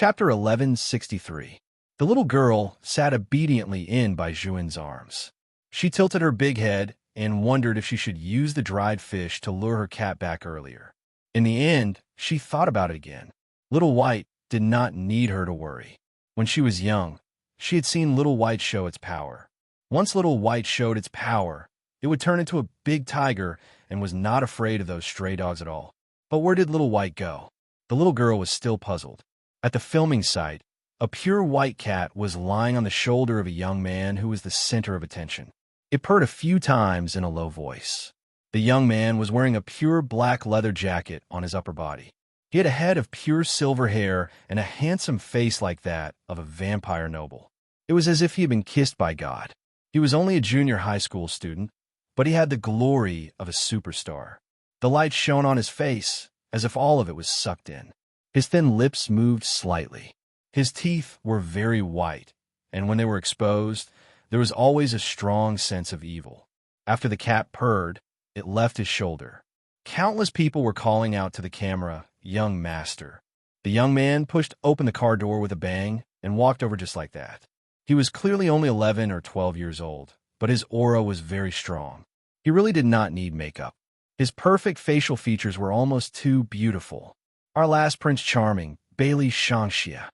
Chapter 1163. The little girl sat obediently in by Juin's arms. She tilted her big head and wondered if she should use the dried fish to lure her cat back earlier. In the end, she thought about it again. Little White did not need her to worry. When she was young, she had seen Little White show its power. Once Little White showed its power, it would turn into a big tiger and was not afraid of those stray dogs at all. But where did Little White go? The little girl was still puzzled. At the filming site, a pure white cat was lying on the shoulder of a young man who was the center of attention. It purred a few times in a low voice. The young man was wearing a pure black leather jacket on his upper body. He had a head of pure silver hair and a handsome face like that of a vampire noble. It was as if he had been kissed by God. He was only a junior high school student, but he had the glory of a superstar. The light shone on his face as if all of it was sucked in. His thin lips moved slightly. His teeth were very white, and when they were exposed, there was always a strong sense of evil. After the cat purred, it left his shoulder. Countless people were calling out to the camera, "Young master." The young man pushed open the car door with a bang and walked over just like that. He was clearly only 11 or 12 years old, but his aura was very strong. He really did not need makeup. His perfect facial features were almost too beautiful. Our last Prince Charming, Bailey Shangxia.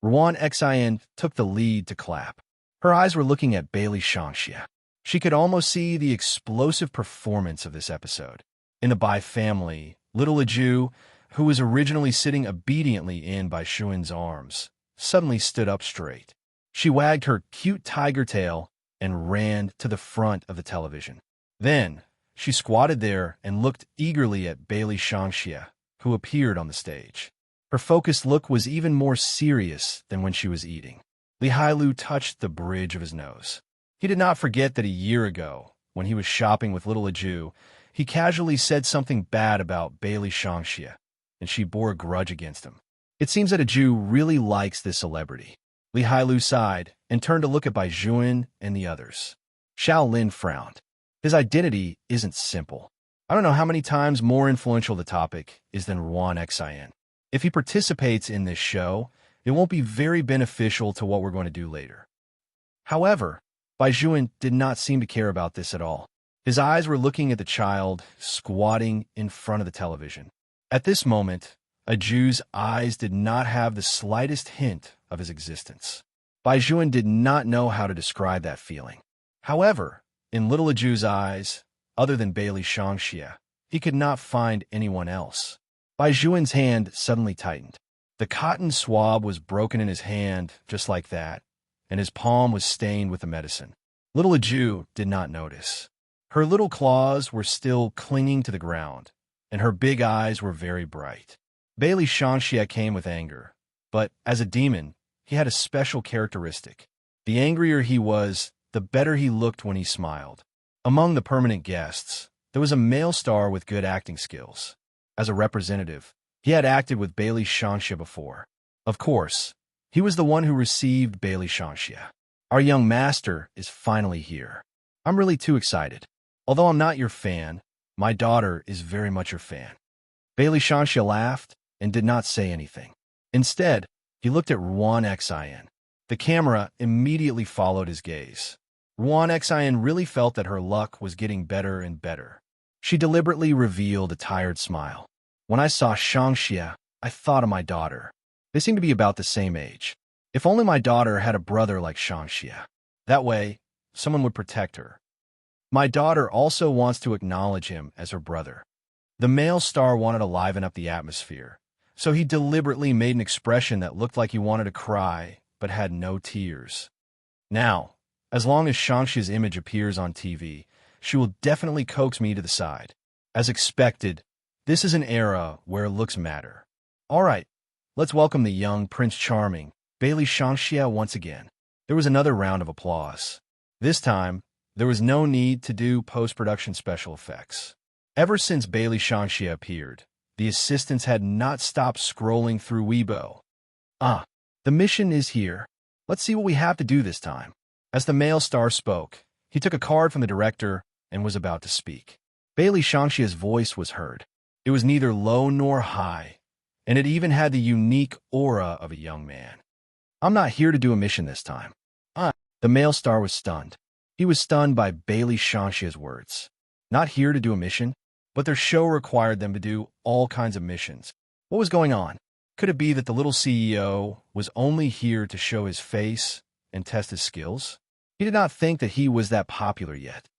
Ruan Xin took the lead to clap. Her eyes were looking at Bailey Shangxia. She could almost see the explosive performance of this episode. In the Bai family, little Leju, who was originally sitting obediently in by Shuin's arms, suddenly stood up straight. She wagged her cute tiger tail and ran to the front of the television. Then, she squatted there and looked eagerly at Bailey Shangxia, who appeared on the stage. Her focused look was even more serious than when she was eating. Li Hailu touched the bridge of his nose. He did not forget that a year ago, when he was shopping with little Leju, he casually said something bad about Bailey Shangxia, and she bore a grudge against him. It seems that a Jew really likes this celebrity. Li Hailu sighed and turned to look at Bai Juin and the others. Xiao Lin frowned. His identity isn't simple. I don't know how many times more influential the topic is than Ruan Xin. If he participates in this show, it won't be very beneficial to what we're going to do later. However, Bai Juin did not seem to care about this at all. His eyes were looking at the child squatting in front of the television. At this moment, a Jew's eyes did not have the slightest hint of his existence. Bai Juin did not know how to describe that feeling. However, in little Leju's eyes, other than Bailey Shangxia, he could not find anyone else. Bai Juin's hand suddenly tightened. The cotton swab was broken in his hand just like that, and his palm was stained with the medicine. Little Leju did not notice. Her little claws were still clinging to the ground, and her big eyes were very bright. Bailey Shangxia came with anger, but as a demon, he had a special characteristic. The angrier he was, the better he looked when he smiled. Among the permanent guests, there was a male star with good acting skills. As a representative, he had acted with Bailey Shangxia before. Of course, he was the one who received Bailey Shangxia. Our young master is finally here. I'm really too excited. Although I'm not your fan, my daughter is very much your fan. Bailey Shangxia laughed and did not say anything. Instead, he looked at Ruan Xin. The camera immediately followed his gaze. Ruan Xin really felt that her luck was getting better and better. She deliberately revealed a tired smile. When I saw Shangxia, I thought of my daughter. They seem to be about the same age. If only my daughter had a brother like Shangxia. That way, someone would protect her. My daughter also wants to acknowledge him as her brother. The male star wanted to liven up the atmosphere, so he deliberately made an expression that looked like he wanted to cry, but had no tears. Now, as long as Shangxia's image appears on TV, she will definitely coax me to the side. As expected, this is an era where looks matter. All right, let's welcome the young Prince Charming, Bailey Shangxia, once again. There was another round of applause. This time, there was no need to do post-production special effects. Ever since Bailey Shangxia appeared, the assistants had not stopped scrolling through Weibo. The mission is here. Let's see what we have to do this time. As the male star spoke, he took a card from the director and was about to speak. Bailey Shangxia's voice was heard. It was neither low nor high. and it even had the unique aura of a young man. I'm not here to do a mission this time. The male star was stunned. He was stunned by Bailey Shanxia's words. Not here to do a mission? But their show required them to do all kinds of missions. What was going on? Could it be that the little CEO was only here to show his face and test his skills? He did not think that he was that popular yet.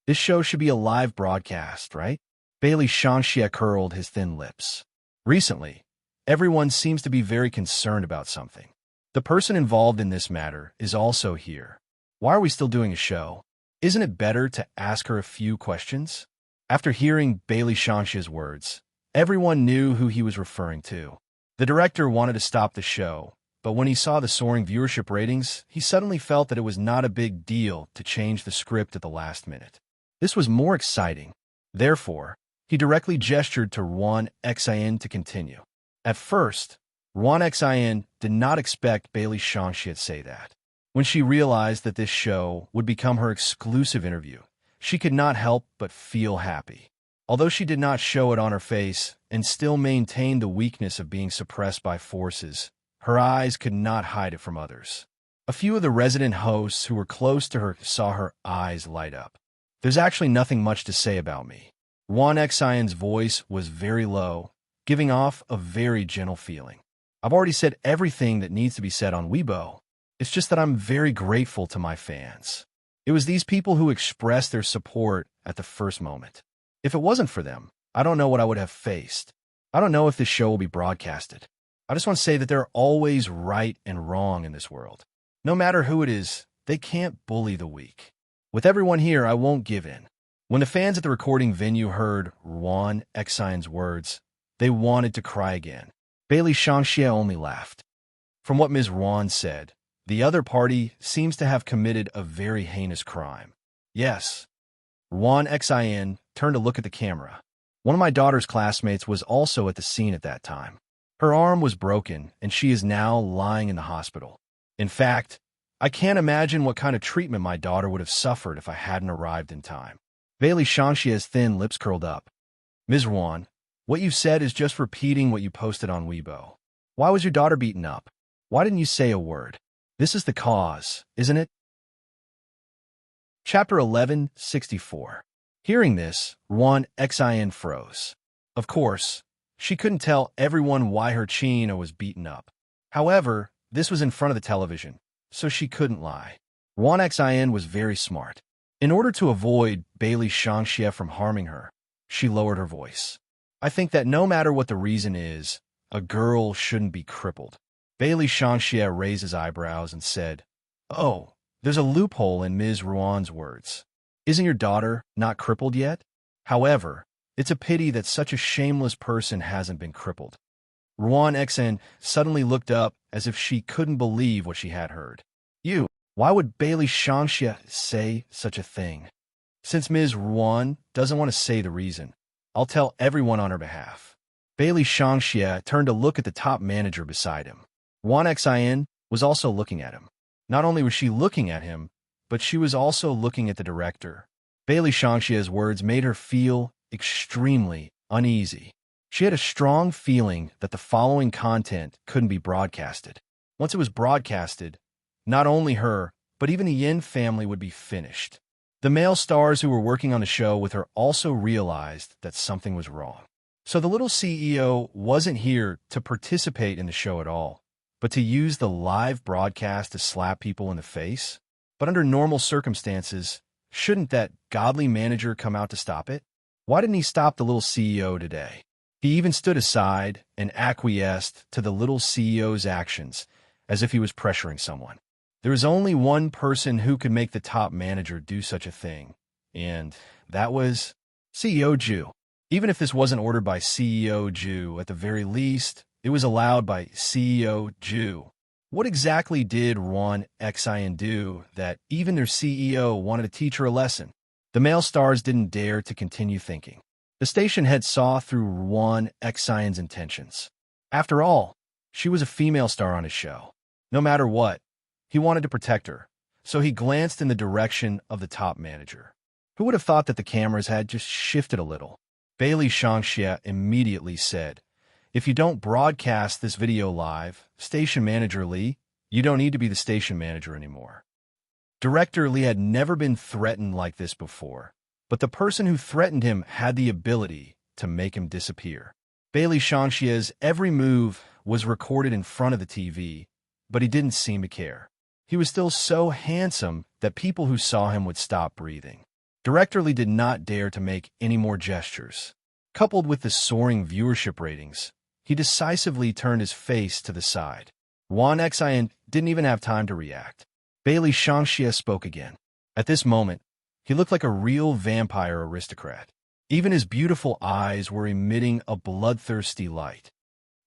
This show should be a live broadcast, right? Bailey Shanxia curled his thin lips. Recently, everyone seems to be very concerned about something. The person involved in this matter is also here. Why are we still doing a show? Isn't it better to ask her a few questions? After hearing Bailey Shanxia's words, everyone knew who he was referring to. The director wanted to stop the show, but when he saw the soaring viewership ratings, he suddenly felt that it was not a big deal to change the script at the last minute. This was more exciting. Therefore, he directly gestured to Ruan Xin to continue. At first, Ruan Xin did not expect Bailey Shanxia to say that. When she realized that this show would become her exclusive interview, she could not help but feel happy. Although she did not show it on her face and still maintained the weakness of being suppressed by forces, her eyes could not hide it from others. A few of the resident hosts who were close to her saw her eyes light up. There's actually nothing much to say about me. Ruan Xion's voice was very low, giving off a very gentle feeling. I've already said everything that needs to be said on Weibo. It's just that I'm very grateful to my fans. It was these people who expressed their support at the first moment. If it wasn't for them, I don't know what I would have faced. I don't know if this show will be broadcasted. I just want to say that there are always right and wrong in this world. No matter who it is, they can't bully the weak. With everyone here, I won't give in. When the fans at the recording venue heard Ruan Xion's words, they wanted to cry again. Bailey Shanxia only laughed. From what Ms. Ruan said, the other party seems to have committed a very heinous crime. Yes. Ruan Xin turned to look at the camera. One of my daughter's classmates was also at the scene at that time. Her arm was broken, and she is now lying in the hospital. In fact, I can't imagine what kind of treatment my daughter would have suffered if I hadn't arrived in time. Bailey Shanxia's thin lips curled up. Ms. Ruan, what you said is just repeating what you posted on Weibo. Why was your daughter beaten up? Why didn't you say a word? This is the cause, isn't it? Chapter 1164. Hearing this, Ruan Xin froze. Of course, she couldn't tell everyone why her Chino was beaten up. However, this was in front of the television, so she couldn't lie. Ruan Xin was very smart. In order to avoid Bailey Shanxia from harming her, she lowered her voice. I think that no matter what the reason is, a girl shouldn't be crippled. Bailey Shanxia raised his eyebrows and said, "Oh, there's a loophole in Ms. Ruan's words. Isn't your daughter not crippled yet? However, it's a pity that such a shameless person hasn't been crippled." Ruan Xin suddenly looked up as if she couldn't believe what she had heard. Why would Bailey Shanxia say such a thing? Since Ms. Ruan doesn't want to say the reason, I'll tell everyone on her behalf. Bailey Shanxia turned to look at the top manager beside him. Ruan Xin was also looking at him. Not only was she looking at him, but she was also looking at the director. Bailey Shanxia's words made her feel extremely uneasy. She had a strong feeling that the following content couldn't be broadcasted. Once it was broadcasted, not only her, but even the Yin family would be finished. The male stars who were working on the show with her also realized that something was wrong. So the little CEO wasn't here to participate in the show at all, but to use the live broadcast to slap people in the face? But under normal circumstances, shouldn't that godly manager come out to stop it? Why didn't he stop the little CEO today? He even stood aside and acquiesced to the little CEO's actions, as if he was pressuring someone. There is only one person who could make the top manager do such a thing, and that was CEO Ju. Even if this wasn't ordered by CEO Ju, at the very least, it was allowed by CEO Ju. What exactly did Ruan Xin do that even their CEO wanted to teach her a lesson? The male stars didn't dare to continue thinking. The station head saw through Ruan Xion's intentions. After all, she was a female star on his show. No matter what, he wanted to protect her, so he glanced in the direction of the top manager. Who would have thought that the cameras had just shifted a little? Bailey Shanxia immediately said, If you don't broadcast this video live, Station Manager Lee, you don't need to be the station manager anymore. Director Lee had never been threatened like this before, but the person who threatened him had the ability to make him disappear. Bailey Shangxia's every move was recorded in front of the TV, but he didn't seem to care. He was still so handsome that people who saw him would stop breathing. Director Lee did not dare to make any more gestures. Coupled with the soaring viewership ratings, he decisively turned his face to the side. Wan Xian didn't even have time to react. Bailey Shangxia spoke again. At this moment, he looked like a real vampire aristocrat. Even his beautiful eyes were emitting a bloodthirsty light.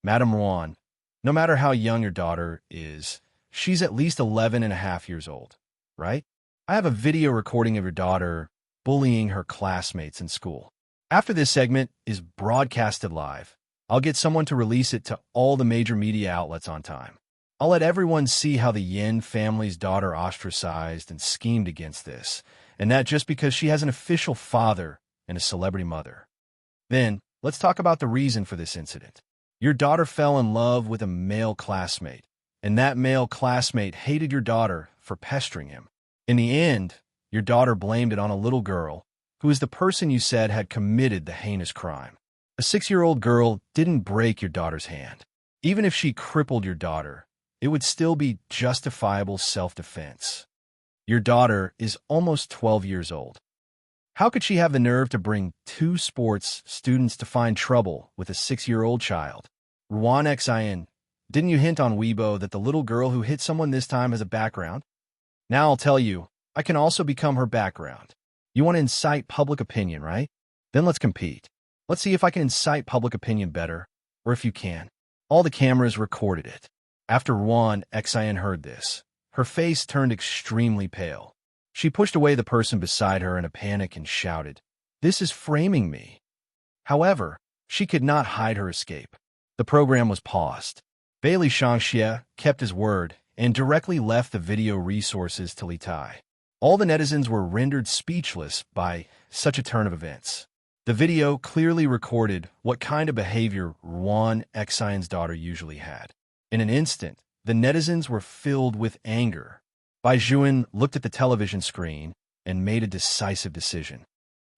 Madam Wan, no matter how young your daughter is, she's at least 11.5 years old, right? I have a video recording of your daughter bullying her classmates in school. After this segment is broadcasted live, I'll get someone to release it to all the major media outlets on time. I'll let everyone see how the Yin family's daughter ostracized and schemed against this, and that just because she has an official father and a celebrity mother. Then, let's talk about the reason for this incident. Your daughter fell in love with a male classmate, and that male classmate hated your daughter for pestering him. In the end, your daughter blamed it on a little girl, who is the person you said had committed the heinous crime. A 6-year-old girl didn't break your daughter's hand. Even if she crippled your daughter, it would still be justifiable self-defense. Your daughter is almost 12 years old. How could she have the nerve to bring 2 sports students to find trouble with a 6-year-old child? Wan Xian, didn't you hint on Weibo that the little girl who hit someone this time has a background? Now I'll tell you, I can also become her background. You want to incite public opinion, right? Then let's compete. Let's see if I can incite public opinion better, or if you can. All the cameras recorded it. After Wan Xian heard this, her face turned extremely pale. She pushed away the person beside her in a panic and shouted, "This is framing me." However, she could not hide her escape. The program was paused. Bailey Shangxia kept his word and directly left the video resources to Li Tai. All the netizens were rendered speechless by such a turn of events. The video clearly recorded what kind of behavior Wan Xian's daughter usually had. In an instant, the netizens were filled with anger. Bai Juan looked at the television screen and made a decisive decision.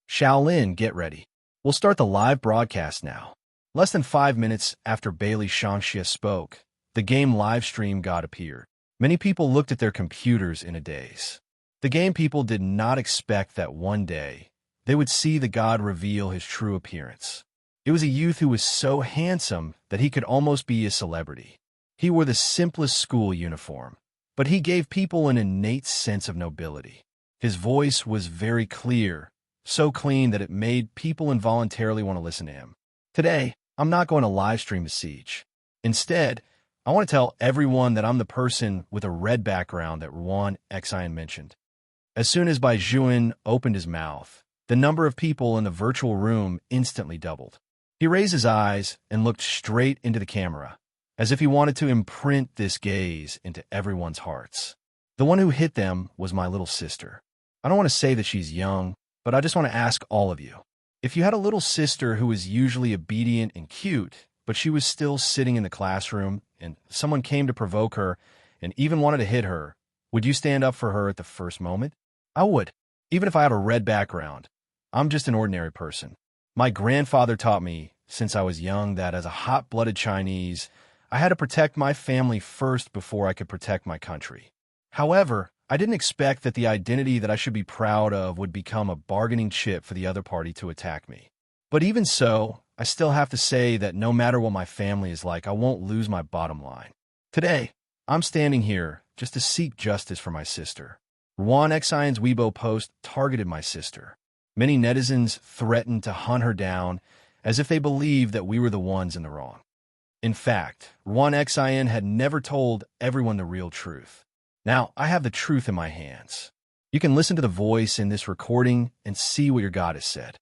Shaolin, get ready. We'll start the live broadcast now. Less than 5 minutes after Bailey Shangxia spoke, the game live stream god appeared. Many people looked at their computers in a daze. The game people did not expect that one day they would see the god reveal his true appearance. It was a youth who was so handsome that he could almost be a celebrity. He wore the simplest school uniform, but he gave people an innate sense of nobility. His voice was very clear, so clean that it made people involuntarily want to listen to him. Today, I'm not going to live stream the siege. Instead, I want to tell everyone that I'm the person with a red background that Wan Xian mentioned. As soon as Bai Juan opened his mouth, the number of people in the virtual room instantly doubled. He raised his eyes and looked straight into the camera, as if he wanted to imprint this gaze into everyone's hearts. The one who hit them was my little sister. I don't want to say that she's young, but I just want to ask all of you. If you had a little sister who was usually obedient and cute, but she was still sitting in the classroom and someone came to provoke her and even wanted to hit her, would you stand up for her at the first moment? I would, even if I had a red background. I'm just an ordinary person. My grandfather taught me since I was young that as a hot-blooded Chinese, I had to protect my family first before I could protect my country. However, I didn't expect that the identity that I should be proud of would become a bargaining chip for the other party to attack me. But even so, I still have to say that no matter what my family is like, I won't lose my bottom line. Today, I'm standing here just to seek justice for my sister. Wan Xian's Weibo post targeted my sister. Many netizens threatened to hunt her down as if they believed that we were the ones in the wrong. In fact, Wan Xian had never told everyone the real truth. Now, I have the truth in my hands. You can listen to the voice in this recording and see what your God has said.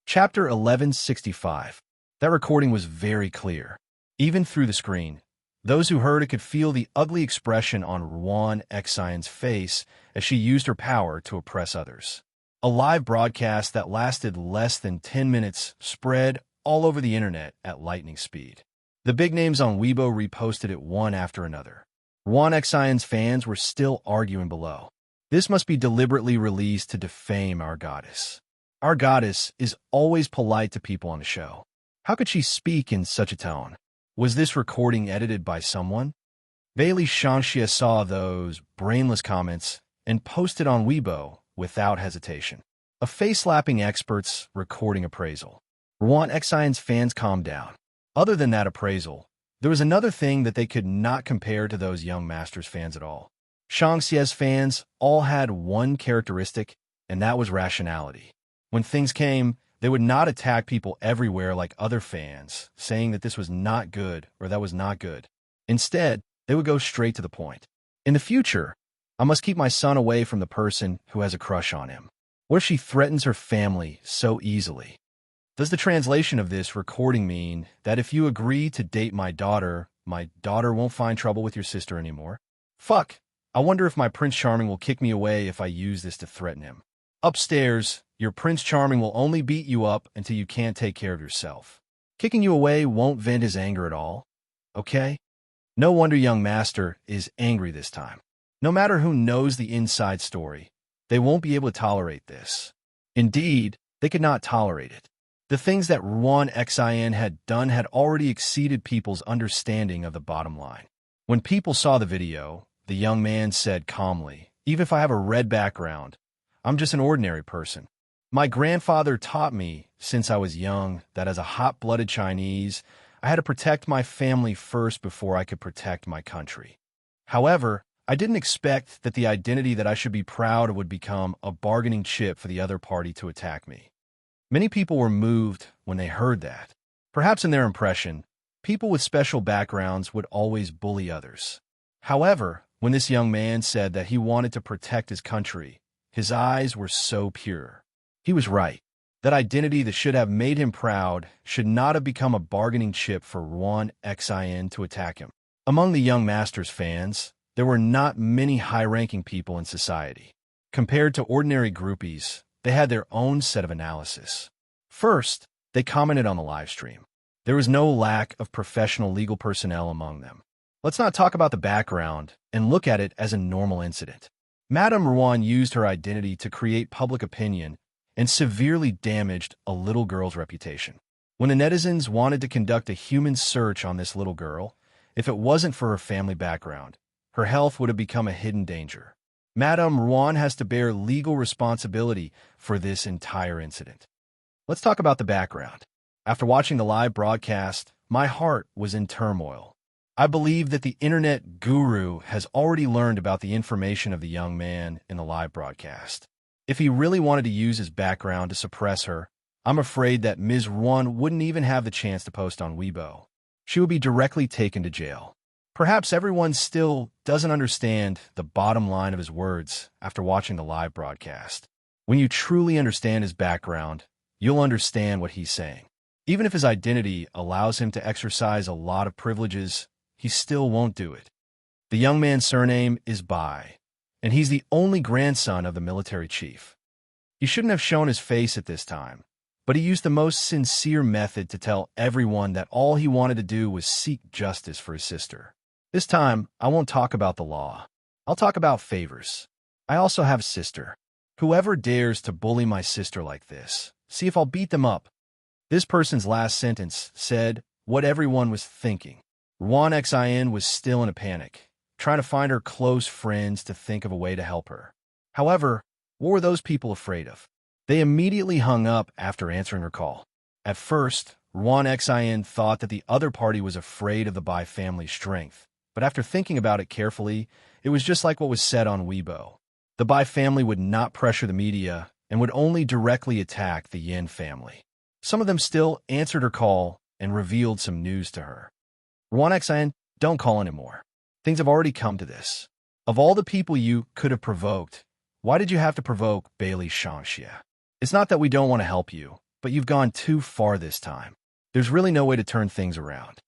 Chapter 1165. That recording was very clear. Even through the screen, those who heard it could feel the ugly expression on Wan Xian's face as she used her power to oppress others. A live broadcast that lasted less than 10 minutes spread all over the internet at lightning speed. The big names on Weibo reposted it one after another. Romance Rendezvous's fans were still arguing below. This must be deliberately released to defame our goddess. Our goddess is always polite to people on the show. How could she speak in such a tone? Was this recording edited by someone? Bailey Shanxia saw those brainless comments and posted on Weibo without hesitation. A face-slapping expert's recording appraisal. Romance Rendezvous fans calmed down. Other than that appraisal, there was another thing that they could not compare to those Young Masters fans at all. Shanxia's fans all had one characteristic, and that was rationality. When things came, they would not attack people everywhere like other fans, saying that this was not good or that was not good. Instead, they would go straight to the point. In the future, I must keep my son away from the person who has a crush on him. What if she threatens her family so easily? Does the translation of this recording mean that if you agree to date my daughter won't find trouble with your sister anymore? Fuck, I wonder if my Prince Charming will kick me away if I use this to threaten him. Upstairs, your Prince Charming will only beat you up until you can't take care of yourself. Kicking you away won't vent his anger at all. Okay? No wonder Young Master is angry this time. No matter who knows the inside story, they won't be able to tolerate this. Indeed, they could not tolerate it. The things that Romance Rendezvous had done had already exceeded people's understanding of the bottom line. When people saw the video, the young man said calmly, "Even if I have a red background, I'm just an ordinary person. My grandfather taught me since I was young that as a hot-blooded Chinese, I had to protect my family first before I could protect my country. However, I didn't expect that the identity that I should be proud of would become a bargaining chip for the other party to attack me." Many people were moved when they heard that. Perhaps in their impression, people with special backgrounds would always bully others. However, when this young man said that he wanted to protect his country, his eyes were so pure. He was right. That identity that should have made him proud should not have become a bargaining chip for Romance Rendezvous to attack him. Among the Young Masters fans, there were not many high-ranking people in society. Compared to ordinary groupies, they had their own set of analysis. First, they commented on the live stream. There was no lack of professional legal personnel among them. Let's not talk about the background and look at it as a normal incident. Madame Ruan used her identity to create public opinion and severely damaged a little girl's reputation. When the netizens wanted to conduct a human search on this little girl, if it wasn't for her family background, her health would have become a hidden danger. Madame Ruan has to bear legal responsibility for this entire incident. Let's talk about the background. After watching the live broadcast, my heart was in turmoil. I believe that the internet guru has already learned about the information of the young man in the live broadcast. If he really wanted to use his background to suppress her, I'm afraid that Ms. Ruan wouldn't even have the chance to post on Weibo. She would be directly taken to jail. Perhaps everyone still doesn't understand the bottom line of his words after watching the live broadcast. When you truly understand his background, you'll understand what he's saying. Even if his identity allows him to exercise a lot of privileges, he still won't do it. The young man's surname is Bai, and he's the only grandson of the military chief. He shouldn't have shown his face at this time, but he used the most sincere method to tell everyone that all he wanted to do was seek justice for his sister. This time, I won't talk about the law. I'll talk about favors. I also have a sister. Whoever dares to bully my sister like this, see if I'll beat them up. This person's last sentence said what everyone was thinking. Romance Rendezvous was still in a panic, trying to find her close friends to think of a way to help her. However, what were those people afraid of? They immediately hung up after answering her call. At first, Romance Rendezvous thought that the other party was afraid of the Bai family's strength. But after thinking about it carefully, it was just like what was said on Weibo. The Bai family would not pressure the media and would only directly attack the Yin family. Some of them still answered her call and revealed some news to her. Romance Rendezvous, don't call anymore. Things have already come to this. Of all the people you could have provoked, why did you have to provoke Bailey Shanxia? It's not that we don't want to help you, but you've gone too far this time. There's really no way to turn things around.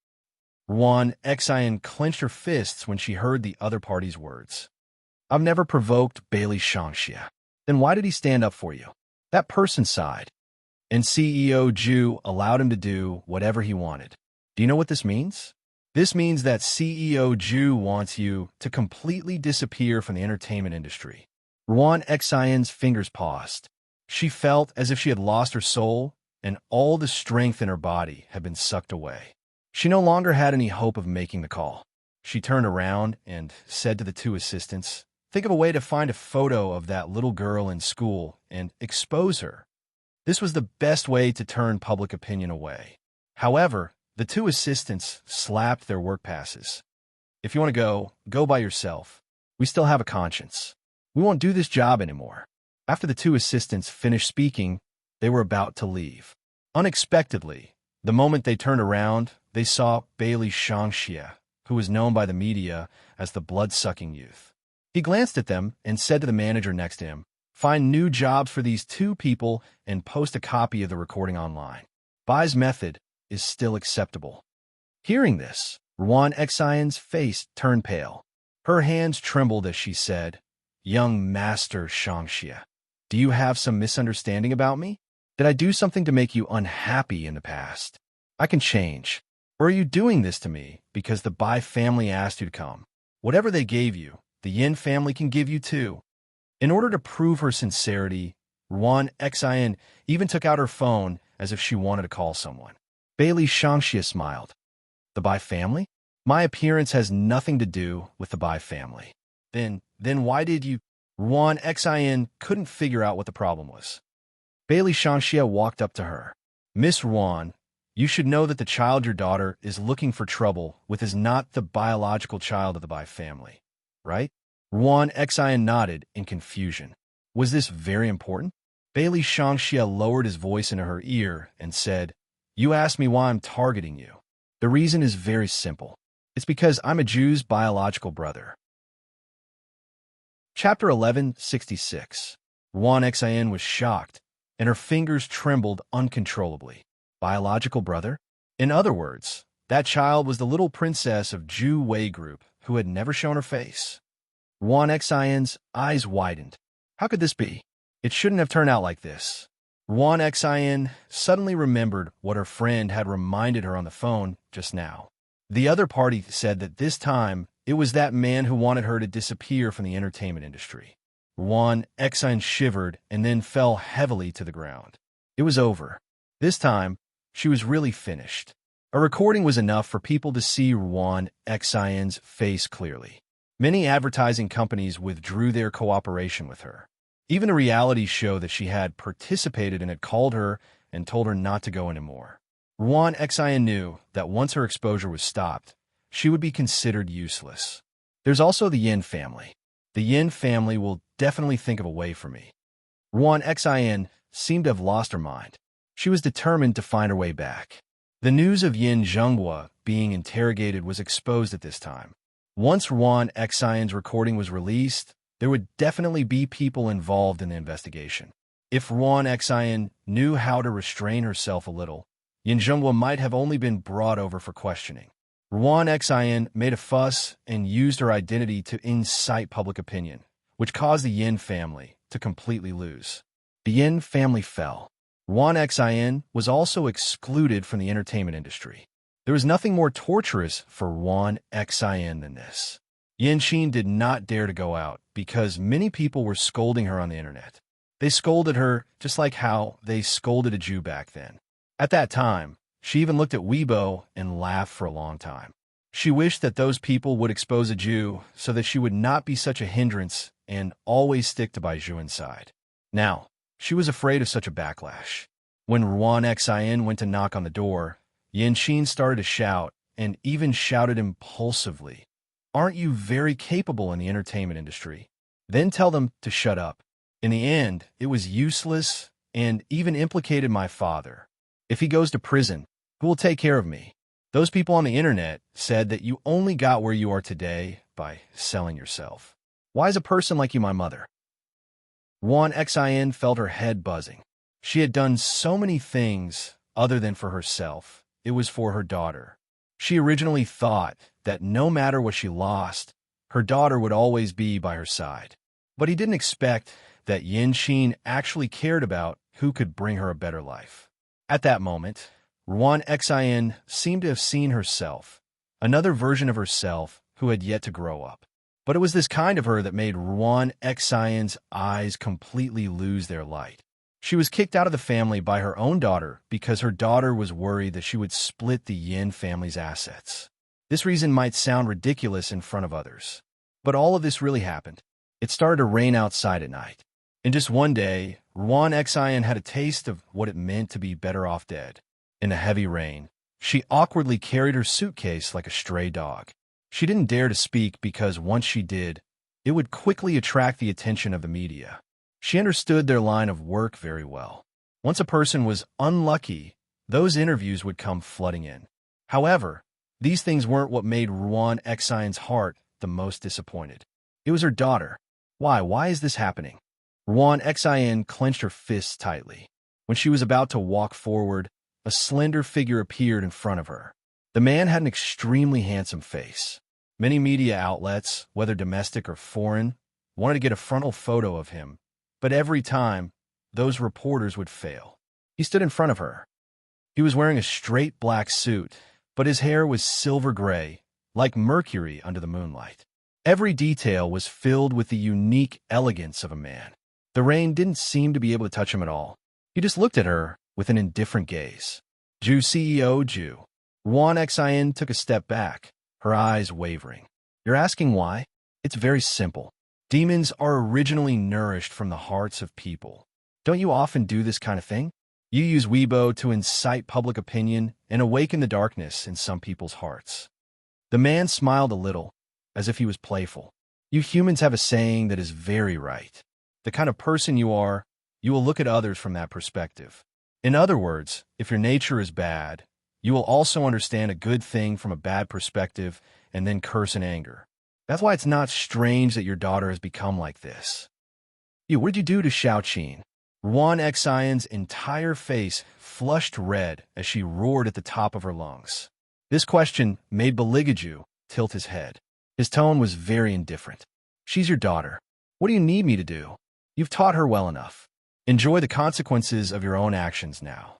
Romance Rendezvous clenched her fists when she heard the other party's words. I've never provoked Bailey Shanxia. Then why did he stand up for you? That person sighed. and CEO Ju allowed him to do whatever he wanted. Do you know what this means? This means that CEO Ju wants you to completely disappear from the entertainment industry. Ruan Xian's fingers paused. She felt as if she had lost her soul, and all the strength in her body had been sucked away. She no longer had any hope of making the call. She turned around and said to the two assistants, "Think of a way to find a photo of that little girl in school and expose her." This was the best way to turn public opinion away. However, the two assistants slapped their work passes. "If you want to go by yourself. We still have a conscience. We won't do this job anymore." After the two assistants finished speaking, they were about to leave. Unexpectedly, the moment they turned around, they saw Bailey Shangxia, who was known by the media as the blood-sucking youth. He glanced at them and said to the manager next to him, "Find new jobs for these two people and post a copy of the recording online. Bai's method is still acceptable." Hearing this, Ruan Xian's face turned pale. Her hands trembled as she said, "Young Master Shangxia, do you have some misunderstanding about me? Did I do something to make you unhappy in the past? I can change. Or are you doing this to me because the Bai family asked you to come? Whatever they gave you, the Yin family can give you too." In order to prove her sincerity, Ruan Xian even took out her phone as if she wanted to call someone. Bailey Shangxia smiled. "The Bai family? My appearance has nothing to do with the Bai family. Then why did you—" Ruan Xian couldn't figure out what the problem was. Bailey Shangxia walked up to her. "Miss Ruan, you should know that the child your daughter is looking for trouble with is not the biological child of the Bai family, right?" Ruan Xian nodded in confusion. Was this very important? Bailey Shangxia lowered his voice into her ear and said, "You asked me why I'm targeting you. The reason is very simple. It's because I'm a Jew's biological brother." Chapter 1166. Ruan Xian was shocked, and her fingers trembled uncontrollably. Biological brother? In other words, that child was the little princess of Ju Wei Group who had never shown her face. Ruan Xian's eyes widened. How could this be? It shouldn't have turned out like this. Ruan Xian suddenly remembered what her friend had reminded her on the phone just now. The other party said that this time it was that man who wanted her to disappear from the entertainment industry. Ruan Xian shivered and then fell heavily to the ground. It was over. This time, she was really finished. A recording was enough for people to see Ruan Xian's face clearly. Many advertising companies withdrew their cooperation with her. Even a reality show that she had participated in had called her and told her not to go anymore. Ruan Xian knew that once her exposure was stopped, she would be considered useless. There's also the Yin family. The Yin family will definitely think of a way for me. Ruan Xian seemed to have lost her mind. She was determined to find her way back. The news of Yin Zhenghua being interrogated was exposed at this time. Once Ruan Xian's recording was released, there would definitely be people involved in the investigation. If Ruan Xian knew how to restrain herself a little, Yin Zhenghua might have only been brought over for questioning. Ruan Xian made a fuss and used her identity to incite public opinion, which caused the Yin family to completely lose. The Yin family fell. Ruan Xian was also excluded from the entertainment industry. There was nothing more torturous for Ruan Xian than this. Yin Xin did not dare to go out because many people were scolding her on the internet. They scolded her just like how they scolded a Jew back then. At that time, she even looked at Weibo and laughed for a long time. She wished that those people would expose a Jew so that she would not be such a hindrance and always stick to Baijuan's side. Now, she was afraid of such a backlash. When Ruan Xian went to knock on the door, Yin Xin started to shout, and even shouted impulsively, "Aren't you very capable in the entertainment industry? Then tell them to shut up." In the end, it was useless and even implicated my father. If he goes to prison, who will take care of me? Those people on the internet said that you only got where you are today by selling yourself. Why is a person like you my mother? Ruan Xian felt her head buzzing. She had done so many things other than for herself. It was for her daughter. She originally thought that no matter what she lost, her daughter would always be by her side. But he didn't expect that Yin Xin actually cared about who could bring her a better life. At that moment, Ruan Xin seemed to have seen herself, another version of herself who had yet to grow up. But it was this kind of her that made Ruan Xion's eyes completely lose their light. She was kicked out of the family by her own daughter because her daughter was worried that she would split the Yin family's assets. This reason might sound ridiculous in front of others, but all of this really happened. It started to rain outside at night. In just one day, Ruan Xion had a taste of what it meant to be better off dead. In the heavy rain, she awkwardly carried her suitcase like a stray dog. She didn't dare to speak because once she did, it would quickly attract the attention of the media. She understood their line of work very well. Once a person was unlucky, those interviews would come flooding in. However, these things weren't what made Ruan Xion's heart the most disappointed. It was her daughter. Why is this happening? Ruan Xion clenched her fists tightly. When she was about to walk forward, a slender figure appeared in front of her. The man had an extremely handsome face. Many media outlets, whether domestic or foreign, wanted to get a frontal photo of him, but every time, those reporters would fail. He stood in front of her. He was wearing a straight black suit, but his hair was silver gray, like mercury under the moonlight. Every detail was filled with the unique elegance of a man. The rain didn't seem to be able to touch him at all. He just looked at her with an indifferent gaze. Ju CEO Ju. Ruan Xion took a step back, her eyes wavering. You're asking why? It's very simple. Demons are originally nourished from the hearts of people. Don't you often do this kind of thing? You use Weibo to incite public opinion and awaken the darkness in some people's hearts. The man smiled a little, as if he was playful. You humans have a saying that is very right. The kind of person you are, you will look at others from that perspective. In other words, if your nature is bad, you will also understand a good thing from a bad perspective and then curse in anger. That's why it's not strange that your daughter has become like this. What did you do to Xiaoqin? Ruan Xion's entire face flushed red as she roared at the top of her lungs. This question made Beligaju tilt his head. His tone was very indifferent. She's your daughter. What do you need me to do? You've taught her well enough. Enjoy the consequences of your own actions now.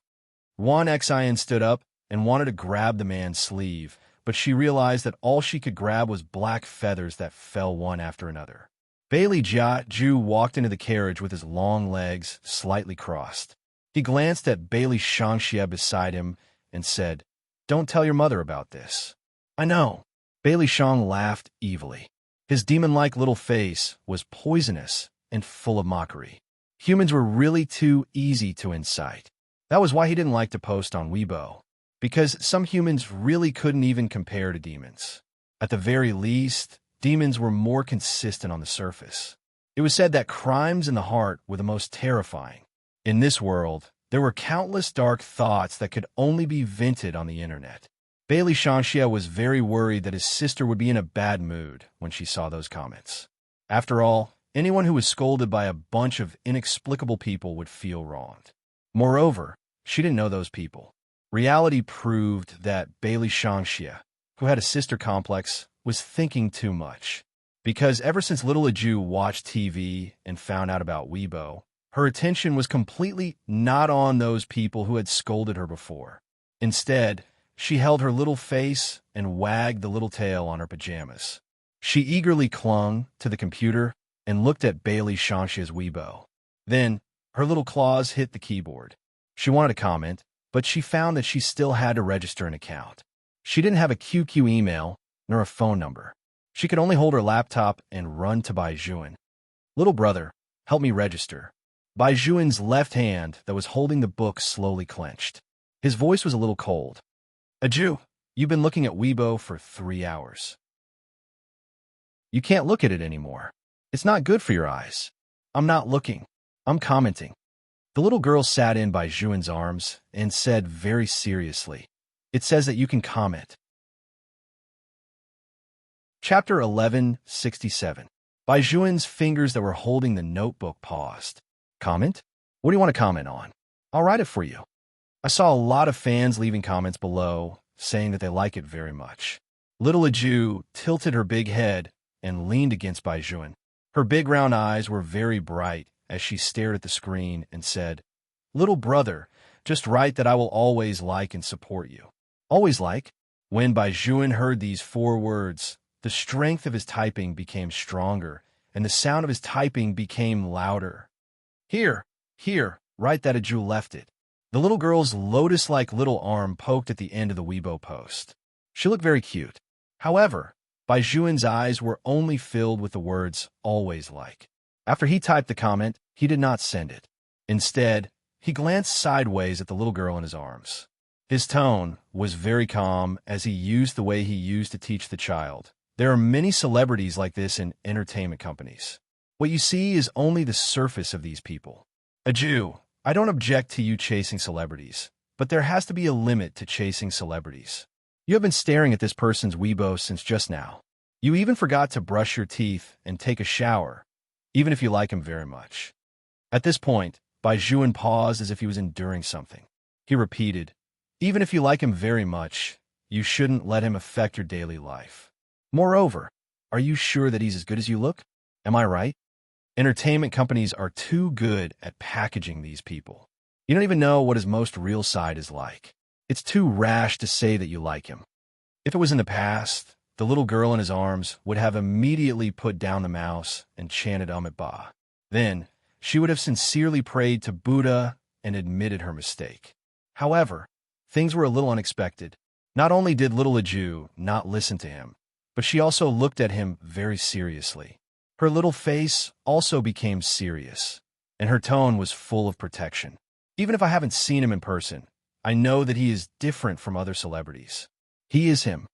Ruan Xion stood up and wanted to grab the man's sleeve, but she realized that all she could grab was black feathers that fell one after another. Bailey Ju walked into the carriage with his long legs slightly crossed. He glanced at Bailey Shangxia beside him and said, "Don't tell your mother about this." "I know." Bailey Shang laughed evilly. His demon-like little face was poisonous and full of mockery. Humans were really too easy to incite. That was why he didn't like to post on Weibo, because some humans really couldn't even compare to demons. At the very least, demons were more consistent on the surface. It was said that crimes in the heart were the most terrifying. In this world, there were countless dark thoughts that could only be vented on the internet. Bailey Shangxia was very worried that his sister would be in a bad mood when she saw those comments. After all, anyone who was scolded by a bunch of inexplicable people would feel wronged. Moreover, she didn't know those people. Reality proved that Bailey Shangxia, who had a sister complex, was thinking too much. Because ever since little Aju watched TV and found out about Weibo, her attention was completely not on those people who had scolded her before. Instead, she held her little face and wagged the little tail on her pajamas. She eagerly clung to the computer and looked at Bailey Shangxia's Weibo. Then, her little claws hit the keyboard. She wanted to comment, but she found that she still had to register an account. She didn't have a QQ email nor a phone number. She could only hold her laptop and run to Bai Juan. "Little brother, help me register." Bai Juan's left hand that was holding the book slowly clenched. His voice was a little cold. "Aju, you've been looking at Weibo for 3 hours. You can't look at it anymore. It's not good for your eyes." "I'm not looking. I'm commenting." The little girl sat in Bai Juan's arms and said very seriously, "It says that you can comment." Chapter 1167. Bai Juan's fingers that were holding the notebook paused. "Comment? What do you want to comment on? I'll write it for you." I saw a lot of fans leaving comments below, saying that they like it very much. Little Aju tilted her big head and leaned against Bai Juan. Her big round eyes were very bright as she stared at the screen and said, Little brother, just write that I will always like and support you. Always like? When Bai Juan heard these 4 words, the strength of his typing became stronger, and the sound of his typing became louder. Here, write that Aju left it. The little girl's lotus-like little arm poked at the end of the Weibo post. She looked very cute. However, Bai Juan's eyes were only filled with the words, always like. After he typed the comment, he did not send it. Instead, he glanced sideways at the little girl in his arms. His tone was very calm as he used the way he used to teach the child. There are many celebrities like this in entertainment companies. What you see is only the surface of these people. Aju, I don't object to you chasing celebrities, but there has to be a limit to chasing celebrities. You have been staring at this person's Weibo since just now. You even forgot to brush your teeth and take a shower, even if you like him very much. At this point, Bai Juan paused as if he was enduring something. He repeated, even if you like him very much, you shouldn't let him affect your daily life. Moreover, are you sure that he's as good as you look? Am I right? Entertainment companies are too good at packaging these people. You don't even know what his most real side is like. It's too rash to say that you like him. If it was in the past, the little girl in his arms would have immediately put down the mouse and chanted Ba. Then, she would have sincerely prayed to Buddha and admitted her mistake. However, things were a little unexpected. Not only did little Aju not listen to him, but she also looked at him very seriously. Her little face also became serious, and her tone was full of protection. Even if I haven't seen him in person, I know that he is different from other celebrities. He is him.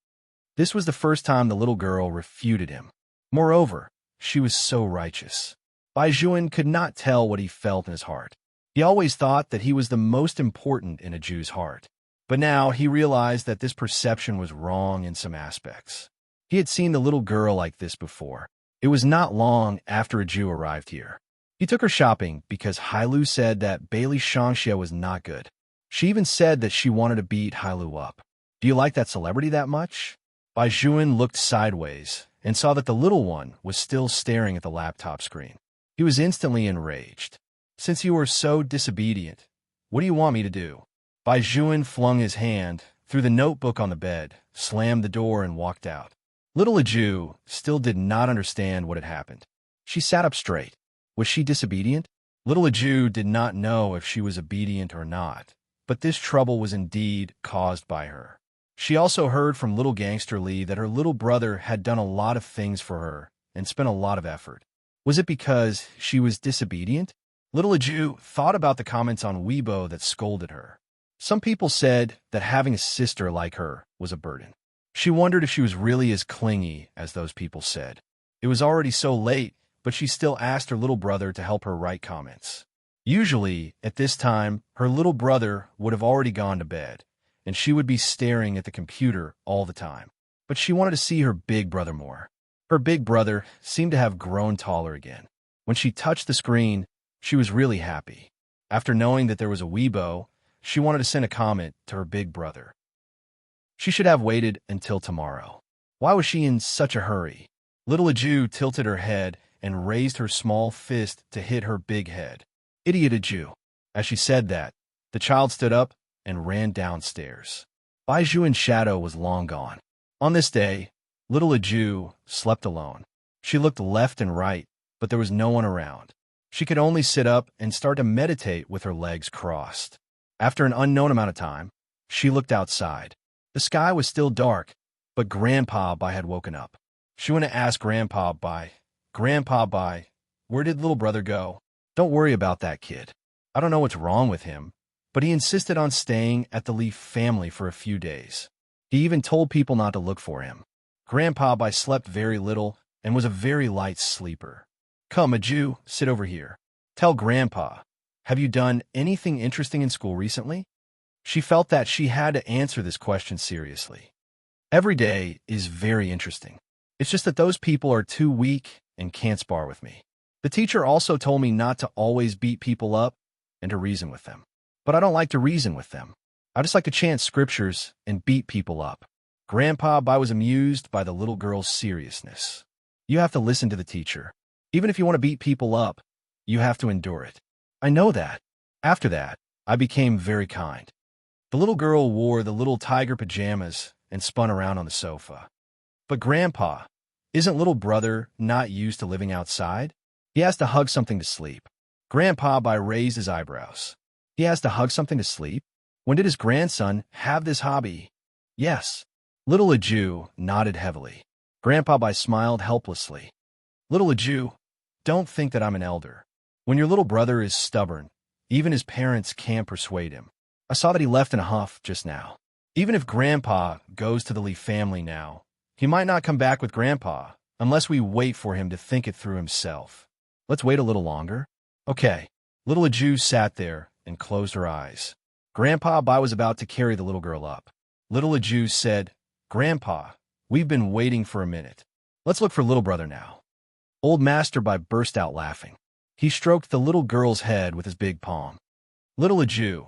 This was the first time the little girl refuted him. Moreover, she was so righteous. Bai Juan could not tell what he felt in his heart. He always thought that he was the most important in Aju's heart. But now he realized that this perception was wrong in some aspects. He had seen the little girl like this before. It was not long after Aju arrived here. He took her shopping because Hailu said that Bailey Shangxia was not good. She even said that she wanted to beat Hailu up. Do you like that celebrity that much? Bai Juan looked sideways and saw that the little one was still staring at the laptop screen. He was instantly enraged. Since you were so disobedient, what do you want me to do? Bai Juan flung his hand through the notebook on the bed, slammed the door, and walked out. Little Aju still did not understand what had happened. She sat up straight. Was she disobedient? Little Aju did not know if she was obedient or not, but this trouble was indeed caused by her. She also heard from little Gangster Lee that her little brother had done a lot of things for her and spent a lot of effort. Was it because she was disobedient? Little Aju thought about the comments on Weibo that scolded her. Some people said that having a sister like her was a burden. She wondered if she was really as clingy as those people said. It was already so late, but she still asked her little brother to help her write comments. Usually, at this time, her little brother would have already gone to bed, and she would be staring at the computer all the time. But she wanted to see her big brother more. Her big brother seemed to have grown taller again. When she touched the screen, she was really happy. After knowing that there was a Weibo, she wanted to send a comment to her big brother. She should have waited until tomorrow. Why was she in such a hurry? Little Aju tilted her head and raised her small fist to hit her big head. Idiot Aju. As she said that, the child stood up and ran downstairs. Bai Juan's shadow was long gone. On this day, little Aju slept alone. She looked left and right, but there was no one around. She could only sit up and start to meditate with her legs crossed. After an unknown amount of time, she looked outside. The sky was still dark, but Grandpa Bai had woken up. She went to ask Grandpa Bai, where did little brother go? Don't worry about that kid. I don't know what's wrong with him, but he insisted on staying at the Leaf family for a few days. He even told people not to look for him. Grandpa Bai slept very little and was a very light sleeper. Come, Aju, sit over here. Tell Grandpa, have you done anything interesting in school recently? She felt that she had to answer this question seriously. Every day is very interesting. It's just that those people are too weak and can't spar with me. The teacher also told me not to always beat people up and to reason with them. But I don't like to reason with them. I just like to chant scriptures and beat people up. Grandpa Bai was amused by the little girl's seriousness. You have to listen to the teacher. Even if you want to beat people up, you have to endure it. I know that. After that, I became very kind. The little girl wore the little tiger pajamas and spun around on the sofa. But Grandpa, isn't little brother not used to living outside? He has to hug something to sleep. Grandpa raised his eyebrows. He has to hug something to sleep? When did his grandson have this hobby? Yes. Little Jew nodded heavily. Grandpa smiled helplessly. Little Jew, don't think that I'm an elder. When your little brother is stubborn, even his parents can't persuade him. I saw that he left in a huff just now. Even if Grandpa goes to the Lee family now, he might not come back with Grandpa unless we wait for him to think it through himself. Let's wait a little longer. Okay. Little Jew sat there and closed her eyes. Grandpa was about to carry the little girl up. Little Jew said, Grandpa, we've been waiting for a minute. Let's look for little brother now. Old Master burst out laughing. He stroked the little girl's head with his big palm. Little Jew,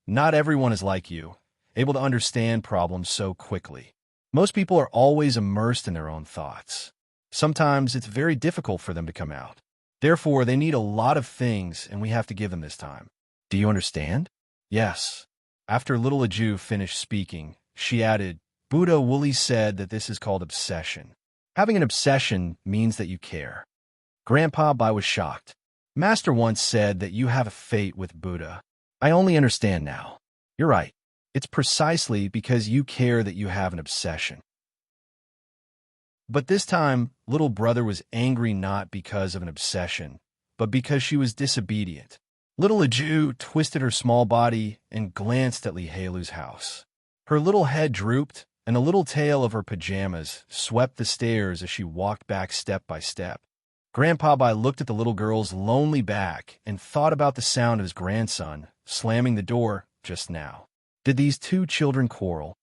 not everyone is like you, able to understand problems so quickly. Most people are always immersed in their own thoughts. Sometimes it's very difficult for them to come out. Therefore, they need a lot of things, and we have to give them this time. Do you understand? Yes. After little Jew finished speaking, she added, Buddha Woolley said that this is called obsession. Having an obsession means that you care. Grandpa was shocked. Master once said that you have a fate with Buddha. I only understand now. You're right. It's precisely because you care that you have an obsession. But this time, little brother was angry not because of an obsession, but because she was disobedient. Little Jew twisted her small body and glanced at Lihalu's house. Her little head drooped, and the little tail of her pajamas swept the stairs as she walked back step by step. Grandpa looked at the little girl's lonely back and thought about the sound of his grandson slamming the door just now. Did these two children quarrel?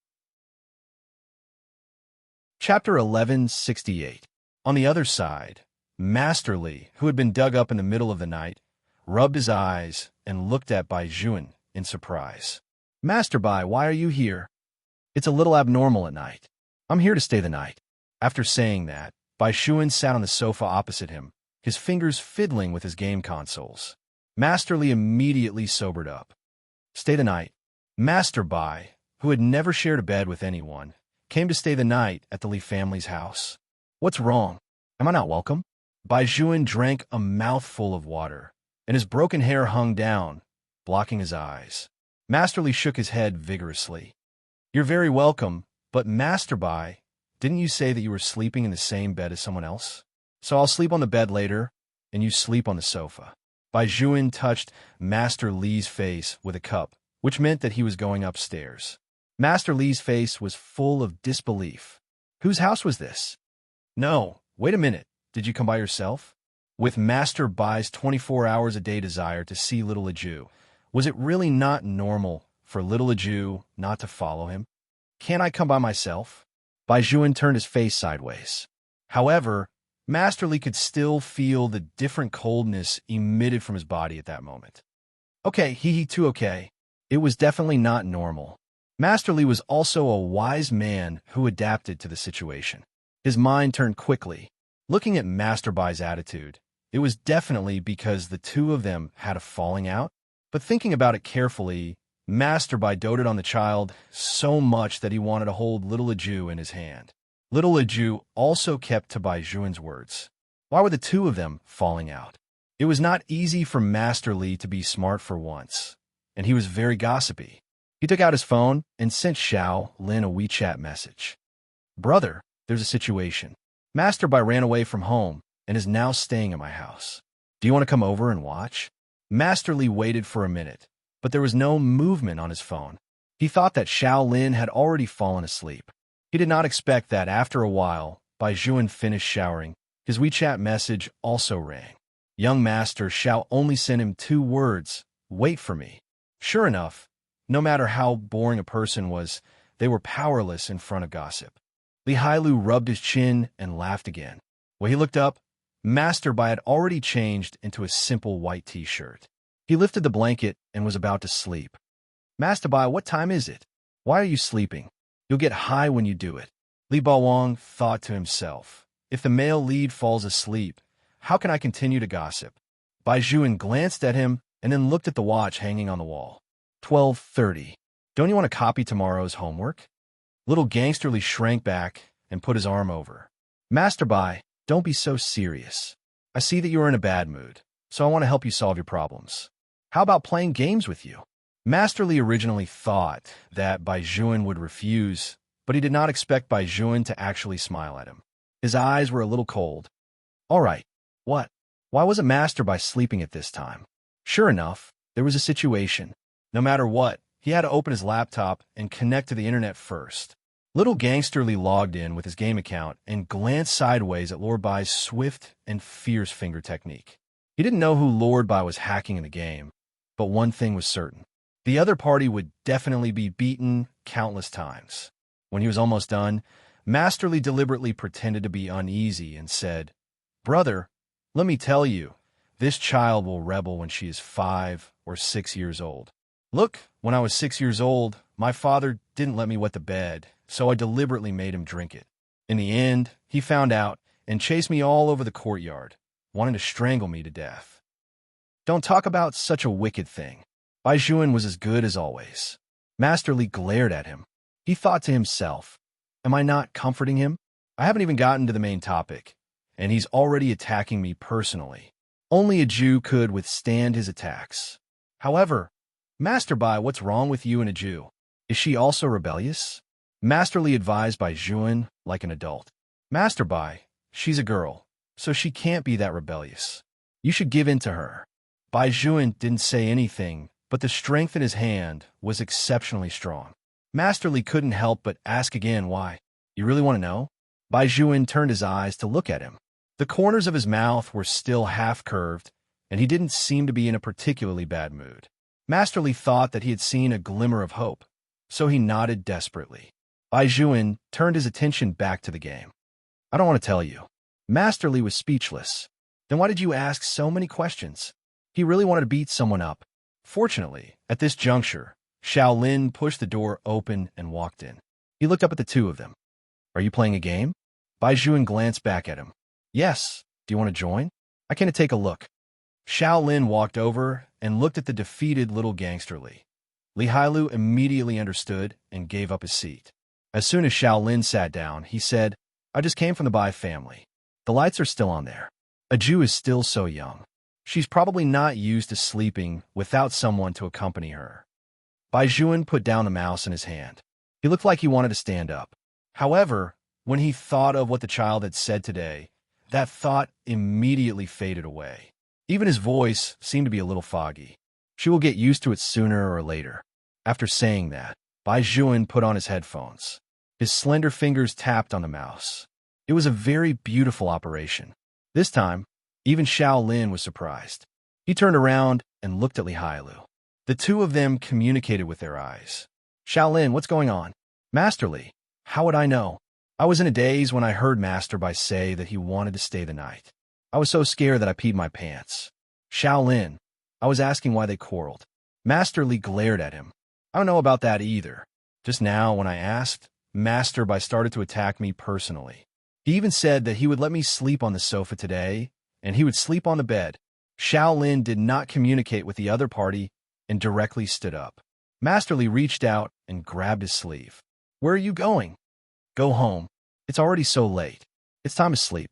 Chapter 1168. On the other side, Master Li, who had been dug up in the middle of the night, rubbed his eyes and looked at Bai Juan in surprise. Master Bai, why are you here? It's a little abnormal at night. I'm here to stay the night. After saying that, Bai Juan sat on the sofa opposite him, his fingers fiddling with his game consoles. Master Li immediately sobered up. Stay the night. Master Bai, who had never shared a bed with anyone, came to stay the night at the Li family's house. What's wrong? Am I not welcome? Bai Juan drank a mouthful of water, and his broken hair hung down, blocking his eyes. Master Li shook his head vigorously. You're very welcome, but Master Bai, didn't you say that you were sleeping in the same bed as someone else? So I'll sleep on the bed later, and you sleep on the sofa. Bai Juan touched Master Li's face with a cup, which meant that he was going upstairs. Master Li's face was full of disbelief. Whose house was this? No, wait a minute. Did you come by yourself? With Master Bai's 24-hours-a-day desire to see little Jew, was it really not normal for little Jew not to follow him? Can't I come by myself? Bai Juan turned his face sideways. However, Master Li could still feel the different coldness emitted from his body at that moment. Okay, he too okay. It was definitely not normal. Master Li was also a wise man who adapted to the situation. His mind turned quickly. Looking at Master Bai's attitude, it was definitely because the two of them had a falling out. But thinking about it carefully, Master Bai doted on the child so much that he wanted to hold little Jew in his hand. Little Jew also kept to Bai Juan's words. Why were the two of them falling out? It was not easy for Master Li to be smart for once, and he was very gossipy. He took out his phone and sent Xiao Lin a WeChat message. Brother, there's a situation. Master Bai ran away from home and is now staying at my house. Do you want to come over and watch? Master Li waited for a minute, but there was no movement on his phone. He thought that Xiao Lin had already fallen asleep. He did not expect that after a while, Bai Juan finished showering. His WeChat message also rang. Young Master Xiao only sent him 2 words, wait for me. Sure enough, no matter how boring a person was, they were powerless in front of gossip. Lihailu rubbed his chin and laughed again. When he looked up, Master Bai had already changed into a simple white t-shirt. He lifted the blanket and was about to sleep. Master Bai, what time is it? Why are you sleeping? You'll get high when you do it. Li Baowang thought to himself, if the male lead falls asleep, how can I continue to gossip? Bai Juan glanced at him and then looked at the watch hanging on the wall. 12:30. Don't you want to copy tomorrow's homework? Little Gangsterly shrank back and put his arm over. Master Bai, don't be so serious. I see that you are in a bad mood, so I want to help you solve your problems. How about playing games with you? Masterly originally thought that Bai Juan would refuse, but he did not expect Bai Juan to actually smile at him. His eyes were a little cold. All right. What? Why wasn't Master Bai sleeping at this time? Sure enough, there was a situation. No matter what, he had to open his laptop and connect to the internet first. Little Gangsterly logged in with his game account and glanced sideways at Lord Bai's swift and fierce finger technique. He didn't know who Lord Bai was hacking in the game, but one thing was certain. The other party would definitely be beaten countless times. When he was almost done, Masterly deliberately pretended to be uneasy and said, "Brother, let me tell you, this child will rebel when she is 5 or 6 years old. Look, when I was 6 years old, my father didn't let me wet the bed, so I deliberately made him drink it. In the end, he found out and chased me all over the courtyard, wanting to strangle me to death." Don't talk about such a wicked thing. Bai Juan was as good as always. Masterly glared at him. He thought to himself, am I not comforting him? I haven't even gotten to the main topic, and he's already attacking me personally. Only a Jew could withstand his attacks. However, Master Bai, what's wrong with you and a Jew? Is she also rebellious? Masterly advised Bai Juan like an adult. Master Bai, she's a girl, so she can't be that rebellious. You should give in to her. Bai Juan didn't say anything, but the strength in his hand was exceptionally strong. Masterly couldn't help but ask again why. You really want to know? Bai Juan turned his eyes to look at him. The corners of his mouth were still half-curved, and he didn't seem to be in a particularly bad mood. Masterly thought that he had seen a glimmer of hope, so he nodded desperately. Bai Juan turned his attention back to the game. I don't want to tell you. Masterly was speechless. Then why did you ask so many questions? He really wanted to beat someone up. Fortunately, at this juncture, Shaolin pushed the door open and walked in. He looked up at the two of them. Are you playing a game? Bai Juan glanced back at him. Yes. Do you want to join? I can take a look. Shaolin walked over and looked at the defeated little Gangsterly. Li Hailu immediately understood and gave up his seat. As soon as Shaolin sat down, he said, I just came from the Bai family. The lights are still on there. A Jew is still so young. She's probably not used to sleeping without someone to accompany her. Bai Juan put down the mouse in his hand. He looked like he wanted to stand up. However, when he thought of what the child had said today, that thought immediately faded away. Even his voice seemed to be a little foggy. She will get used to it sooner or later. After saying that, Bai Juan put on his headphones. His slender fingers tapped on the mouse. It was a very beautiful operation. This time, even Shaolin was surprised. He turned around and looked at Li Hailu. The two of them communicated with their eyes. Shaolin, what's going on? Master Li, how would I know? I was in a daze when I heard Master Bai say that he wanted to stay the night. I was so scared that I peed my pants. Shaolin, I was asking why they quarreled. Master Li glared at him. I don't know about that either. Just now, when I asked, Master Bai started to attack me personally. He even said that he would let me sleep on the sofa today, and he would sleep on the bed. Shaolin did not communicate with the other party and directly stood up. Master Li reached out and grabbed his sleeve. Where are you going? Go home. It's already so late. It's time to sleep.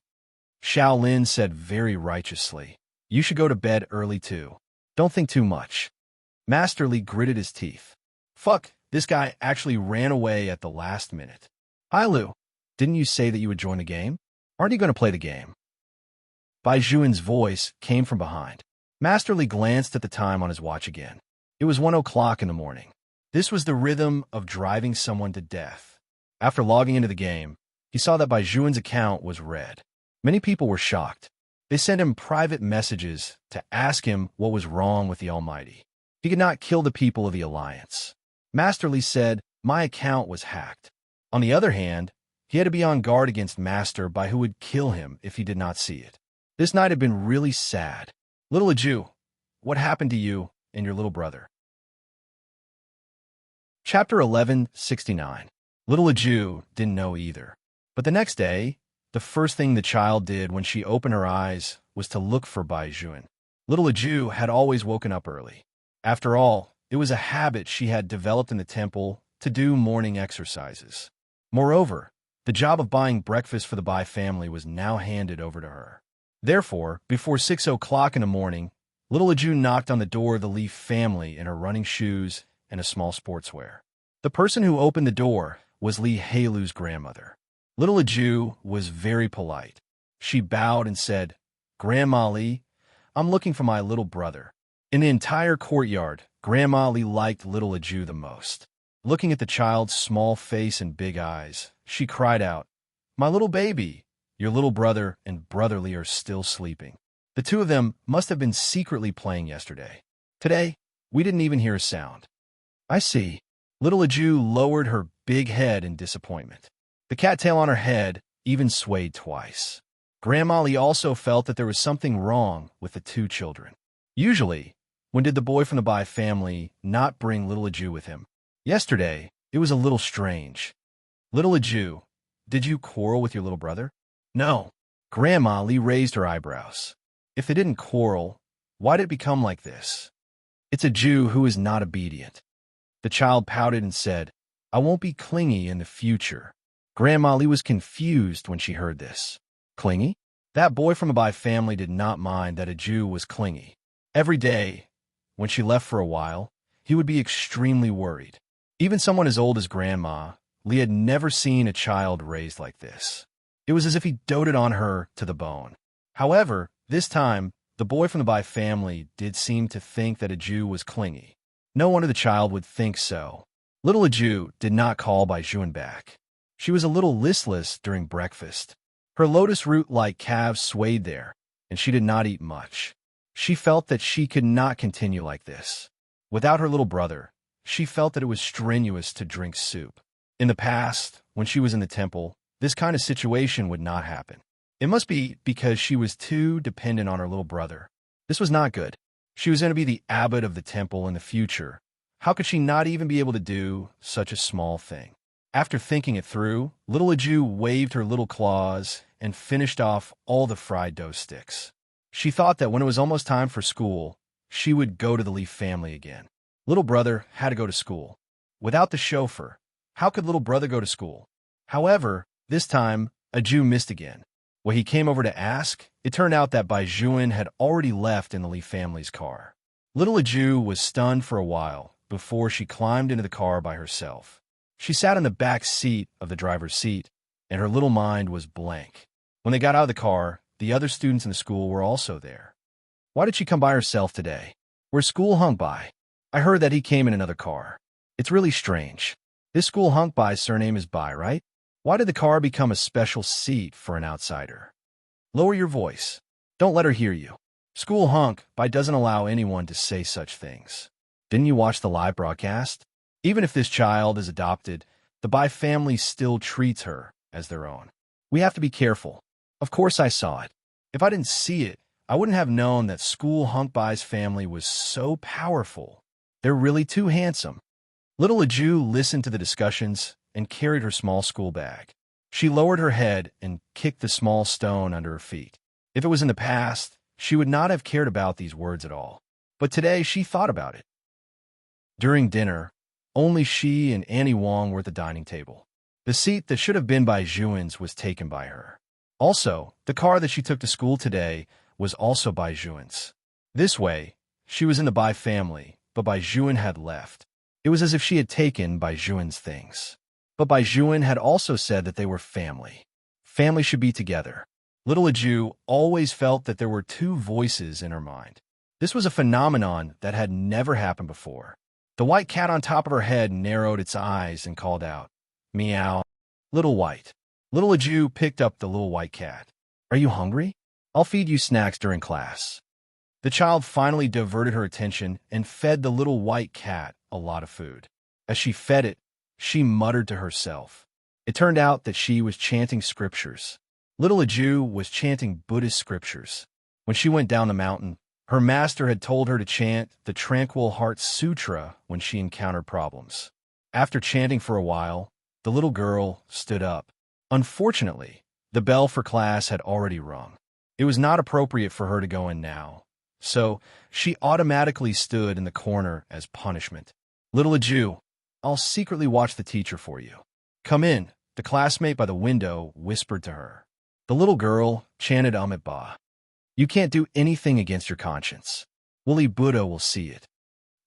Shaolin said very righteously. You should go to bed early too. Don't think too much. Master Li gritted his teeth. Fuck, this guy actually ran away at the last minute. Hailu, didn't you say that you would join the game? Aren't you going to play the game? Bai Juan's voice came from behind. Master Li glanced at the time on his watch again. It was 1 o'clock in the morning. This was the rhythm of driving someone to death. After logging into the game, he saw that Bai Juan's account was red. Many people were shocked. They sent him private messages to ask him what was wrong with the Almighty. He could not kill the people of the Alliance. Master Li said, my account was hacked. On the other hand, he had to be on guard against Master Bai, who would kill him if he did not see it. This night had been really sad. Little Jew, what happened to you and your little brother? Chapter 1169. Little Jew didn't know either. But the next day, the first thing the child did when she opened her eyes was to look for Bai Juan. Little Jew had always woken up early. After all, It was a habit she had developed in the temple to do morning exercises. Moreover, the job of buying breakfast for the Bai family was now handed over to her. Therefore, before 6 o'clock in the morning, little Aju knocked on the door of the Leaf family in her running shoes and a small sportswear. The person who opened the door was Li Heilu's grandmother. Little Aju was very polite. She bowed and said, "Grandma Li, I'm looking for my little brother." In the entire courtyard, Grandma Li liked little Aju the most. Looking at the child's small face and big eyes, she cried out, "My little baby, your little brother and brother Li are still sleeping. The two of them must have been secretly playing yesterday. Today, we didn't even hear a sound." "I see." Little Aju lowered her big head in disappointment. The cattail on her head even swayed twice. Grandma Li also felt that there was something wrong with the two children. Usually, when did the boy from the Bai family not bring little Aju with him? Yesterday, it was a little strange. "Little Aju, did you quarrel with your little brother?" "No." Grandma Li raised her eyebrows. "If they didn't quarrel, why did it become like this?" "It's Aju who is not obedient." The child pouted and said, "I won't be clingy in the future." Grandma Li was confused when she heard this. Clingy? That boy from the Bai family did not mind that Aju was clingy. Every day, when she left for a while, he would be extremely worried. Even someone as old as Grandma Li had never seen a child raised like this. It was as if he doted on her to the bone. However, this time, the boy from the Bai family did seem to think that Aju was clingy. No wonder the child would think so. Little Aju did not call Bai Juan back. She was a little listless during breakfast. Her lotus root-like calves swayed there, and she did not eat much. She felt that she could not continue like this. Without her little brother, she felt that it was strenuous to drink soup. In the past, when she was in the temple, this kind of situation would not happen. It must be because she was too dependent on her little brother. This was not good. She was going to be the abbot of the temple in the future. How could she not even be able to do such a small thing? After thinking it through, little Aju waved her little claws and finished off all the fried dough sticks. She thought that when it was almost time for school, she would go to the Leaf family again. Little brother had to go to school. Without the chauffeur, how could little brother go to school? However, this time, Aju missed again. When he came over to ask, it turned out that Bai Juan had already left in the Leaf family's car. Little Aju was stunned for a while before she climbed into the car by herself. She sat in the back seat of the driver's seat, and her little mind was blank. When they got out of the car, the other students in the school were also there. Why did she come by herself today? Where's School Hunk Bai? I heard that he came in another car. It's really strange. This School Hunk Bai's surname is Bai, right? Why did the car become a special seat for an outsider? Lower your voice. Don't let her hear you. School Hunk Bai doesn't allow anyone to say such things. Didn't you watch the live broadcast? Even if this child is adopted, the Bai family still treats her as their own. We have to be careful. Of course I saw it. If I didn't see it, I wouldn't have known that School Hunk Bai's family was so powerful. They're really too handsome. Little Aju listened to the discussions and carried her small school bag. She lowered her head and kicked the small stone under her feet. If it was in the past, she would not have cared about these words at all. But today she thought about it. During dinner, only she and Annie Wong were at the dining table. The seat that should have been Bai Juan's was taken by her. Also, the car that she took to school today was also Bai Juan's. This way, she was in the Bai family, but Bai Juan had left. It was as if she had taken Bai Juan's things. But Bai Juan had also said that they were family. Family should be together. Little Aju always felt that there were two voices in her mind. This was a phenomenon that had never happened before. The white cat on top of her head narrowed its eyes and called out, "Meow." Little White. Little Aju picked up the little white cat. "Are you hungry? I'll feed you snacks during class." The child finally diverted her attention and fed the little white cat a lot of food. As she fed it, she muttered to herself. It turned out that she was chanting scriptures. Little Aju was chanting Buddhist scriptures. When she went down the mountain, her master had told her to chant the Tranquil Heart Sutra when she encountered problems. After chanting for a while, the little girl stood up. Unfortunately, the bell for class had already rung. It was not appropriate for her to go in now, so she automatically stood in the corner as punishment. "Little Jew, I'll secretly watch the teacher for you. Come in," the classmate by the window whispered to her. The little girl chanted Ba. "You can't do anything against your conscience. Wooly Buddha will see it."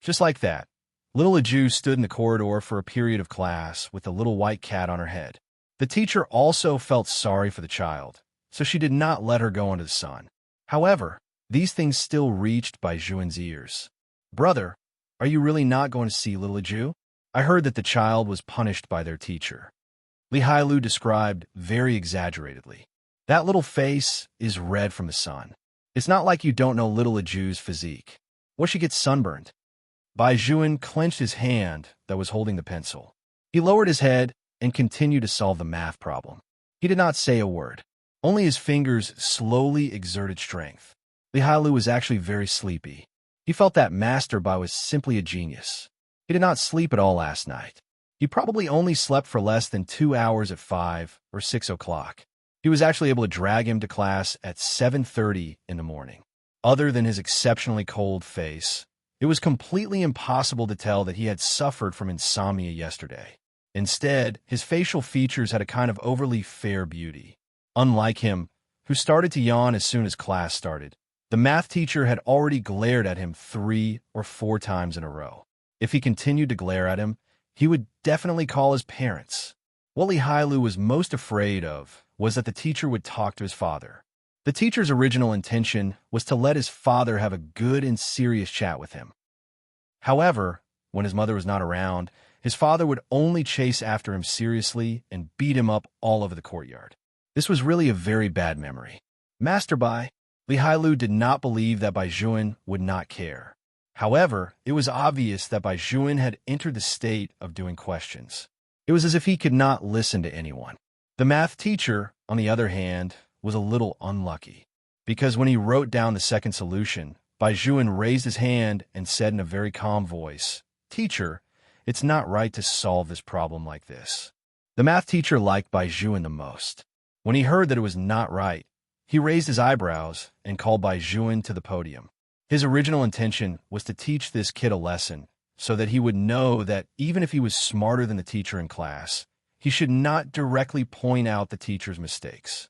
Just like that, little Jew stood in the corridor for a period of class with the little white cat on her head. The teacher also felt sorry for the child, so she did not let her go into the sun. However, these things still reached Bai Juan's ears. "Brother, are you really not going to see little Jew? I heard that the child was punished by their teacher." Li Hailu described very exaggeratedly. "That little face is red from the sun. It's not like you don't know little Jew's physique. What, she gets sunburned?" Bai Juan clenched his hand that was holding the pencil. He lowered his head and continued to solve the math problem. He did not say a word. Only his fingers slowly exerted strength. Li Hailu was actually very sleepy. He felt that Master Bai was simply a genius. He did not sleep at all last night. He probably only slept for less than 2 hours at 5 or 6 o'clock. He was actually able to drag him to class at 7:30 in the morning. Other than his exceptionally cold face, it was completely impossible to tell that he had suffered from insomnia yesterday. Instead, his facial features had a kind of overly fair beauty. Unlike him, who started to yawn as soon as class started, the math teacher had already glared at him 3 or 4 times in a row. If he continued to glare at him, he would definitely call his parents. What Li Hailu was most afraid of was that the teacher would talk to his father. The teacher's original intention was to let his father have a good and serious chat with him. However, when his mother was not around, his father would only chase after him seriously and beat him up all over the courtyard. This was really a very bad memory. Master Bai, Li Hailu did not believe that Bai Juan would not care. However, it was obvious that Bai Juan had entered the state of doing questions. It was as if he could not listen to anyone. The math teacher, on the other hand, was a little unlucky, because when he wrote down the second solution, Bai Juan raised his hand and said in a very calm voice, "Teacher, it's not right to solve this problem like this." The math teacher liked Bai Juan the most. When he heard that it was not right, he raised his eyebrows and called Bai Juan to the podium. His original intention was to teach this kid a lesson so that he would know that even if he was smarter than the teacher in class, he should not directly point out the teacher's mistakes.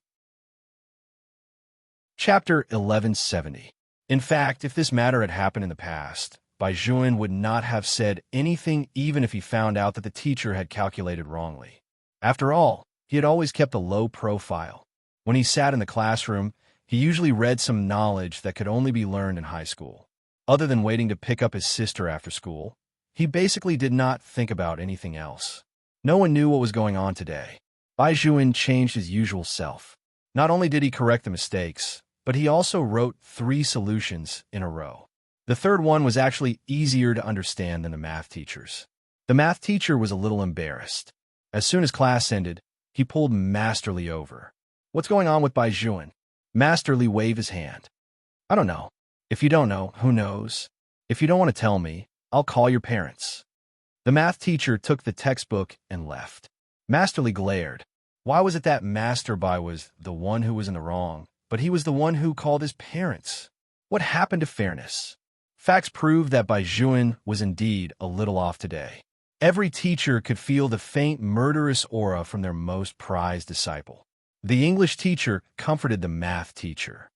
Chapter 1170. In fact, if this matter had happened in the past, Bai Juan would not have said anything even if he found out that the teacher had calculated wrongly. After all, he had always kept a low profile. When he sat in the classroom, he usually read some knowledge that could only be learned in high school. Other than waiting to pick up his sister after school, he basically did not think about anything else. No one knew what was going on today. Bai Juan changed his usual self. Not only did he correct the mistakes, but he also wrote 3 solutions in a row. The third one was actually easier to understand than the math teacher's. The math teacher was a little embarrassed. As soon as class ended, he pulled Masterly over. "What's going on with Bai Juan?" Masterly waved his hand. "I don't know. If you don't know, who knows? If you don't want to tell me, I'll call your parents." The math teacher took the textbook and left. Masterly glared. Why was it that Master Bai was the one who was in the wrong, but he was the one who called his parents? What happened to fairness? Facts proved that Bai Juan was indeed a little off today. Every teacher could feel the faint murderous aura from their most prized disciple. The English teacher comforted the math teacher.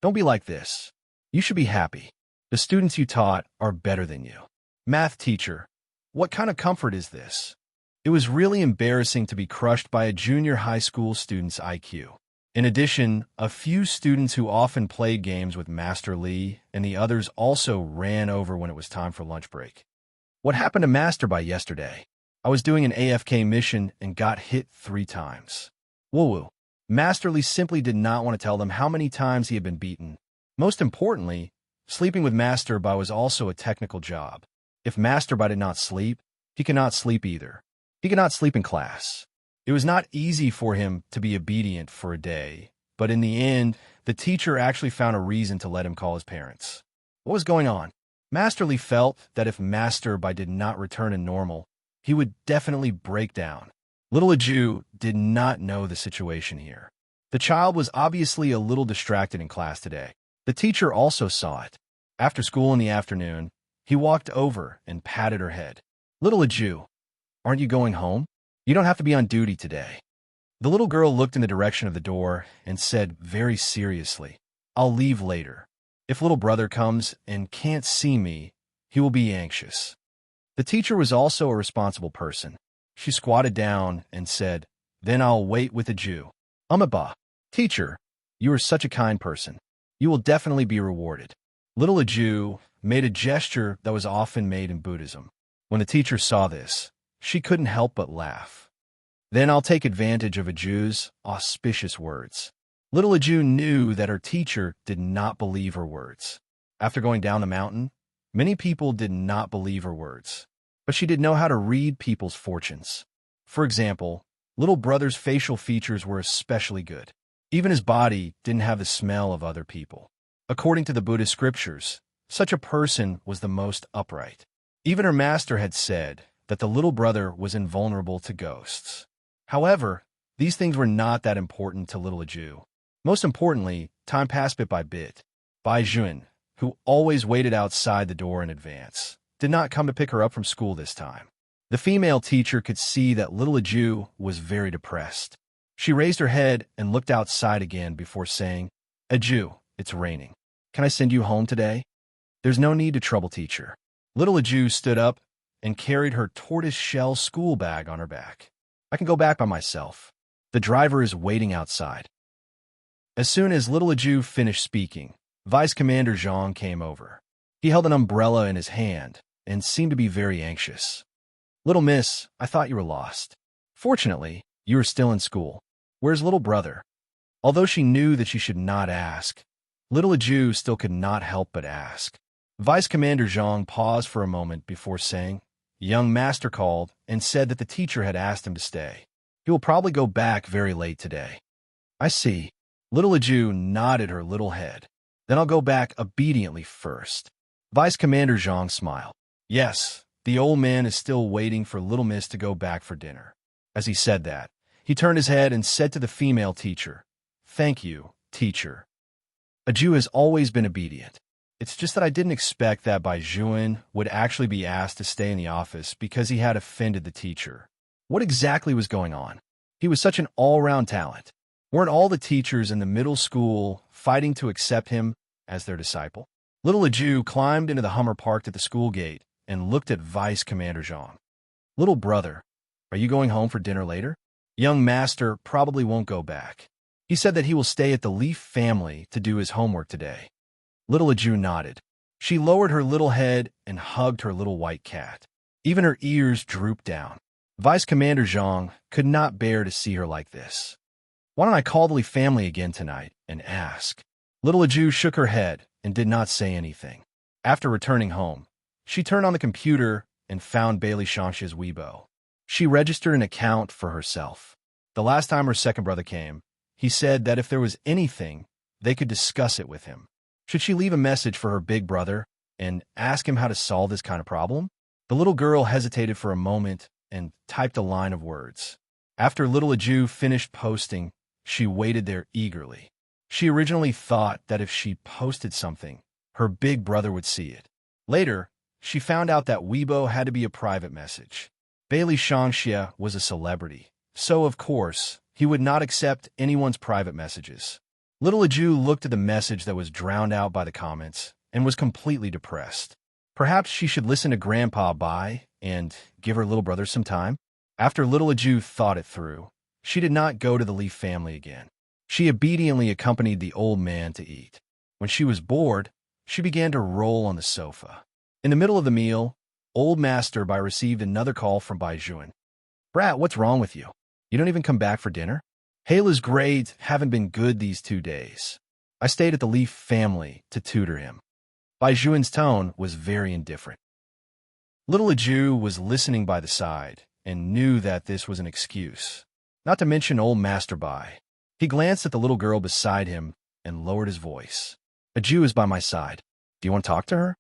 "Don't be like this. You should be happy. The students you taught are better than you." Math teacher, what kind of comfort is this? It was really embarrassing to be crushed by a junior high school student's IQ. In addition, a few students who often played games with Master Li and the others also ran over when it was time for lunch break. "What happened to Master Bai yesterday? I was doing an AFK mission and got hit 3 times. Woo-woo. Master Li simply did not want to tell them how many times he had been beaten. Most importantly, sleeping with Master Bai was also a technical job. If Master Bai did not sleep, he could not sleep either. He could not sleep in class. It was not easy for him to be obedient for a day, but in the end, the teacher actually found a reason to let him call his parents. What was going on? Master Li felt that if Master Bai did not return to normal, he would definitely break down. Little Ju did not know the situation here. The child was obviously a little distracted in class today. The teacher also saw it. After school in the afternoon, he walked over and patted her head. Little Jew, aren't you going home? You don't have to be on duty today. The little girl looked in the direction of the door and said very seriously, I'll leave later. If little brother comes and can't see me, he will be anxious. The teacher was also a responsible person. She squatted down and said, Then I'll wait with the Jew. Umaba. Teacher, you are such a kind person. You will definitely be rewarded. Little Jew made a gesture that was often made in Buddhism. When the teacher saw this, she couldn't help but laugh. Then I'll take advantage of a Jew's auspicious words. Little Jew knew that her teacher did not believe her words. After going down the mountain, many people did not believe her words, but she did know how to read people's fortunes. For example, little brother's facial features were especially good. Even his body didn't have the smell of other people. According to the Buddhist scriptures, such a person was the most upright. Even her master had said that the little brother was invulnerable to ghosts. However, these things were not that important to little Jew. Most importantly, time passed bit by bit. Bai Jun, who always waited outside the door in advance, did not come to pick her up from school this time. The female teacher could see that little Jew was very depressed. She raised her head and looked outside again before saying, Jew, it's raining. Can I send you home today? There's no need to trouble teacher. Little Jew stood up and carried her tortoise-shell school bag on her back. I can go back by myself. The driver is waiting outside. As soon as little Jew finished speaking, Vice Commander Zhang came over. He held an umbrella in his hand and seemed to be very anxious. Little miss, I thought you were lost. Fortunately, you are still in school. Where's little brother? Although she knew that she should not ask, little Jew still could not help but ask. Vice Commander Zhang paused for a moment before saying, Young master called and said that the teacher had asked him to stay. He will probably go back very late today. I see. Little Jew nodded her little head. Then I'll go back obediently first. Vice Commander Zhang smiled. Yes, the old man is still waiting for little miss to go back for dinner. As he said that, he turned his head and said to the female teacher, Thank you, teacher. A Jew has always been obedient. It's just that I didn't expect that Bai Jun would actually be asked to stay in the office because he had offended the teacher. What exactly was going on? He was such an all-round talent. Weren't all the teachers in the middle school fighting to accept him as their disciple? Little Jew climbed into the Hummer parked at the school gate and looked at Vice Commander Zhang. Little brother, are you going home for dinner later? Young master probably won't go back. He said that he will stay at the Leaf family to do his homework today. Little Jew nodded. She lowered her little head and hugged her little white cat. Even her ears drooped down. Vice Commander Zhang could not bear to see her like this. Why don't I call the Leaf family again tonight and ask? Little Jew shook her head and did not say anything. After returning home, she turned on the computer and found Bailey Shansha's Weibo. She registered an account for herself. The last time her second brother came, he said that if there was anything, they could discuss it with him. Should she leave a message for her big brother and ask him how to solve this kind of problem? The little girl hesitated for a moment and typed a line of words. After little Jew finished posting, she waited there eagerly. She originally thought that if she posted something, her big brother would see it. Later, she found out that Weibo had to be a private message. Bailey Shangxia was a celebrity, so of course, he would not accept anyone's private messages. Little Jew looked at the message that was drowned out by the comments and was completely depressed. Perhaps she should listen to Grandpa Bai and give her little brother some time? After little Jew thought it through, she did not go to the Leaf family again. She obediently accompanied the old man to eat. When she was bored, she began to roll on the sofa. In the middle of the meal, old master Bai received another call from Bai Jun. Brat, what's wrong with you? You don't even come back for dinner? Hala's grades haven't been good these 2 days. I stayed at the Leaf family to tutor him. Bai Jun's tone was very indifferent. Little Jew was listening by the side and knew that this was an excuse, not to mention old Master Bai. He glanced at the little girl beside him and lowered his voice. A Jew is by my side. Do you want to talk to her?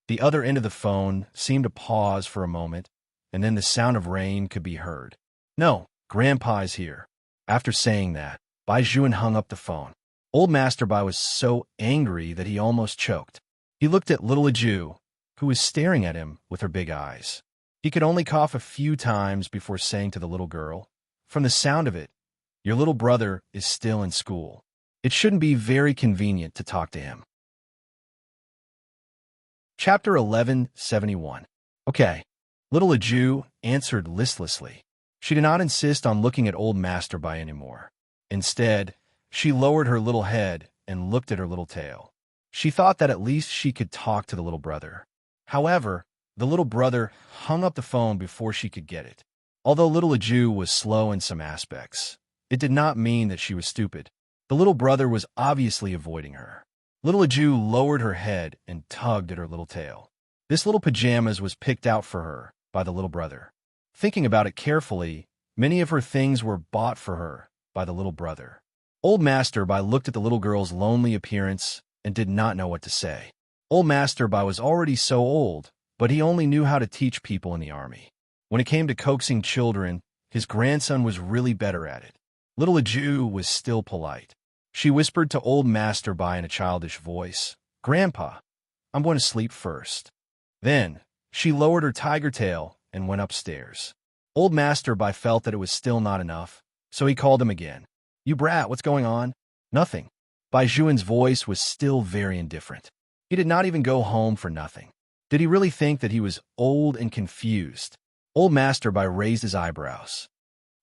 The other end of the phone seemed to pause for a moment, and then the sound of rain could be heard. No, Grandpa is here. After saying that, Bai Jun hung up the phone. Old Master Bai was so angry that he almost choked. He looked at little Aju, who was staring at him with her big eyes. He could only cough a few times before saying to the little girl, "From the sound of it, your little brother is still in school. It shouldn't be very convenient to talk to him." Chapter 1171. Okay. Little Aju answered listlessly. She did not insist on looking at Old Master Bai anymore. Instead, she lowered her little head and looked at her little tail. She thought that at least she could talk to the little brother. However, the little brother hung up the phone before she could get it. Although little Aju was slow in some aspects, it did not mean that she was stupid. The little brother was obviously avoiding her. Little Aju lowered her head and tugged at her little tail. This little pajamas was picked out for her by the little brother. Thinking about it carefully, many of her things were bought for her by the little brother. Old Master Bai looked at the little girl's lonely appearance and did not know what to say. Old Master Bai was already so old, but he only knew how to teach people in the army. When it came to coaxing children, his grandson was really better at it. Little Aju was still polite. She whispered to Old Master Bai in a childish voice, "Grandpa, I'm going to sleep first." Then, she lowered her tiger tail and went upstairs. Old Master Bai felt that it was still not enough, so he called him again. "You brat, what's going on?" "Nothing." Bai Juan's voice was still very indifferent. He did not even go home for nothing. Did he really think that he was old and confused? Old Master Bai raised his eyebrows.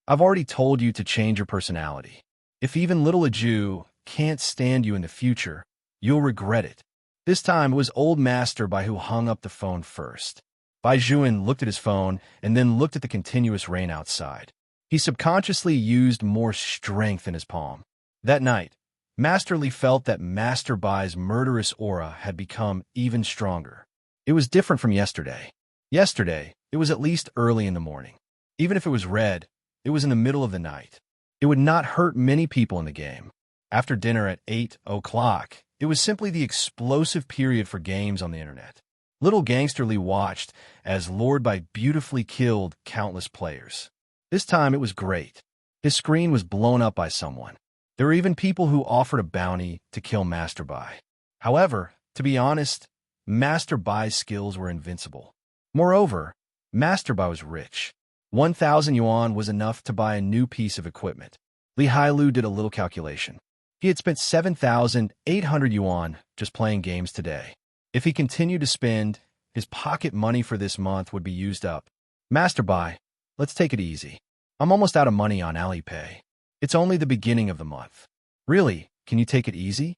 "I've already told you to change your personality. If even little Aju can't stand you in the future, you'll regret it." This time it was Old Master Bai who hung up the phone first. Bai Juan looked at his phone and then looked at the continuous rain outside. He subconsciously used more strength in his palm. That night, Master Li felt that Master Bai's murderous aura had become even stronger. It was different from yesterday. Yesterday, it was at least early in the morning. Even if it was red, it was in the middle of the night. It would not hurt many people in the game. After dinner at 8 o'clock, it was simply the explosive period for games on the internet. Little Gangster Lee watched as Lord Bai beautifully killed countless players. This time it was great. His screen was blown up by someone. There were even people who offered a bounty to kill Master Bai. However, to be honest, Master Bai's skills were invincible. Moreover, Master Bai was rich. 1,000 yuan was enough to buy a new piece of equipment. Li Hailu did a little calculation. He had spent 7,800 yuan just playing games today. If he continued to spend, his pocket money for this month would be used up. "Master Bai, let's take it easy. I'm almost out of money on Alipay. It's only the beginning of the month." "Really? Can you take it easy?"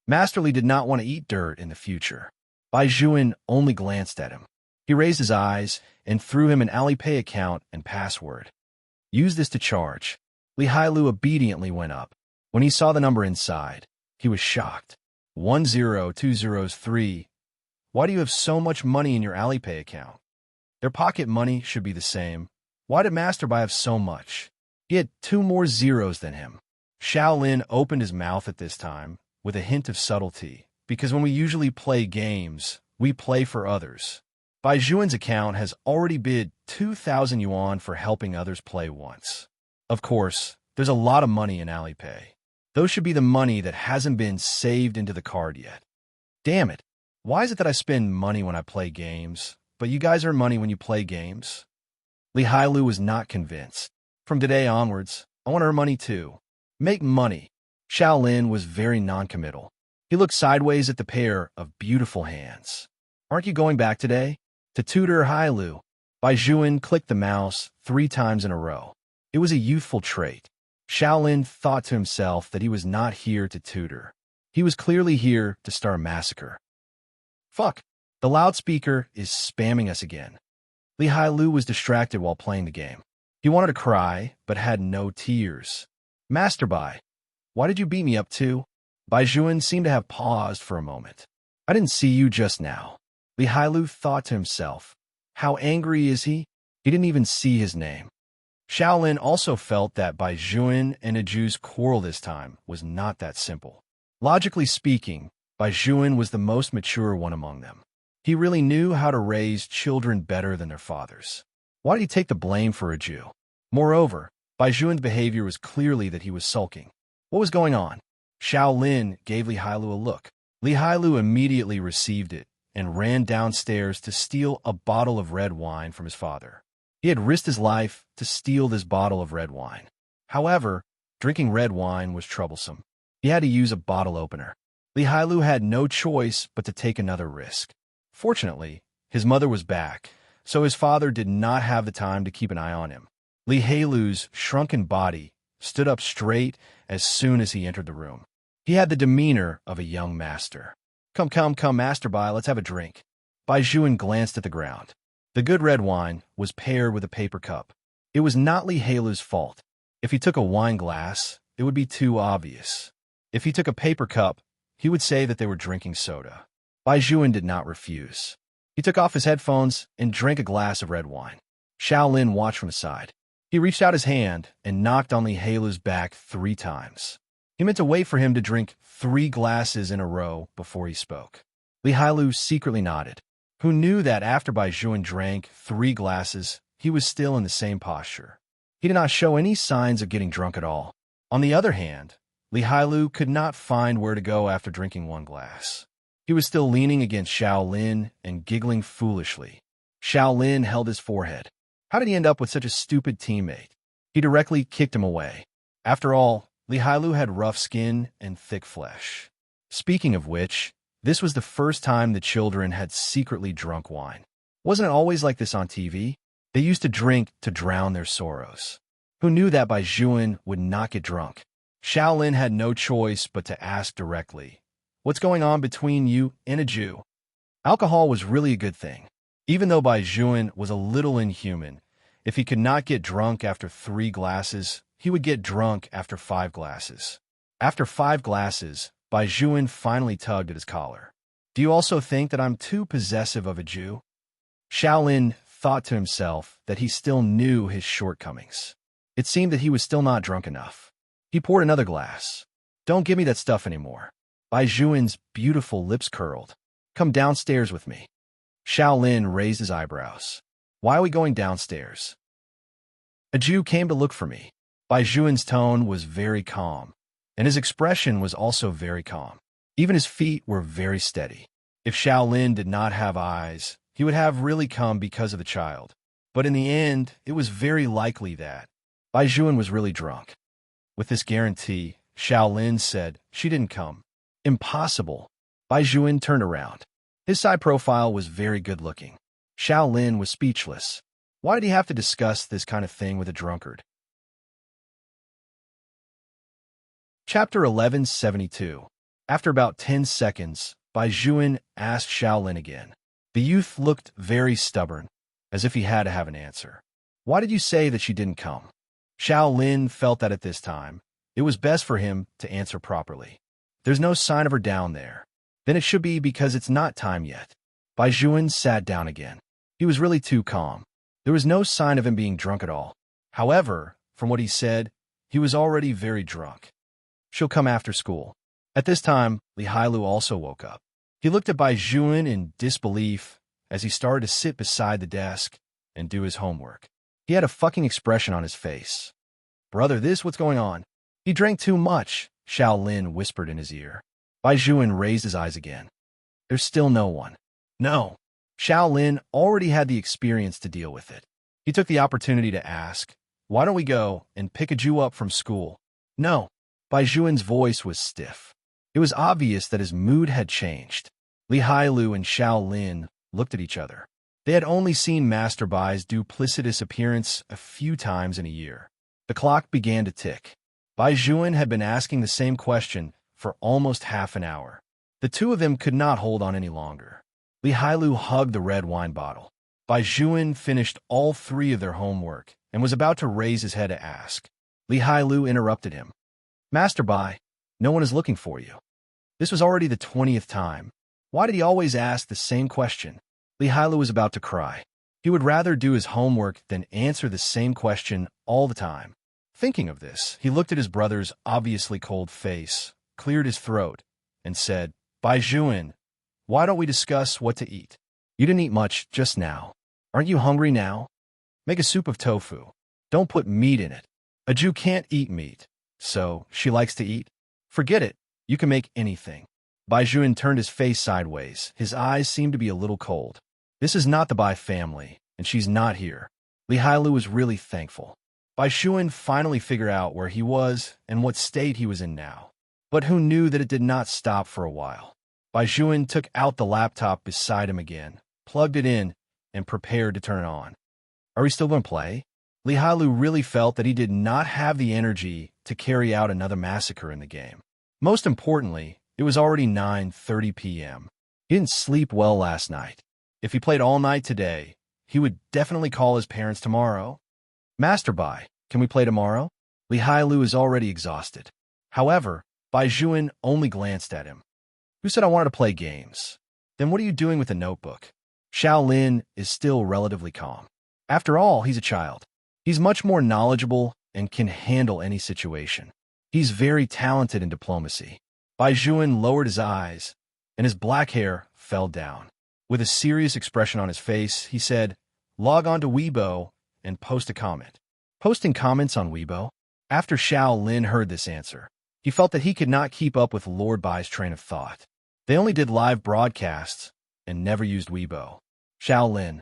Master Li did not want to eat dirt in the future. Bai Juan only glanced at him. He raised his eyes and threw him an Alipay account and password. "Use this to charge." Li Hailu obediently went up. When he saw the number inside, he was shocked. 10203. "Why do you have so much money in your Alipay account?" Their pocket money should be the same. Why did Master Bai have so much? He had 2 more zeros than him. Shaolin opened his mouth at this time with a hint of subtlety, because when we usually play games, we play for others. Bai Juan's account has already bid 2,000 yuan for helping others play once. Of course, there's a lot of money in Alipay. Those should be the money that hasn't been saved into the card yet. Damn it. Why is it that I spend money when I play games, but you guys earn money when you play games? Li Hailu was not convinced. From today onwards, I want to earn money too. Make money. Shaolin was very noncommittal. He looked sideways at the pair of beautiful hands. "Aren't you going back today?" "To tutor Hailu." Bai Juan clicked the mouse 3 times in a row. It was a youthful trait. Shaolin thought to himself that he was not here to tutor. He was clearly here to start a massacre. Fuck, the loudspeaker is spamming us again. Li Hailu was distracted while playing the game. He wanted to cry, but had no tears. "Master Bai, why did you beat me up too?" Bai Juan seemed to have paused for a moment. "I didn't see you just now." Li Hailu thought to himself, how angry is he? He didn't even see his name. Shaolin also felt that Bai Juan and Aju's quarrel this time was not that simple. Logically speaking, Bai Juan was the most mature one among them. He really knew how to raise children better than their fathers. Why did he take the blame for Aju? Moreover, Bai Juan's behavior was clearly that he was sulking. What was going on? Shaolin gave Li Hailu a look. Li Hailu immediately received it and ran downstairs to steal a bottle of red wine from his father. He had risked his life to steal this bottle of red wine. However, drinking red wine was troublesome. He had to use a bottle opener. Li Hailu had no choice but to take another risk. Fortunately, his mother was back, so his father did not have the time to keep an eye on him. Li Hailu's shrunken body stood up straight as soon as he entered the room. He had the demeanor of a young master. Come, Master Bai, let's have a drink. Bai Juan glanced at the ground. The good red wine was paired with a paper cup. It was not Li Hailu's fault. If he took a wine glass, it would be too obvious. If he took a paper cup, he would say that they were drinking soda. Bai Juan did not refuse. He took off his headphones and drank a glass of red wine. Shaolin watched from the side. He reached out his hand and knocked on Li Hailu's back 3 times. He meant to wait for him to drink 3 glasses in a row before he spoke. Li Hailu secretly nodded. Who knew that after Bai Juan drank 3 glasses, he was still in the same posture. He did not show any signs of getting drunk at all. On the other hand, Li Hailu could not find where to go after drinking 1 glass. He was still leaning against Shaolin and giggling foolishly. Shaolin held his forehead. How did he end up with such a stupid teammate? He directly kicked him away. After all, Li Hailu had rough skin and thick flesh. Speaking of which, this was the first time the children had secretly drunk wine. Wasn't it always like this on TV? They used to drink to drown their sorrows. Who knew that Bai Juan would not get drunk? Shaolin had no choice but to ask directly, "What's going on between you and a Jew?" Alcohol was really a good thing. Even though Bai Juan was a little inhuman, if he could not get drunk after 3 glasses, he would get drunk after 5 glasses. After 5 glasses, Bai Juan finally tugged at his collar. "Do you also think that I'm too possessive of a Jew?" Shaolin thought to himself that he still knew his shortcomings. It seemed that he was still not drunk enough. He poured another glass. "Don't give me that stuff anymore." Bai Juan's beautiful lips curled. "Come downstairs with me." Shaolin raised his eyebrows. "Why are we going downstairs?" "A Jew came to look for me." Bai Juan's tone was very calm, and his expression was also very calm. Even his feet were very steady. If Shaolin did not have eyes, he would have really come because of the child. But in the end, it was very likely that Bai Juan was really drunk. With this guarantee, Shaolin said, "She didn't come." "Impossible." Bai Juan turned around. His side profile was very good-looking. Shaolin was speechless. Why did he have to discuss this kind of thing with a drunkard? Chapter 1172. After about 10 seconds, Bai Juan asked Shaolin again. The youth looked very stubborn, as if he had to have an answer. "Why did you say that she didn't come?" Shaolin felt that at this time, it was best for him to answer properly. "There's no sign of her down there." "Then it should be because it's not time yet." Bai Juan sat down again. He was really too calm. There was no sign of him being drunk at all. However, from what he said, he was already very drunk. "She'll come after school." At this time, Li Hailu also woke up. He looked at Bai Juan in disbelief as he started to sit beside the desk and do his homework. He had a fucking expression on his face. "Brother, what's going on?" "He drank too much," Shaolin whispered in his ear. Bai Juan raised his eyes again. "There's still no one." "No." Shaolin already had the experience to deal with it. He took the opportunity to ask, "Why don't we go and pick a Jew up from school?" "No." Bai Juan's voice was stiff. It was obvious that his mood had changed. Li Hailu and Shaolin looked at each other. They had only seen Master Bai's duplicitous appearance a few times in a year. The clock began to tick. Bai Juan had been asking the same question for almost half an hour. The two of them could not hold on any longer. Li Hailu hugged the red wine bottle. Bai Juan finished all 3 of their homework and was about to raise his head to ask. Li Hailu interrupted him. "Master Bai, no one is looking for you." This was already the 20th time. Why did he always ask the same question? Li Hailu was about to cry. He would rather do his homework than answer the same question all the time. Thinking of this, he looked at his brother's obviously cold face, cleared his throat, and said, "Bai Juan, why don't we discuss what to eat? You didn't eat much just now. Aren't you hungry now? Make a soup of tofu. Don't put meat in it. A Jew can't eat meat. So, she likes to eat? Forget it. You can make anything. Bai Juan turned his face sideways. His eyes seemed to be a little cold. This is not the Bai family, and she's not here. Li Hailu was really thankful. Bai Juan finally figured out where he was and what state he was in now. But who knew that it did not stop for a while? Bai Juan took out the laptop beside him again, plugged it in, and prepared to turn it on. Are we still going to play? Li Hailu really felt that he did not have the energy to carry out another massacre in the game. Most importantly, it was already 9:30 p.m. He didn't sleep well last night. If he played all night today, he would definitely call his parents tomorrow. Master Bai, can we play tomorrow? Li Hailu is already exhausted. However, Bai Juan only glanced at him. Who said I wanted to play games? Then what are you doing with the notebook? Xiao Lin is still relatively calm. After all, he's a child. He's much more knowledgeable and can handle any situation. He's very talented in diplomacy. Bai Juan lowered his eyes, and his black hair fell down. With a serious expression on his face, he said, "Log on to Weibo and post a comment." Posting comments on Weibo? After Xiao Lin heard this answer, he felt that he could not keep up with Lord Bai's train of thought. They only did live broadcasts and never used Weibo. Xiao Lin.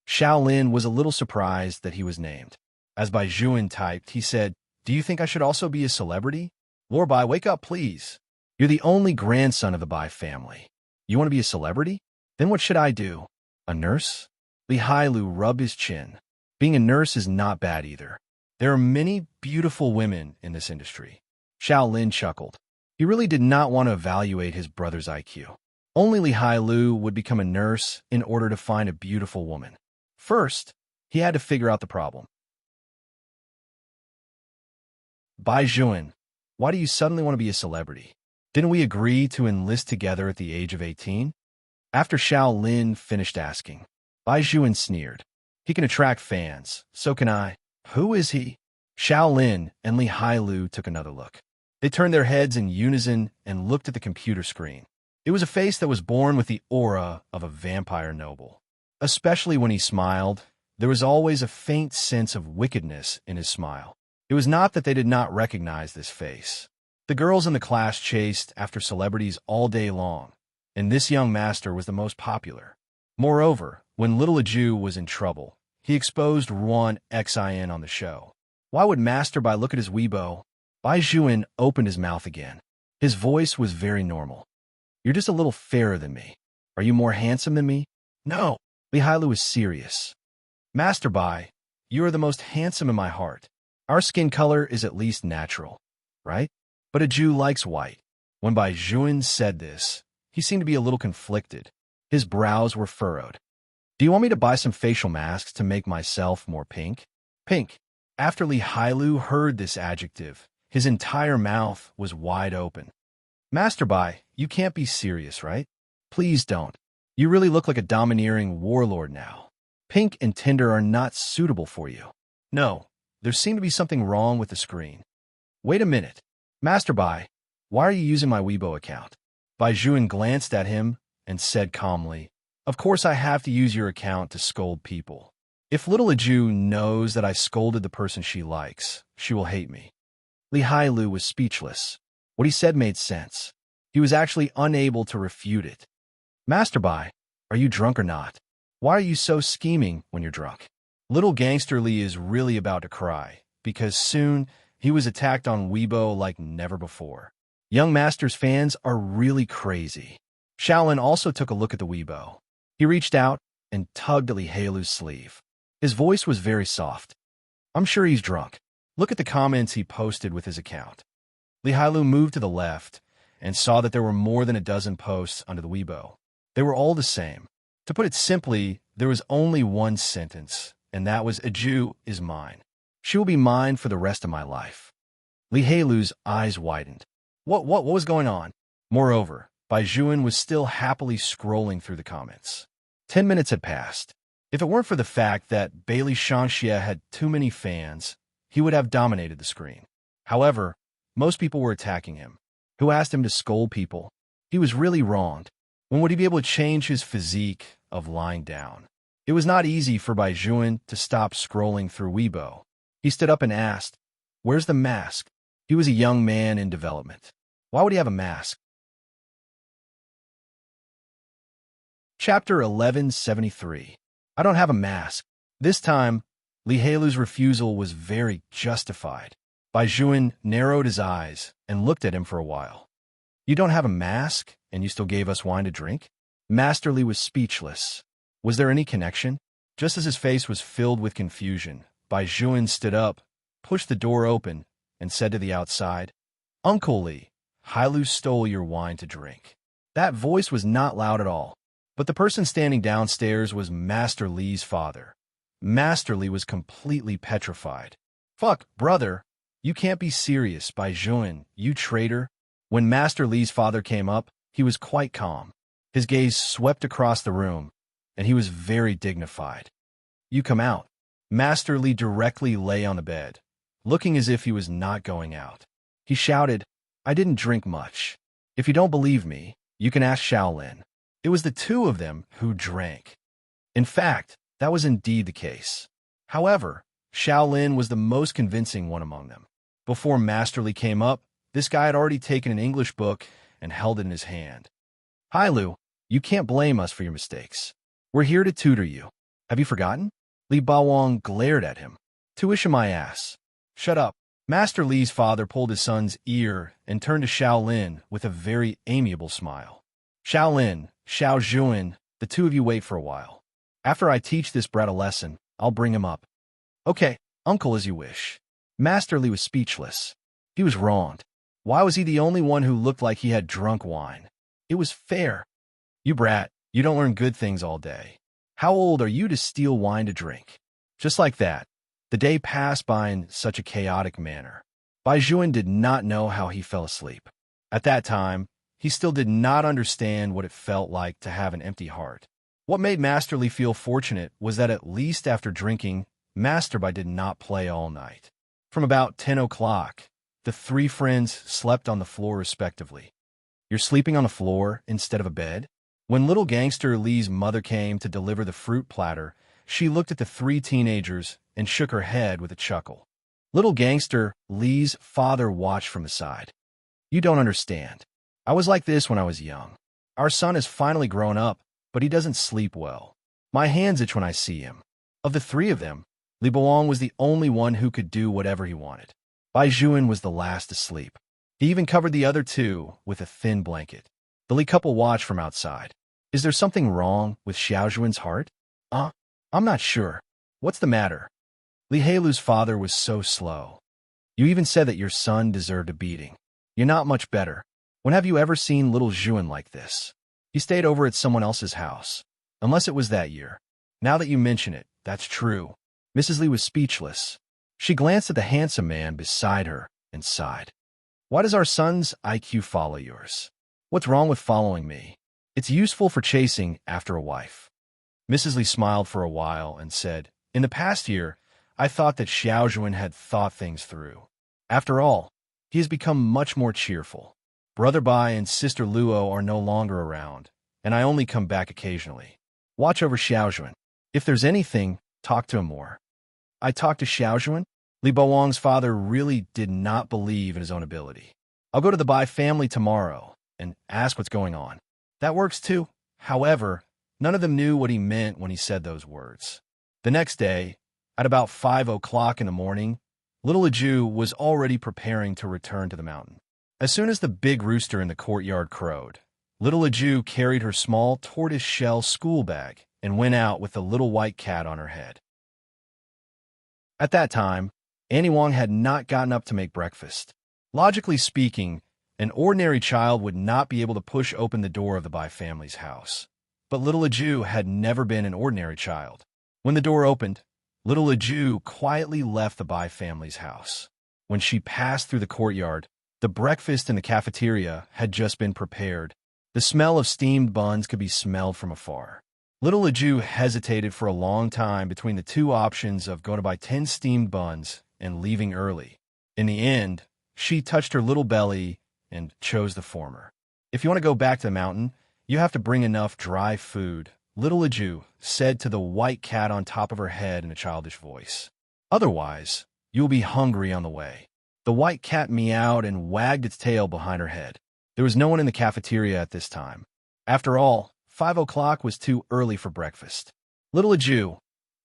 Xiao Lin was a little surprised that he was named. As Bai Juan typed, he said, "Do you think I should also be a celebrity? Lord Bai, wake up, please. You're the only grandson of the Bai family. You want to be a celebrity? Then what should I do? A nurse?" Li Hailu rubbed his chin. Being a nurse is not bad either. There are many beautiful women in this industry. Xiao Lin chuckled. He really did not want to evaluate his brother's IQ. Only Li Hailu would become a nurse in order to find a beautiful woman. First, he had to figure out the problem. Bai Juan, why do you suddenly want to be a celebrity? Didn't we agree to enlist together at the age of 18? After Xiao Lin finished asking, Bai Juan sneered. He can attract fans, so can I. Who is he? Xiao Lin and Li Hailu took another look. They turned their heads in unison and looked at the computer screen. It was a face that was born with the aura of a vampire noble. Especially when he smiled, there was always a faint sense of wickedness in his smile. It was not that they did not recognize this face. The girls in the class chased after celebrities all day long, and this young master was the most popular. Moreover, when Little Aju was in trouble, he exposed Ruan Xin on the show. Why would Master Bai look at his Weibo? Bai Juan opened his mouth again. His voice was very normal. You're just a little fairer than me. Are you more handsome than me? No. Li Hailu was serious. Master Bai, you are the most handsome in my heart. Our skin color is at least natural, right? But Aju likes white. When Bai Juan said this, he seemed to be a little conflicted. His brows were furrowed. Do you want me to buy some facial masks to make myself more pink? Pink. After Li Hailu heard this adjective, his entire mouth was wide open. Master Bai, you can't be serious, right? Please don't. You really look like a domineering warlord now. Pink and Tinder are not suitable for you. No, there seemed to be something wrong with the screen. Wait a minute. Master Bai, why are you using my Weibo account? Bai Juan glanced at him and said calmly, Of course I have to use your account to scold people. If little Aju knows that I scolded the person she likes, she will hate me. Li Hailu was speechless. What he said made sense. He was actually unable to refute it. Master Bai, are you drunk or not? Why are you so scheming when you're drunk? Little Gangster Li is really about to cry, because soon he was attacked on Weibo like never before. Young Master's fans are really crazy. Shaolin also took a look at the Weibo. He reached out and tugged at Li Hailu's sleeve. His voice was very soft. I'm sure he's drunk. Look at the comments he posted with his account. Li Hailu moved to the left and saw that there were more than a dozen posts under the Weibo. They were all the same. To put it simply, there was only one sentence, and that was, Aju is mine. She will be mine for the rest of my life. Li Hailu's eyes widened. What was going on? Moreover, Bai Juan was still happily scrolling through the comments. 10 minutes had passed. If it weren't for the fact that Bailey Shangxie had too many fans, he would have dominated the screen. However, most people were attacking him. Who asked him to scold people? He was really wronged. When would he be able to change his physique of lying down? It was not easy for Bai Juan to stop scrolling through Weibo. He stood up and asked, Where's the mask? He was a young man in development. Why would he have a mask? Chapter 1173. I don't have a mask. This time, Li Heilu's refusal was very justified. Bai Juan narrowed his eyes and looked at him for a while. You don't have a mask, and you still gave us wine to drink? Master Li was speechless. Was there any connection? Just as his face was filled with confusion, Bai Juan stood up, pushed the door open, and said to the outside, Uncle Li, Heilu stole your wine to drink. That voice was not loud at all, but the person standing downstairs was Master Li's father. Master Li was completely petrified. Fuck, brother, you can't be serious, Bai Juan, you traitor. When Master Li's father came up, he was quite calm. His gaze swept across the room, and he was very dignified. You come out. Master Li directly lay on the bed, looking as if he was not going out. He shouted, I didn't drink much. If you don't believe me, you can ask Shaolin. It was the two of them who drank. In fact, that was indeed the case. However, Shaolin was the most convincing one among them. Before Master Li came up, this guy had already taken an English book and held it in his hand. Heilu, you can't blame us for your mistakes. We're here to tutor you. Have you forgotten? Li Baowang glared at him. Tuition my ass. Shut up. Master Li's father pulled his son's ear and turned to Shaolin with a very amiable smile. Shaolin, Xiao Juan, the two of you wait for a while. After I teach this brat a lesson, I'll bring him up. Okay, uncle, as you wish. Master Li was speechless. He was wronged. Why was he the only one who looked like he had drunk wine? It was fair. You brat, you don't learn good things all day. How old are you to steal wine to drink? Just like that, the day passed by in such a chaotic manner. Bai Juan did not know how he fell asleep. At that time, he still did not understand what it felt like to have an empty heart. What made Master Li feel fortunate was that at least after drinking, Master Bai did not play all night. From about 10 o'clock, the three friends slept on the floor respectively. You're sleeping on the floor instead of a bed? When little gangster Li's mother came to deliver the fruit platter, she looked at the three teenagers and shook her head with a chuckle. Little gangster Li's father watched from the side. You don't understand. I was like this when I was young. Our son has finally grown up, but he doesn't sleep well. My hands itch when I see him. Of the three of them, Li Baowang was the only one who could do whatever he wanted. Bai Juan was the last to sleep. He even covered the other two with a thin blanket. The Li couple watched from outside. Is there something wrong with Xiao Juan's heart? I'm not sure. What's the matter? Li Heilu's father was so slow. You even said that your son deserved a beating. You're not much better. When have you ever seen little Juan like this? He stayed over at someone else's house. Unless it was that year. Now that you mention it, that's true. Mrs. Li was speechless. She glanced at the handsome man beside her and sighed. Why does our son's IQ follow yours? What's wrong with following me? It's useful for chasing after a wife. Mrs. Li smiled for a while and said, In the past year, I thought that Xiao Juan had thought things through. After all, he has become much more cheerful. Brother Bai and Sister Luo are no longer around, and I only come back occasionally. Watch over Xiao Juan. If there's anything, talk to him more. I talked to Xiao Juan? Li Baowang's father really did not believe in his own ability. I'll go to the Bai family tomorrow and ask what's going on. That works too. However, none of them knew what he meant when he said those words. The next day, at about 5 o'clock in the morning, little Aju was already preparing to return to the mountain. As soon as the big rooster in the courtyard crowed, little Aju carried her small tortoise-shell school bag and went out with the little white cat on her head. At that time, Annie Wong had not gotten up to make breakfast. Logically speaking, an ordinary child would not be able to push open the door of the Bai family's house. But little Aju had never been an ordinary child. When the door opened, little Aju quietly left the Bai family's house. When she passed through the courtyard, the breakfast in the cafeteria had just been prepared. The smell of steamed buns could be smelled from afar. Little Aju hesitated for a long time between the two options of going to buy 10 steamed buns and leaving early. In the end, she touched her little belly and chose the former. If you want to go back to the mountain, you have to bring enough dry food, little Aju said to the white cat on top of her head in a childish voice. Otherwise, you will be hungry on the way. The white cat meowed and wagged its tail behind her head. There was no one in the cafeteria at this time. After all, 5 o'clock was too early for breakfast. Little Jew,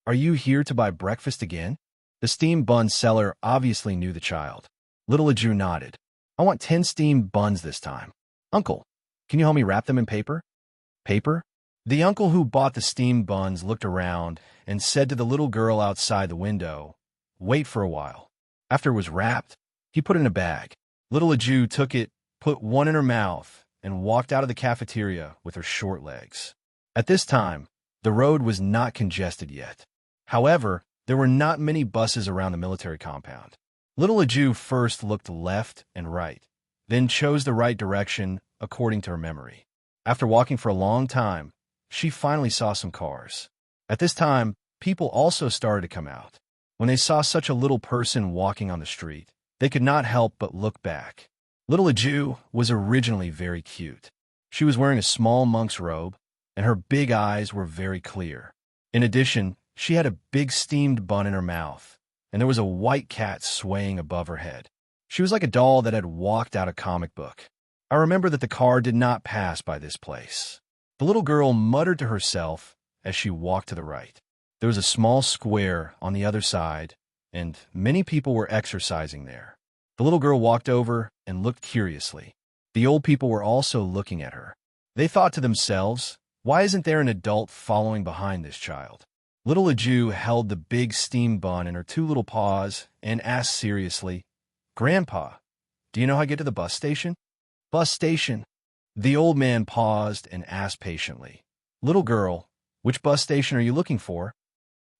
are you here to buy breakfast again? The steamed bun seller obviously knew the child. Little Jew nodded. I want 10 steamed buns this time. Uncle, can you help me wrap them in paper? Paper? The uncle who bought the steamed buns looked around and said to the little girl outside the window, wait for a while. After it was wrapped, he put it in a bag. Little Jew took it, put one in her mouth, and walked out of the cafeteria with her short legs. At this time, the road was not congested yet. However, there were not many buses around the military compound. Little Jew first looked left and right, then chose the right direction according to her memory. After walking for a long time, she finally saw some cars. At this time, people also started to come out. When they saw such a little person walking on the street, they could not help but look back. Little Jew was originally very cute. She was wearing a small monk's robe, and her big eyes were very clear. In addition, she had a big steamed bun in her mouth, and there was a white cat swaying above her head. She was like a doll that had walked out a comic book. I remember that the car did not pass by this place. The little girl muttered to herself as she walked to the right. There was a small square on the other side, and many people were exercising there. The little girl walked over and looked curiously. The old people were also looking at her. They thought to themselves, why isn't there an adult following behind this child? Little Jew held the big steam bun in her two little paws and asked seriously, Grandpa, do you know how to get to the bus station? Bus station. The old man paused and asked patiently, Little girl, which bus station are you looking for?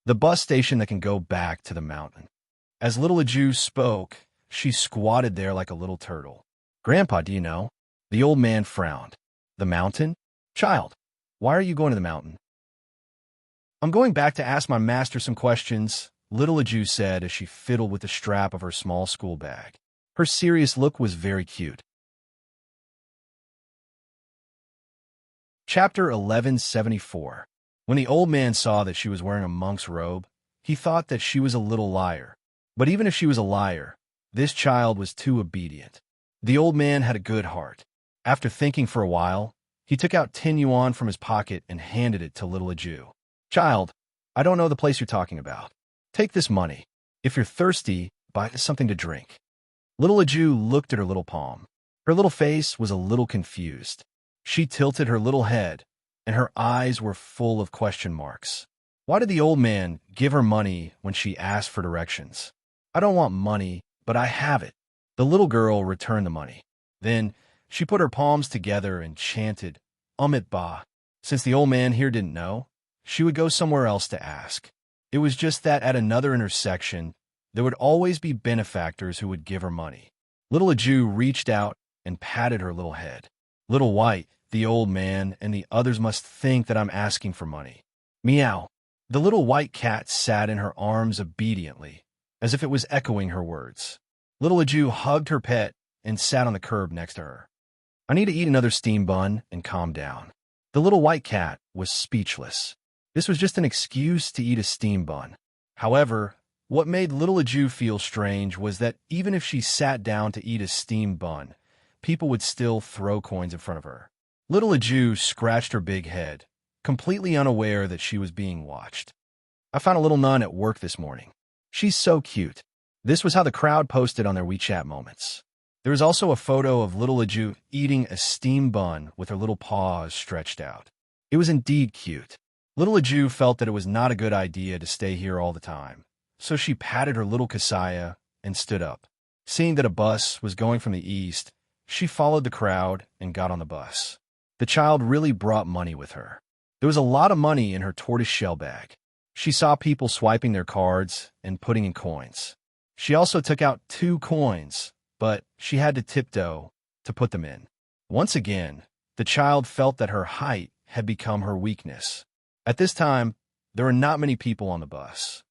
The bus station that can go back to the mountain. As Little Jew spoke, she squatted there like a little turtle. Grandpa, do you know? The old man frowned. The mountain? Child, why are you going to the mountain? I'm going back to ask my master some questions, Little Jew said as she fiddled with the strap of her small school bag. Her serious look was very cute. Chapter 1174. When the old man saw that she was wearing a monk's robe, he thought that she was a little liar. But even if she was a liar, this child was too obedient. The old man had a good heart. After thinking for a while, he took out 10 yuan from his pocket and handed it to Little Jew. Child, I don't know the place you're talking about. Take this money. If you're thirsty, buy something to drink. Little Jew looked at her little palm. Her little face was a little confused. She tilted her little head, and her eyes were full of question marks. Why did the old man give her money when she asked for directions? I don't want money, but I have it. The little girl returned the money. Then she put her palms together and chanted, Amit Ba. Since the old man here didn't know, she would go somewhere else to ask. It was just that at another intersection, there would always be benefactors who would give her money. Little Jew reached out and patted her little head. Little White, the old man, and the others must think that I'm asking for money. Meow. The little white cat sat in her arms obediently, as if it was echoing her words. Little Jew hugged her pet and sat on the curb next to her. I need to eat another steam bun and calm down. The little white cat was speechless. This was just an excuse to eat a steam bun. However, what made Little Jew feel strange was that even if she sat down to eat a steam bun, people would still throw coins in front of her. Little Jew scratched her big head, completely unaware that she was being watched. I found a little nun at work this morning. She's so cute. This was how the crowd posted on their WeChat moments. There was also a photo of Little Jew eating a steam bun with her little paws stretched out. It was indeed cute. Little Jew felt that it was not a good idea to stay here all the time, so she patted her little kasaya and stood up. Seeing that a bus was going from the east, she followed the crowd and got on the bus. The child really brought money with her. There was a lot of money in her tortoise-shell bag. She saw people swiping their cards and putting in coins. She also took out 2 coins, but she had to tiptoe to put them in. Once again, the child felt that her height had become her weakness. At this time, there were not many people on the bus.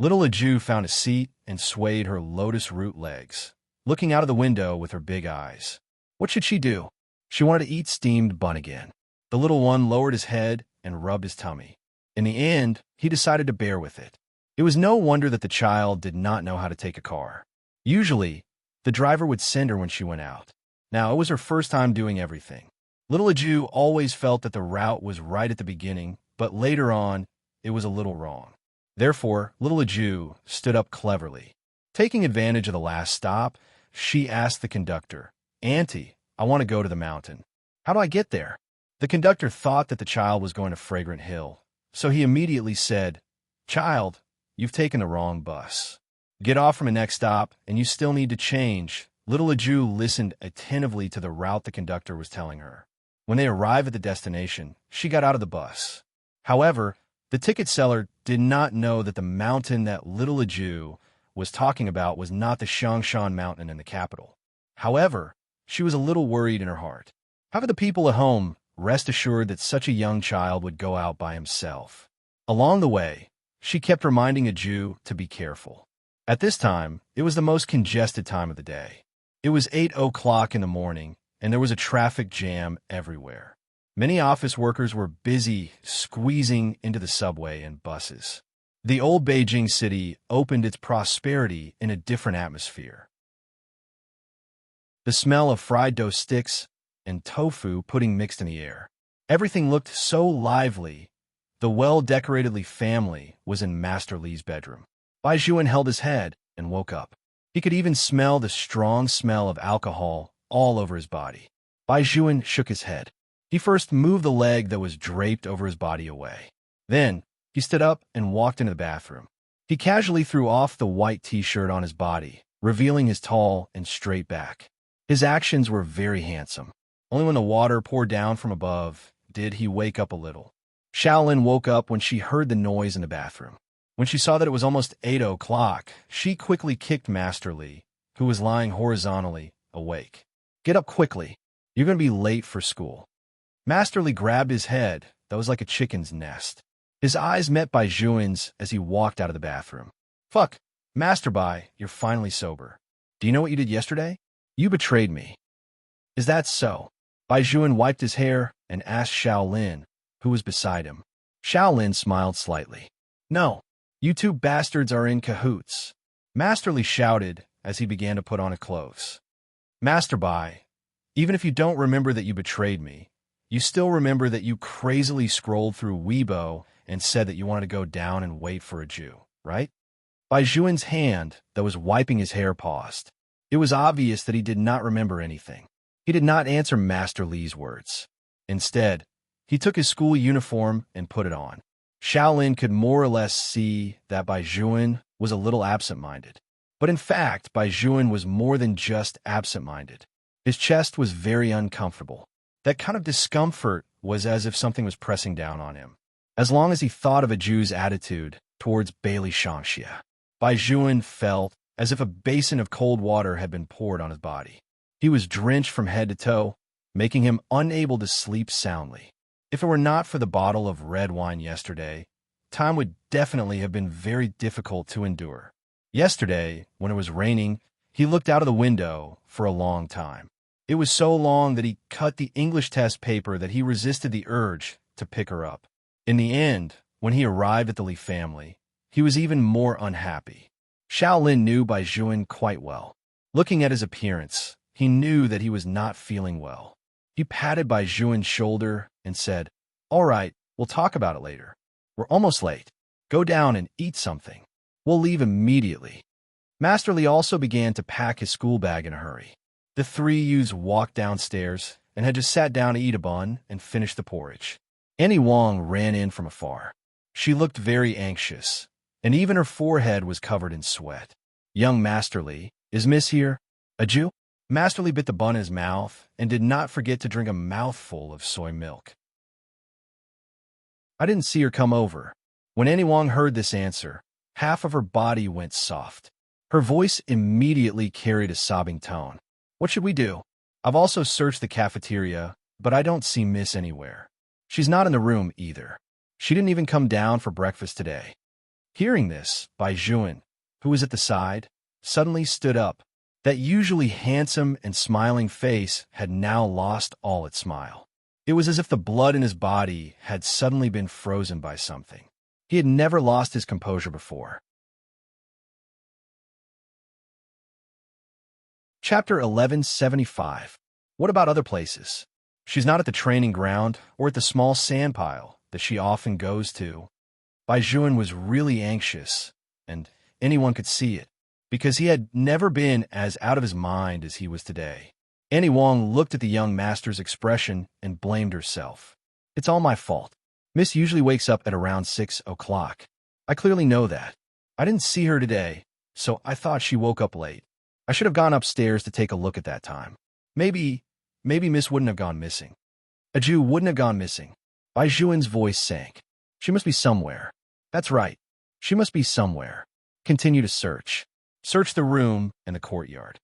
Little Jew found a seat and swayed her lotus root legs, looking out of the window with her big eyes. What should she do? She wanted to eat steamed bun again. The little one lowered his head and rubbed his tummy. In the end, he decided to bear with it. It was no wonder that the child did not know how to take a car. Usually, the driver would send her when she went out. Now, it was her first time doing everything. Little Jew always felt that the route was right at the beginning, but later on, it was a little wrong. Therefore, Little Jew stood up cleverly. Taking advantage of the last stop, she asked the conductor, "Auntie, I want to go to the mountain. How do I get there?" The conductor thought that the child was going to Fragrant Hill, so he immediately said, "Child, you've taken the wrong bus. Get off from the next stop, and you still need to change." Little Jew listened attentively to the route the conductor was telling her. When they arrived at the destination, she got out of the bus. However, the ticket seller did not know that the mountain that Little Jew was talking about was not the Shangshan mountain in the capital. However, she was a little worried in her heart. How could the people at home rest assured that such a young child would go out by himself? Along the way, she kept reminding a Jew to be careful. At this time, it was the most congested time of the day. It was 8 o'clock in the morning, and there was a traffic jam everywhere. Many office workers were busy squeezing into the subway and buses. The old Beijing city opened its prosperity in a different atmosphere. The smell of fried dough sticks and tofu pudding mixed in the air. Everything looked so lively. The well-decoratedly family was in Master Li's bedroom. Bai Juan held his head and woke up. He could even smell the strong smell of alcohol all over his body. Bai Juan shook his head. He first moved the leg that was draped over his body away. Then, he stood up and walked into the bathroom. He casually threw off the white t-shirt on his body, revealing his tall and straight back. His actions were very handsome. Only when the water poured down from above did he wake up a little. Shaolin woke up when she heard the noise in the bathroom. When she saw that it was almost 8 o'clock, she quickly kicked Master Li, who was lying horizontally, awake. "Get up quickly. You're going to be late for school." Master Li grabbed his head that was like a chicken's nest. His eyes met Bai Juan's as he walked out of the bathroom. "Fuck, Master Bai, you're finally sober. Do you know what you did yesterday? You betrayed me." "Is that so?" Bai Juan wiped his hair and asked Shaolin, who was beside him. Shaolin smiled slightly. "No. You two bastards are in cahoots," Master Li shouted as he began to put on his clothes. "Master Bai, even if you don't remember that you betrayed me, you still remember that you crazily scrolled through Weibo and said that you wanted to go down and wait for a Jew, right?" Bai Juan's hand that was wiping his hair paused. It was obvious that he did not remember anything. He did not answer Master Li's words. Instead, he took his school uniform and put it on. Shaolin could more or less see that Bai Juan was a little absent-minded. But in fact, Bai Juan was more than just absent-minded. His chest was very uncomfortable. That kind of discomfort was as if something was pressing down on him. As long as he thought of a Jew's attitude towards Bailey Shangxia, Bai Juan felt as if a basin of cold water had been poured on his body. He was drenched from head to toe, making him unable to sleep soundly. If it were not for the bottle of red wine yesterday, time would definitely have been very difficult to endure. Yesterday, when it was raining, he looked out of the window for a long time. It was so long that he cut the English test paper that he resisted the urge to pick her up. In the end, when he arrived at the Li family, he was even more unhappy. Shaolin knew Bai Juan quite well. Looking at his appearance, he knew that he was not feeling well. He patted Bai Juan's shoulder and said, "All right, we'll talk about it later. We're almost late. Go down and eat something. We'll leave immediately." Master Li also began to pack his school bag in a hurry. The three youths walked downstairs and had just sat down to eat a bun and finish the porridge. Annie Wong ran in from afar. She looked very anxious, and even her forehead was covered in sweat. "Young Master Li, is Miss here? A Jew?" Master Li bit the bun in his mouth and did not forget to drink a mouthful of soy milk. "I didn't see her come over." When Annie Wong heard this answer, half of her body went soft. Her voice immediately carried a sobbing tone. "What should we do? I've also searched the cafeteria, but I don't see Miss anywhere. She's not in the room either. She didn't even come down for breakfast today." Hearing this, Bai Juan, who was at the side, suddenly stood up. That usually handsome and smiling face had now lost all its smile. It was as if the blood in his body had suddenly been frozen by something. He had never lost his composure before. Chapter 1175. What about other places? She's not at the training ground or at the small sand pile that she often goes to. Bai Juan was really anxious, and anyone could see it, because he had never been as out of his mind as he was today. Annie Wong looked at the young master's expression and blamed herself. It's all my fault. Miss usually wakes up at around 6 o'clock. I clearly know that. I didn't see her today, so I thought she woke up late. I should have gone upstairs to take a look at that time. Maybe Miss wouldn't have gone missing. A Jew wouldn't have gone missing. Bai Juan's voice sank. She must be somewhere. That's right. She must be somewhere. Continue to search. Search the room and the courtyard.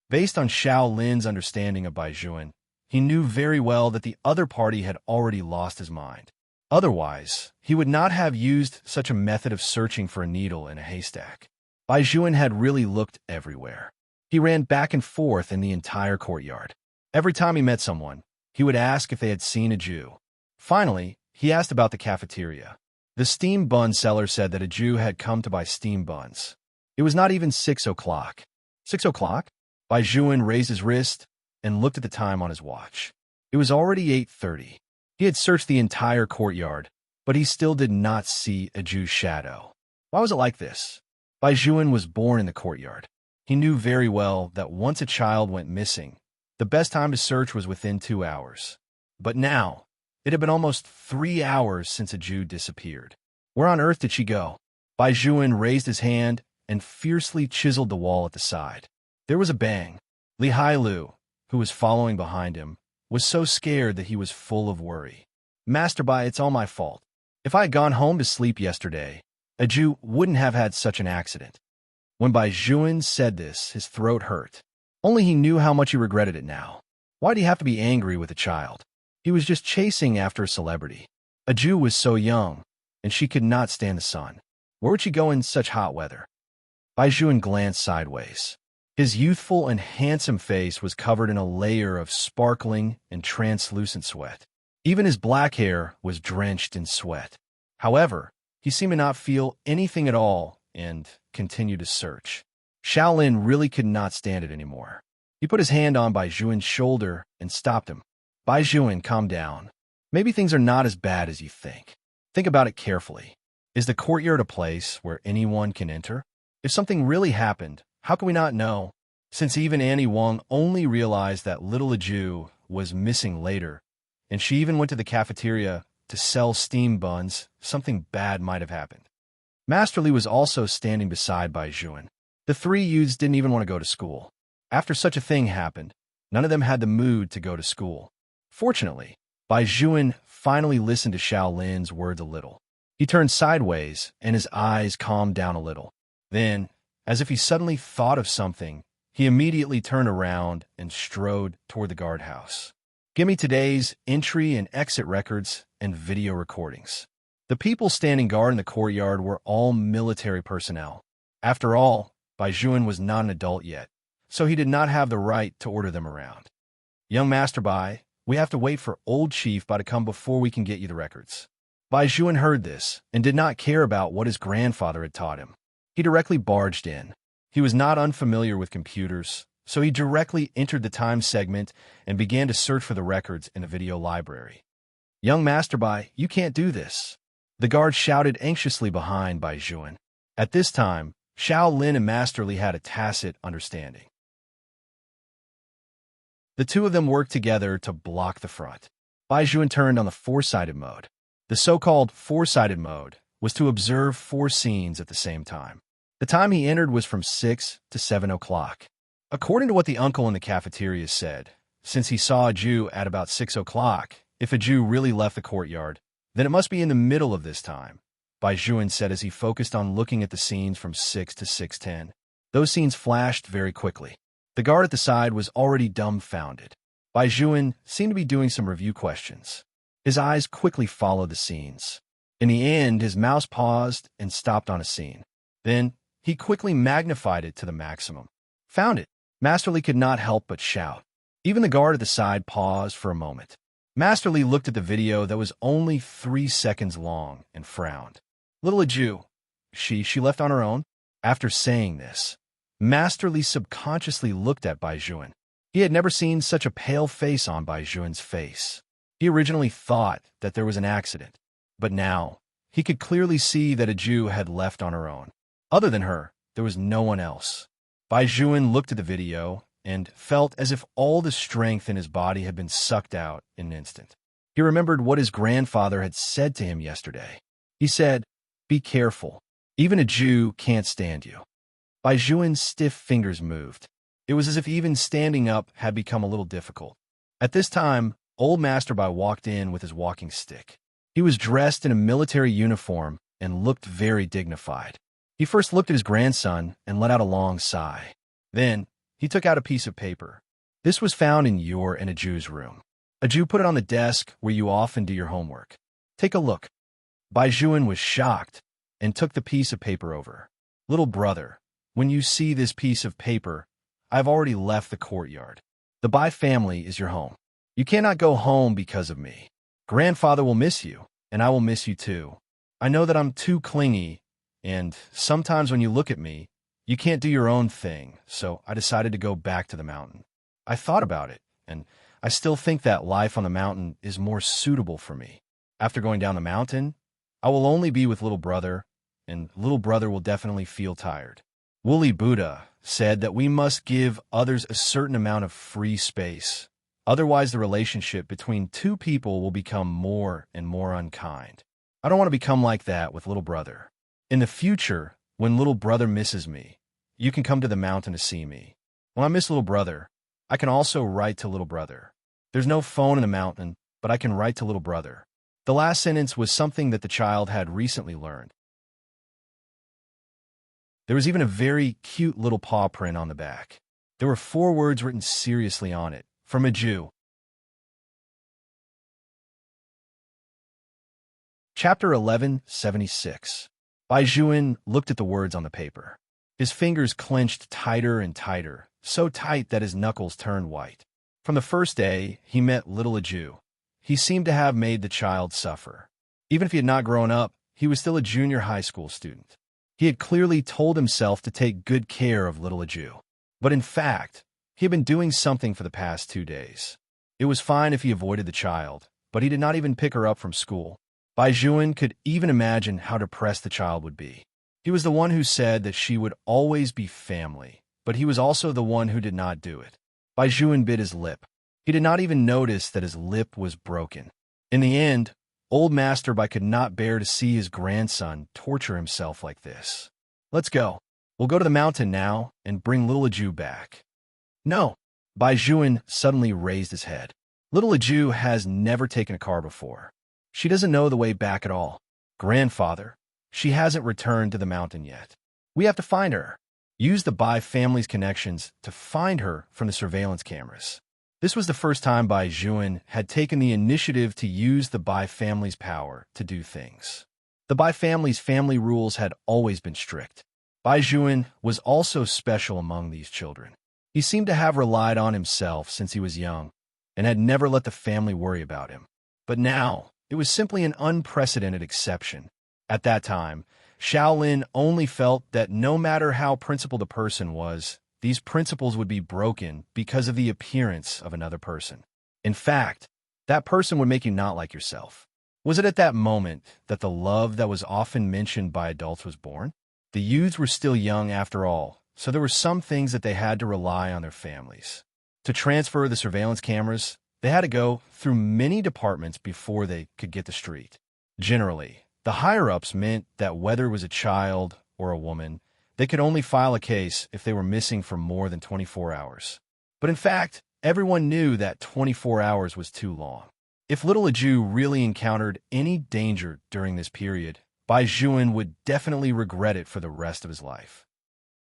Based on Xiao Lin's understanding of Bai Juan, he knew very well that the other party had already lost his mind. Otherwise, he would not have used such a method of searching for a needle in a haystack. Bai Juan had really looked everywhere. He ran back and forth in the entire courtyard. Every time he met someone, he would ask if they had seen a Jew. Finally, he asked about the cafeteria. The steam bun seller said that a Jew had come to buy steam buns. It was not even 6 o'clock. 6 o'clock? Bai Juan raised his wrist and looked at the time on his watch. It was already 8:30. He had searched the entire courtyard, but he still did not see a Jew's shadow. Why was it like this? Bai Juan was born in the courtyard. He knew very well that once a child went missing, the best time to search was within 2 hours. But now, it had been almost 3 hours since a Jew disappeared. Where on earth did she go? Bai Juan raised his hand and fiercely chiseled the wall at the side. There was a bang. Li Hailu, who was following behind him, was so scared that he was full of worry. Master Bai, it's all my fault. If I had gone home to sleep yesterday, a Jew wouldn't have had such an accident. When Bai Juan said this, his throat hurt. Only he knew how much he regretted it now. Why did he have to be angry with a child? He was just chasing after a celebrity. A Jew was so young, and she could not stand the sun. Where would she go in such hot weather? Bai Juan glanced sideways. His youthful and handsome face was covered in a layer of sparkling and translucent sweat. Even his black hair was drenched in sweat. However, he seemed to not feel anything at all and continued to search. Xiao Lin really could not stand it anymore. He put his hand on Bai Juan's shoulder and stopped him. Bai Juan, calm down. Maybe things are not as bad as you think. Think about it carefully. Is the courtyard a place where anyone can enter? If something really happened, how can we not know? Since even Annie Wong only realized that little Jew was missing later, and she even went to the cafeteria to sell steam buns, something bad might have happened. Master Li was also standing beside Bai Juan. The three youths didn't even want to go to school. After such a thing happened, none of them had the mood to go to school. Fortunately, Bai Juan finally listened to Xiao Lin's words a little. He turned sideways, and his eyes calmed down a little. Then, as if he suddenly thought of something, he immediately turned around and strode toward the guardhouse. Give me today's entry and exit records and video recordings. The people standing guard in the courtyard were all military personnel. After all, Bai Juan was not an adult yet, so he did not have the right to order them around. Young Master Bai, we have to wait for old Chief Bai to come before we can get you the records. Bai Juan heard this and did not care about what his grandfather had taught him. He directly barged in. He was not unfamiliar with computers, so he directly entered the time segment and began to search for the records in the video library. Young Master Bai, you can't do this. The guard shouted anxiously behind Bai Juan. At this time, Xiao Lin and Master Li had a tacit understanding. The two of them worked together to block the front. Bai Juan turned on the four-sided mode. The so-called four-sided mode was to observe 4 scenes at the same time. The time he entered was from 6 to 7 o'clock. According to what the uncle in the cafeteria said, since he saw a Jew at about 6 o'clock, if a Jew really left the courtyard, then it must be in the middle of this time, Bai Juan said as he focused on looking at the scenes from 6 to 6:10. Those scenes flashed very quickly. The guard at the side was already dumbfounded. Bai Juan seemed to be doing some review questions. His eyes quickly followed the scenes. In the end, his mouse paused and stopped on a scene. Then, he quickly magnified it to the maximum. Found it! Master Li could not help but shout. Even the guard at the side paused for a moment. Master Li looked at the video that was only 3 seconds long and frowned. Little Jew. She left on her own? After saying this, Master Li subconsciously looked at Bai Juan. He had never seen such a pale face on Bai Juan's face. He originally thought that there was an accident, but now he could clearly see that a Jew had left on her own. Other than her, there was no one else. Bai Juan looked at the video and felt as if all the strength in his body had been sucked out in an instant. He remembered what his grandfather had said to him yesterday. He said, "Be careful. Even a Jew can't stand you." Bai Juan's stiff fingers moved. It was as if even standing up had become a little difficult. At this time, old Master Bai walked in with his walking stick. He was dressed in a military uniform and looked very dignified. He first looked at his grandson and let out a long sigh. Then, he took out a piece of paper. "This was found in your and a Jew's room. A Jew put it on the desk where you often do your homework. Take a look." Bai Juan was shocked and took the piece of paper over. "Little brother, when you see this piece of paper, I've already left the courtyard. The Bai family is your home. You cannot go home because of me. Grandfather will miss you, and I will miss you too. I know that I'm too clingy, and sometimes when you look at me, you can't do your own thing, so I decided to go back to the mountain. I thought about it, and I still think that life on the mountain is more suitable for me. After going down the mountain, I will only be with little brother, and little brother will definitely feel tired." Woolly Buddha said that we must give others a certain amount of free space. Otherwise, the relationship between two people will become more and more unkind. I don't want to become like that with little brother. In the future, when little brother misses me, you can come to the mountain to see me. When I miss little brother, I can also write to little brother. There's no phone in the mountain, but I can write to little brother. The last sentence was something that the child had recently learned. There was even a very cute little paw print on the back. There were 4 words written seriously on it, from a Jew. Chapter 1176. Bai Juan looked at the words on the paper. His fingers clenched tighter and tighter, so tight that his knuckles turned white. From the first day he met little Jew, he seemed to have made the child suffer. Even if he had not grown up, he was still a junior high school student. He had clearly told himself to take good care of little Jew. But in fact, he had been doing something for the past 2 days. It was fine if he avoided the child, but he did not even pick her up from school. Bai Juan could even imagine how depressed the child would be. He was the one who said that she would always be family, but he was also the one who did not do it. Bai Juan bit his lip. He did not even notice that his lip was broken. In the end, old Master Bai could not bear to see his grandson torture himself like this. "Let's go. We'll go to the mountain now and bring little Jew back." "No." Bai Juan suddenly raised his head. Little Jew has never taken a car before. She doesn't know the way back at all. "Grandfather, she hasn't returned to the mountain yet. We have to find her. Use the Bai family's connections to find her from the surveillance cameras." This was the first time Bai Juan had taken the initiative to use the Bai family's power to do things. The Bai family's family rules had always been strict. Bai Juan was also special among these children. He seemed to have relied on himself since he was young, and had never let the family worry about him. But now, it was simply an unprecedented exception. At that time, Shaolin only felt that no matter how principled a person was, these principles would be broken because of the appearance of another person. In fact, that person would make you not like yourself. Was it at that moment that the love that was often mentioned by adults was born? The youths were still young after all, so there were some things that they had to rely on their families. To transfer the surveillance cameras, they had to go through many departments before they could get the street. Generally, the higher-ups meant that whether it was a child or a woman, they could only file a case if they were missing for more than 24 hours. But in fact, everyone knew that 24 hours was too long. If little Jew really encountered any danger during this period, Bai Juan would definitely regret it for the rest of his life.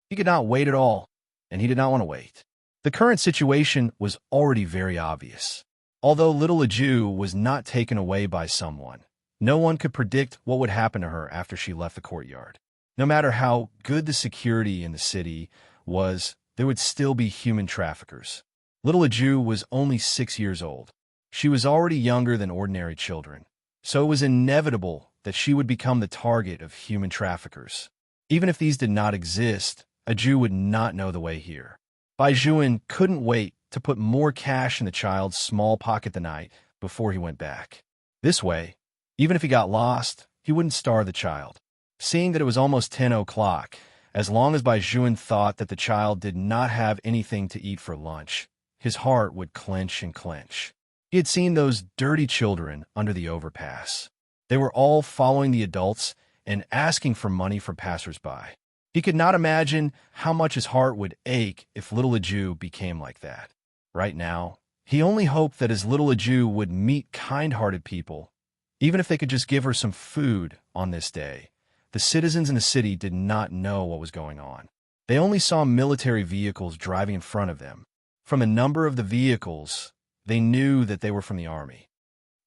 He could not wait at all, and he did not want to wait. The current situation was already very obvious. Although little Jew was not taken away by someone, no one could predict what would happen to her after she left the courtyard. No matter how good the security in the city was, there would still be human traffickers. Little Jew was only 6 years old. She was already younger than ordinary children, so it was inevitable that she would become the target of human traffickers. Even if these did not exist, a Jew would not know the way here. Bai Juan couldn't wait to put more cash in the child's small pocket the night before he went back. This way, even if he got lost, he wouldn't starve the child. Seeing that it was almost 10 o'clock, as long as Bai Juan thought that the child did not have anything to eat for lunch, his heart would clench and clench. He had seen those dirty children under the overpass. They were all following the adults and asking for money from passers-by. He could not imagine how much his heart would ache if little Jew became like that. Right now, he only hoped that his little Jew would meet kind-hearted people, even if they could just give her some food on this day. The citizens in the city did not know what was going on. They only saw military vehicles driving in front of them. From the number of the vehicles, they knew that they were from the army.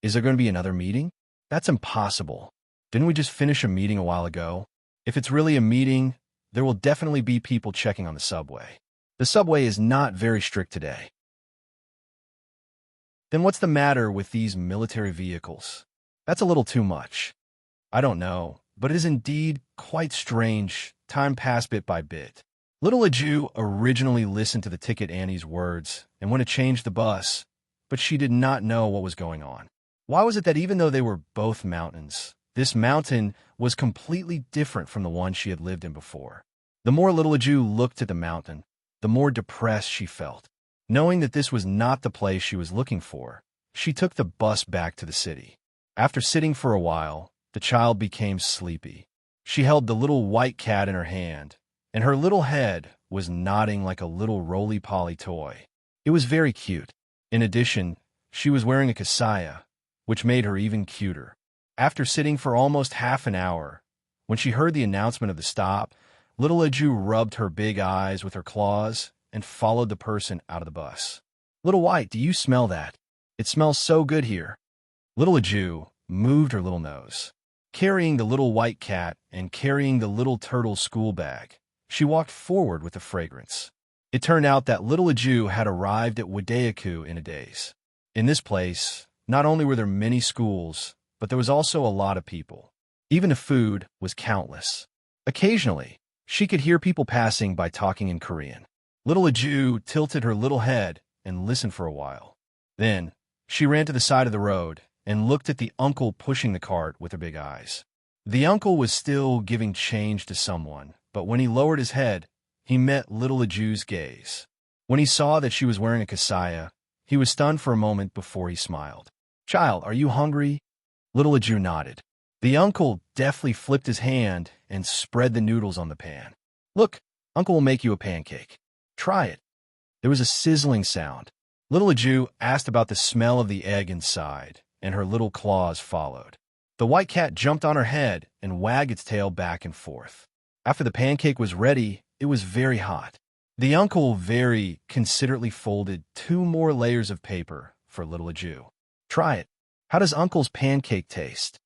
Is there going to be another meeting? That's impossible. Didn't we just finish a meeting a while ago? If it's really a meeting, there will definitely be people checking on the subway. The subway is not very strict today. Then what's the matter with these military vehicles? That's a little too much. I don't know, but it is indeed quite strange. Time passed bit by bit. Little Jew originally listened to the ticket Annie's words and went to change the bus, but she did not know what was going on. Why was it that even though they were both mountains, this mountain was completely different from the one she had lived in before? The more little Jew looked at the mountain, the more depressed she felt. Knowing that this was not the place she was looking for, she took the bus back to the city. After sitting for a while, the child became sleepy. She held the little white cat in her hand, and her little head was nodding like a little roly-poly toy. It was very cute. In addition, she was wearing a kasaya, which made her even cuter. After sitting for almost half an hour, when she heard the announcement of the stop, little Aju rubbed her big eyes with her claws and followed the person out of the bus. Little White, do you smell that? It smells so good here. Little Aju moved her little nose. Carrying the little white cat and carrying the little turtle school bag, she walked forward with the fragrance. It turned out that little Aju had arrived at Wadeaku in a daze. In this place, not only were there many schools, but there was also a lot of people. Even the food was countless. Occasionally, she could hear people passing by talking in Korean. Little Aju tilted her little head and listened for a while. Then, she ran to the side of the road and looked at the uncle pushing the cart with her big eyes. The uncle was still giving change to someone, but when he lowered his head, he met little Aju's gaze. When he saw that she was wearing a kasaya, he was stunned for a moment before he smiled. "Child, are you hungry?" Little Aju nodded. The uncle deftly flipped his hand and spread the noodles on the pan. "Look, Uncle will make you a pancake. Try it." There was a sizzling sound. Little Aju asked about the smell of the egg inside, and her little claws followed. The white cat jumped on her head and wagged its tail back and forth. After the pancake was ready, it was very hot. The uncle very considerately folded 2 more layers of paper for little Aju. "Try it. How does Uncle's pancake taste?"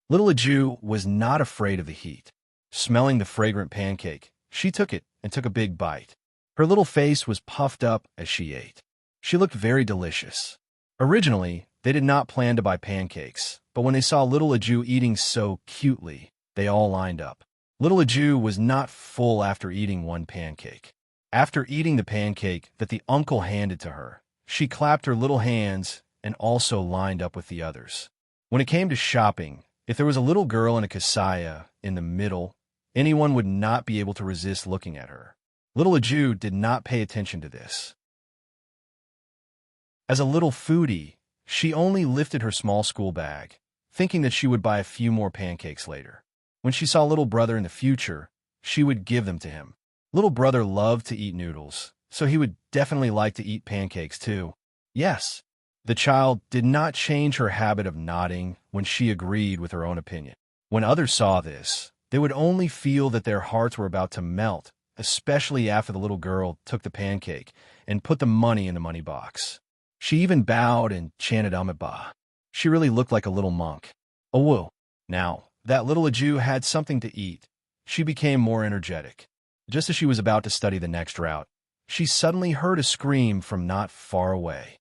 Little Aju was not afraid of the heat. Smelling the fragrant pancake, she took it and took a big bite. Her little face was puffed up as she ate. She looked very delicious. Originally, they did not plan to buy pancakes, but when they saw little Aju eating so cutely, they all lined up. Little Aju was not full after eating one pancake. After eating the pancake that the uncle handed to her, she clapped her little hands and also lined up with the others. When it came to shopping, if there was a little girl in a kasaya in the middle, anyone would not be able to resist looking at her. Little Aju did not pay attention to this. As a little foodie, she only lifted her small school bag, thinking that she would buy a few more pancakes later. When she saw little brother in the future, she would give them to him. Little brother loved to eat noodles, so he would definitely like to eat pancakes too. Yes, the child did not change her habit of nodding when she agreed with her own opinion. When others saw this, they would only feel that their hearts were about to melt, especially after the little girl took the pancake and put the money in the money box. She even bowed and chanted Amitabha. She really looked like a little monk. Oh, whoa. Now, that little Aju had something to eat. She became more energetic. Just as she was about to study the next route, she suddenly heard a scream from not far away.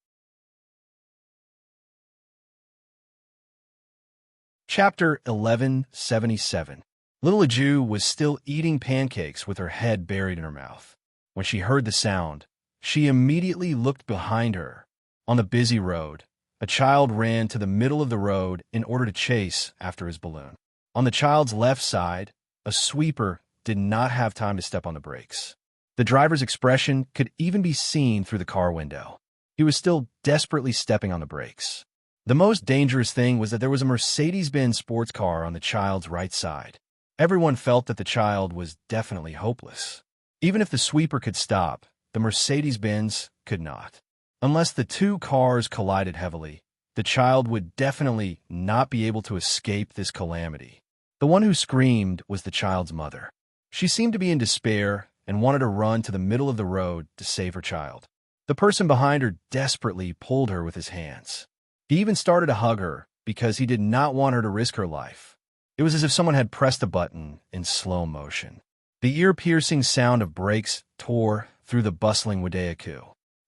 Chapter 1177. Little Aju was still eating pancakes with her head buried in her mouth. When she heard the sound, She immediately looked behind her. On the busy road, a child ran to the middle of the road in order to chase after his balloon. On the child's left side, a sweeper did not have time to step on the brakes. The driver's expression could even be seen through the car window. He was still desperately stepping on the brakes. The most dangerous thing was that there was a Mercedes-Benz sports car on the child's right side. Everyone felt that the child was definitely hopeless. Even if the sweeper could stop, the Mercedes-Benz could not. Unless the two cars collided heavily, the child would definitely not be able to escape this calamity. The one who screamed was the child's mother. She seemed to be in despair and wanted to run to the middle of the road to save her child. The person behind her desperately pulled her with his hands. He even started to hug her because he did not want her to risk her life. It was as if someone had pressed a button in slow motion. The ear-piercing sound of brakes tore through the bustling Rendezvous.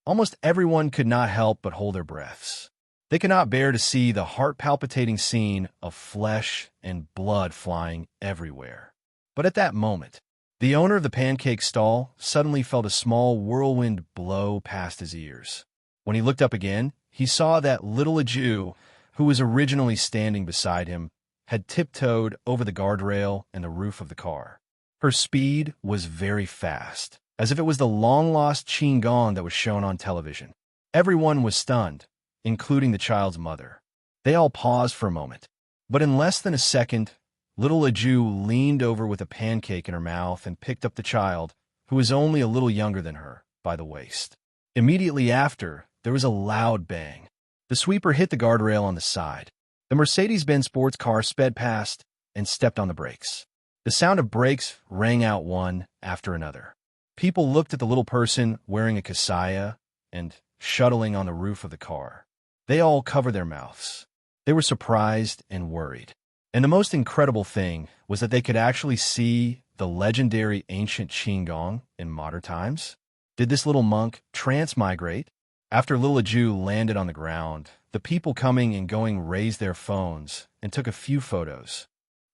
Almost everyone could not help but hold their breaths. They could not bear to see the heart-palpitating scene of flesh and blood flying everywhere. But at that moment, the owner of the pancake stall suddenly felt a small whirlwind blow past his ears. When he looked up again, he saw that little Jew, who was originally standing beside him, had tiptoed over the guardrail and the roof of the car. Her speed was very fast, as if it was the long-lost Qin Gong that was shown on television. Everyone was stunned, including the child's mother. They all paused for a moment. But in less than a second, little Aju leaned over with a pancake in her mouth and picked up the child, who was only a little younger than her, by the waist. Immediately after, there was a loud bang. The sweeper hit the guardrail on the side. The Mercedes-Benz sports car sped past and stepped on the brakes. The sound of brakes rang out one after another. People looked at the little person wearing a kasaya and shuttling on the roof of the car. They all covered their mouths. They were surprised and worried. And the most incredible thing was that they could actually see the legendary ancient Qin Gong in modern times. Did this little monk transmigrate? After little Aju landed on the ground, the people coming and going raised their phones and took a few photos.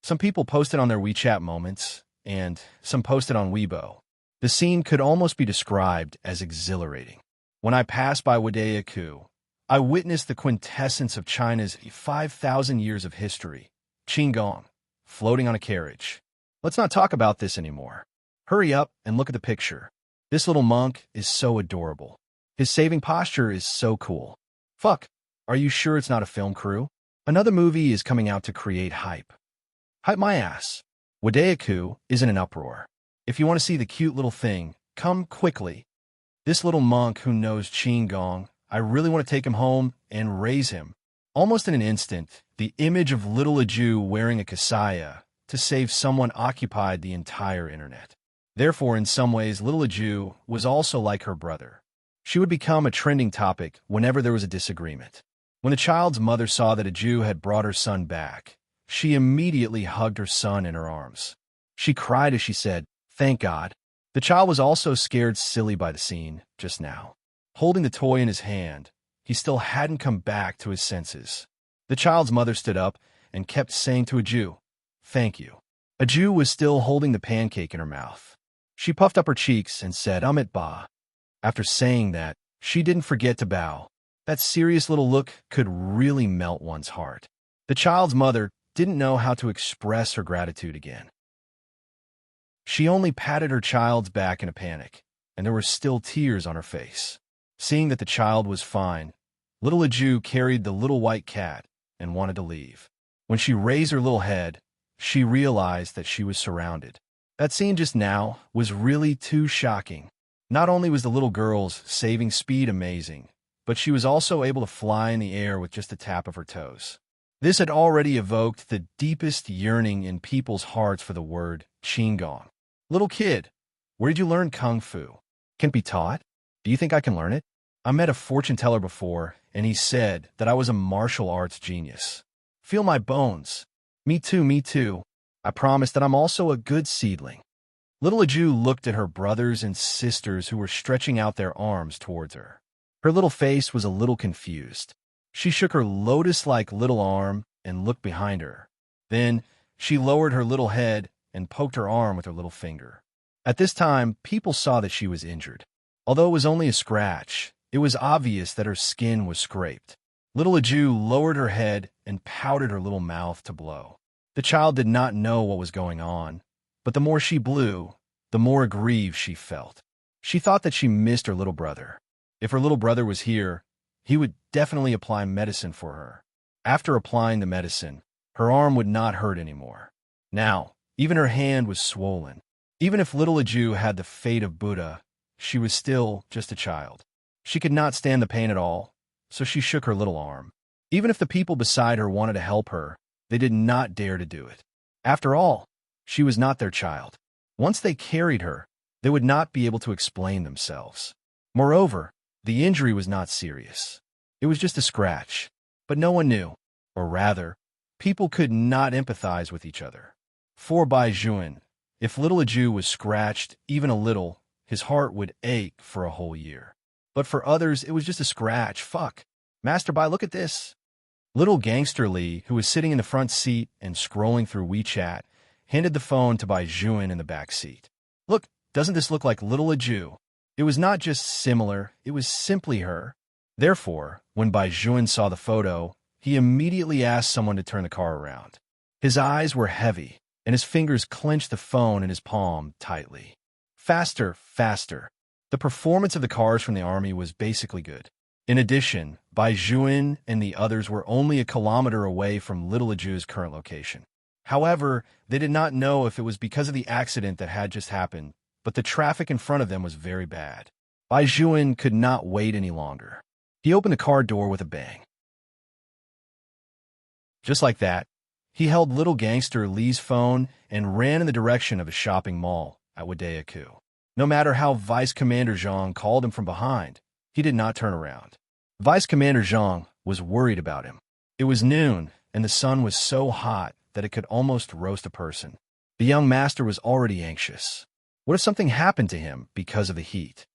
Some people posted on their WeChat moments, and some posted on Weibo. The scene could almost be described as exhilarating. When I passed by Rendezvous, I witnessed the quintessence of China's 5,000 years of history, Qin Gong, floating on a carriage. Let's not talk about this anymore. Hurry up and look at the picture. This little monk is so adorable. His saving posture is so cool. Fuck, are you sure it's not a film crew? Another movie is coming out to create hype. Hype my ass. Rendezvous is in an uproar. If you want to see the cute little thing, come quickly. This little monk who knows Qin Gong, I really want to take him home and raise him. Almost in an instant, the image of little Aju wearing a kasaya to save someone occupied the entire internet. Therefore, in some ways, little Aju was also like her brother. She would become a trending topic whenever there was a disagreement. When the child's mother saw that Aju had brought her son back, she immediately hugged her son in her arms. She cried as she said, "Thank God." The child was also scared silly by the scene just now. Holding the toy in his hand, he still hadn't come back to his senses. The child's mother stood up and kept saying to Aju, "Thank you." Aju was still holding the pancake in her mouth. She puffed up her cheeks and said, "Amit ba." After saying that, she didn't forget to bow. That serious little look could really melt one's heart. The child's mother didn't know how to express her gratitude again. She only patted her child's back in a panic, and there were still tears on her face. Seeing that the child was fine, little Aju carried the little white cat and wanted to leave. When she raised her little head, she realized that she was surrounded. That scene just now was really too shocking. Not only was the little girl's saving speed amazing, but she was also able to fly in the air with just a tap of her toes. This had already evoked the deepest yearning in people's hearts for the word Qin Gong. Little kid, where did you learn Kung Fu? Can it be taught? Do you think I can learn it? I met a fortune teller before, and he said that I was a martial arts genius. Feel my bones. Me too, me too. I promise that I'm also a good seedling. Little Aju looked at her brothers and sisters who were stretching out their arms towards her. Her little face was a little confused. She shook her lotus-like little arm and looked behind her. Then she lowered her little head and poked her arm with her little finger. At this time, people saw that she was injured. Although it was only a scratch, it was obvious that her skin was scraped. Little Aju lowered her head and pouted her little mouth to blow. The child did not know what was going on, but the more she blew, the more aggrieved she felt. She thought that she missed her little brother. If her little brother was here, he would definitely apply medicine for her. After applying the medicine, her arm would not hurt anymore. Now, even her hand was swollen. Even if little Aju had the fate of Buddha, she was still just a child. She could not stand the pain at all, so she shook her little arm. Even if the people beside her wanted to help her, they did not dare to do it. After all, she was not their child. Once they carried her, they would not be able to explain themselves. Moreover, the injury was not serious. It was just a scratch, but no one knew, or rather, people could not empathize with each other. For Bai Juan, if little Aju was scratched even a little, his heart would ache for a whole year. But for others, it was just a scratch. Fuck. Master Bai, look at this. Little Gangster Lee, who was sitting in the front seat and scrolling through WeChat, handed the phone to Bai Juan in the back seat. Look, doesn't this look like little Aju? It was not just similar, it was simply her. Therefore, when Bai Juan saw the photo, he immediately asked someone to turn the car around. His eyes were heavy, and his fingers clenched the phone in his palm tightly. Faster, faster. The performance of the cars from the army was basically good. In addition, Bai Juan and the others were only a kilometer away from little Aju's current location. However, they did not know if it was because of the accident that had just happened, but the traffic in front of them was very bad. Bai Juan could not wait any longer. He opened the car door with a bang. Just like that, he held little Gangster Lee's phone and ran in the direction of a shopping mall at Wadayaku. No matter how Vice Commander Zhang called him from behind, he did not turn around. Vice Commander Zhang was worried about him. It was noon, and the sun was so hot that it could almost roast a person. The young master was already anxious. What if something happened to him because of the heat?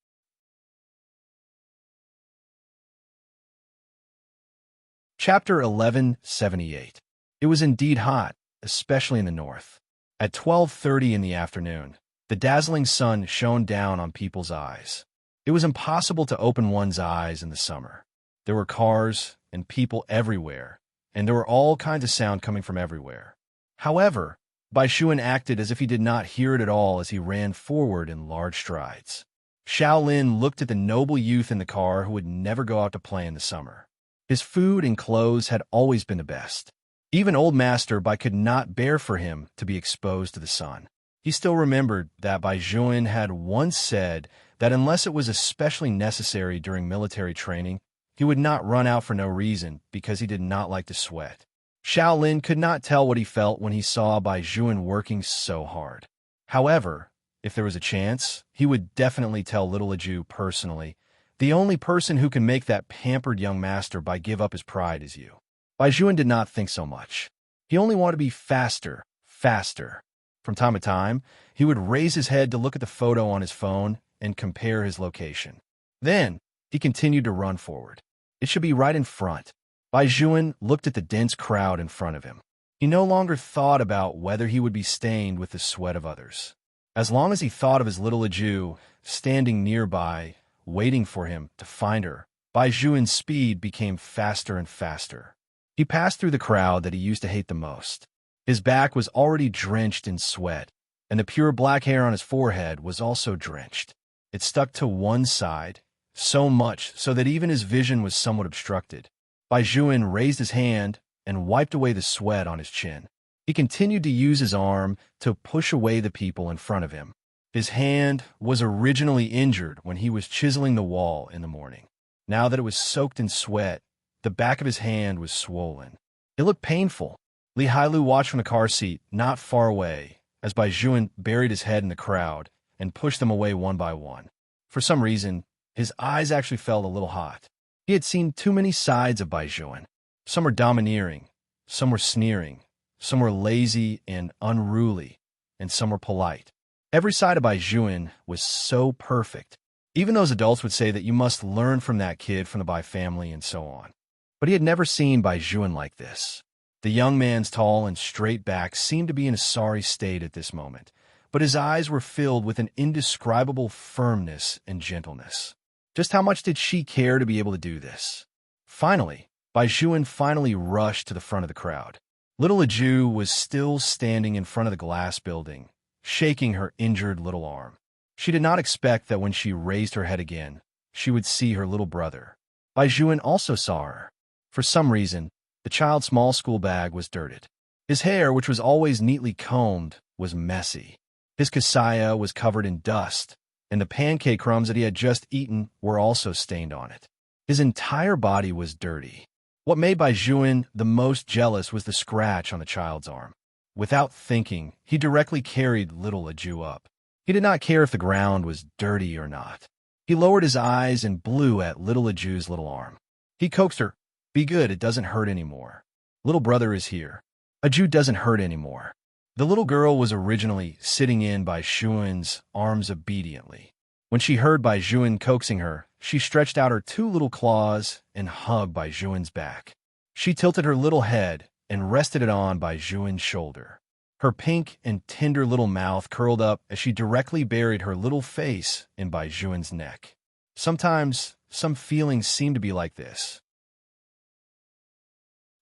Chapter 1178. It was indeed hot, especially in the north. At 12:30 in the afternoon, the dazzling sun shone down on people's eyes. It was impossible to open one's eyes in the summer. There were cars and people everywhere, and there were all kinds of sound coming from everywhere. However, Bai Juan acted as if he did not hear it at all as he ran forward in large strides. Shaolin looked at the noble youth in the car who would never go out to play in the summer. His food and clothes had always been the best. Even old Master Bai could not bear for him to be exposed to the sun. He still remembered that Bai Juan had once said that unless it was especially necessary during military training, he would not run out for no reason because he did not like to sweat. Shaolin could not tell what he felt when he saw Bai Juan working so hard. However, if there was a chance, he would definitely tell little Aju personally, the only person who can make that pampered young master Bai give up his pride is you. Bai Juan did not think so much. He only wanted to be faster, faster. From time to time, he would raise his head to look at the photo on his phone and compare his location. Then, he continued to run forward. It should be right in front. Bai Juan looked at the dense crowd in front of him. He no longer thought about whether he would be stained with the sweat of others. As long as he thought of his little Aju standing nearby, waiting for him to find her, Bai Juan's speed became faster and faster. He passed through the crowd that he used to hate the most. His back was already drenched in sweat, and the pure black hair on his forehead was also drenched. It stuck to one side, so much so that even his vision was somewhat obstructed. Bai Juan raised his hand and wiped away the sweat on his chin. He continued to use his arm to push away the people in front of him. His hand was originally injured when he was chiseling the wall in the morning. Now that it was soaked in sweat, the back of his hand was swollen. It looked painful. Li Hailu watched from the car seat, not far away, as Bai Juan buried his head in the crowd and pushed them away one by one. For some reason, his eyes actually felt a little hot. He had seen too many sides of Bai Juan. Some were domineering, some were sneering, some were lazy and unruly, and some were polite. Every side of Bai Juan was so perfect. Even those adults would say that you must learn from that kid from the Bai family and so on. But he had never seen Bai Juan like this. The young man's tall and straight back seemed to be in a sorry state at this moment, but his eyes were filled with an indescribable firmness and gentleness. Just how much did she care to be able to do this? Finally, Baijuan finally rushed to the front of the crowd. Little Aju was still standing in front of the glass building, shaking her injured little arm. She did not expect that when she raised her head again, she would see her little brother. Baijuan also saw her. For some reason, the child's small school bag was dirted. His hair, which was always neatly combed, was messy. His kasaya was covered in dust, and the pancake crumbs that he had just eaten were also stained on it. His entire body was dirty. What made Baijuan the most jealous was the scratch on the child's arm. Without thinking, he directly carried little Aju up. He did not care if the ground was dirty or not. He lowered his eyes and blew at little Aju's little arm. He coaxed her, "Be good, it doesn't hurt anymore. Little brother is here. Aju doesn't hurt anymore." The little girl was originally sitting in Baijuan's arms obediently. When she heard Baijuan coaxing her, she stretched out her two little claws and hugged Baijuan's back. She tilted her little head and rested it on Baijuan's shoulder. Her pink and tender little mouth curled up as she directly buried her little face in Baijuan's neck. Sometimes, some feelings seem to be like this.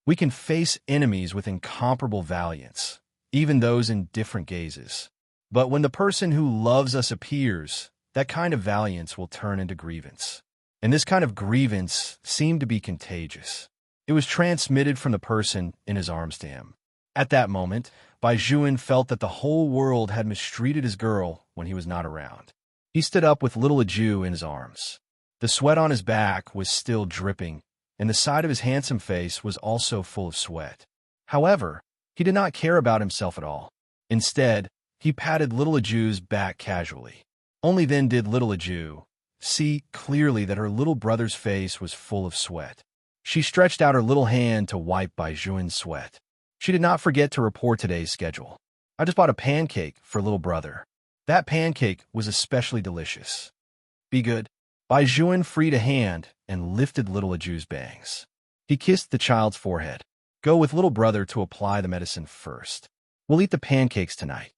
We can face enemies with incomparable valiance, even those in different gazes. But when the person who loves us appears, that kind of valiance will turn into grievance. And this kind of grievance seemed to be contagious. It was transmitted from the person in his arms to him. At that moment, Baijuan felt that the whole world had mistreated his girl when he was not around. He stood up with little Aju in his arms. The sweat on his back was still dripping, and the side of his handsome face was also full of sweat. However, he did not care about himself at all. Instead, he patted little Aju's back casually. Only then did little Aju see clearly that her little brother's face was full of sweat. She stretched out her little hand to wipe Baijuan's sweat. She did not forget to report today's schedule. "I just bought a pancake for little brother. That pancake was especially delicious. Be good." Baijuan freed a hand and lifted little Aju's bangs. He kissed the child's forehead. "Go with little brother to apply the medicine first. We'll eat the pancakes tonight."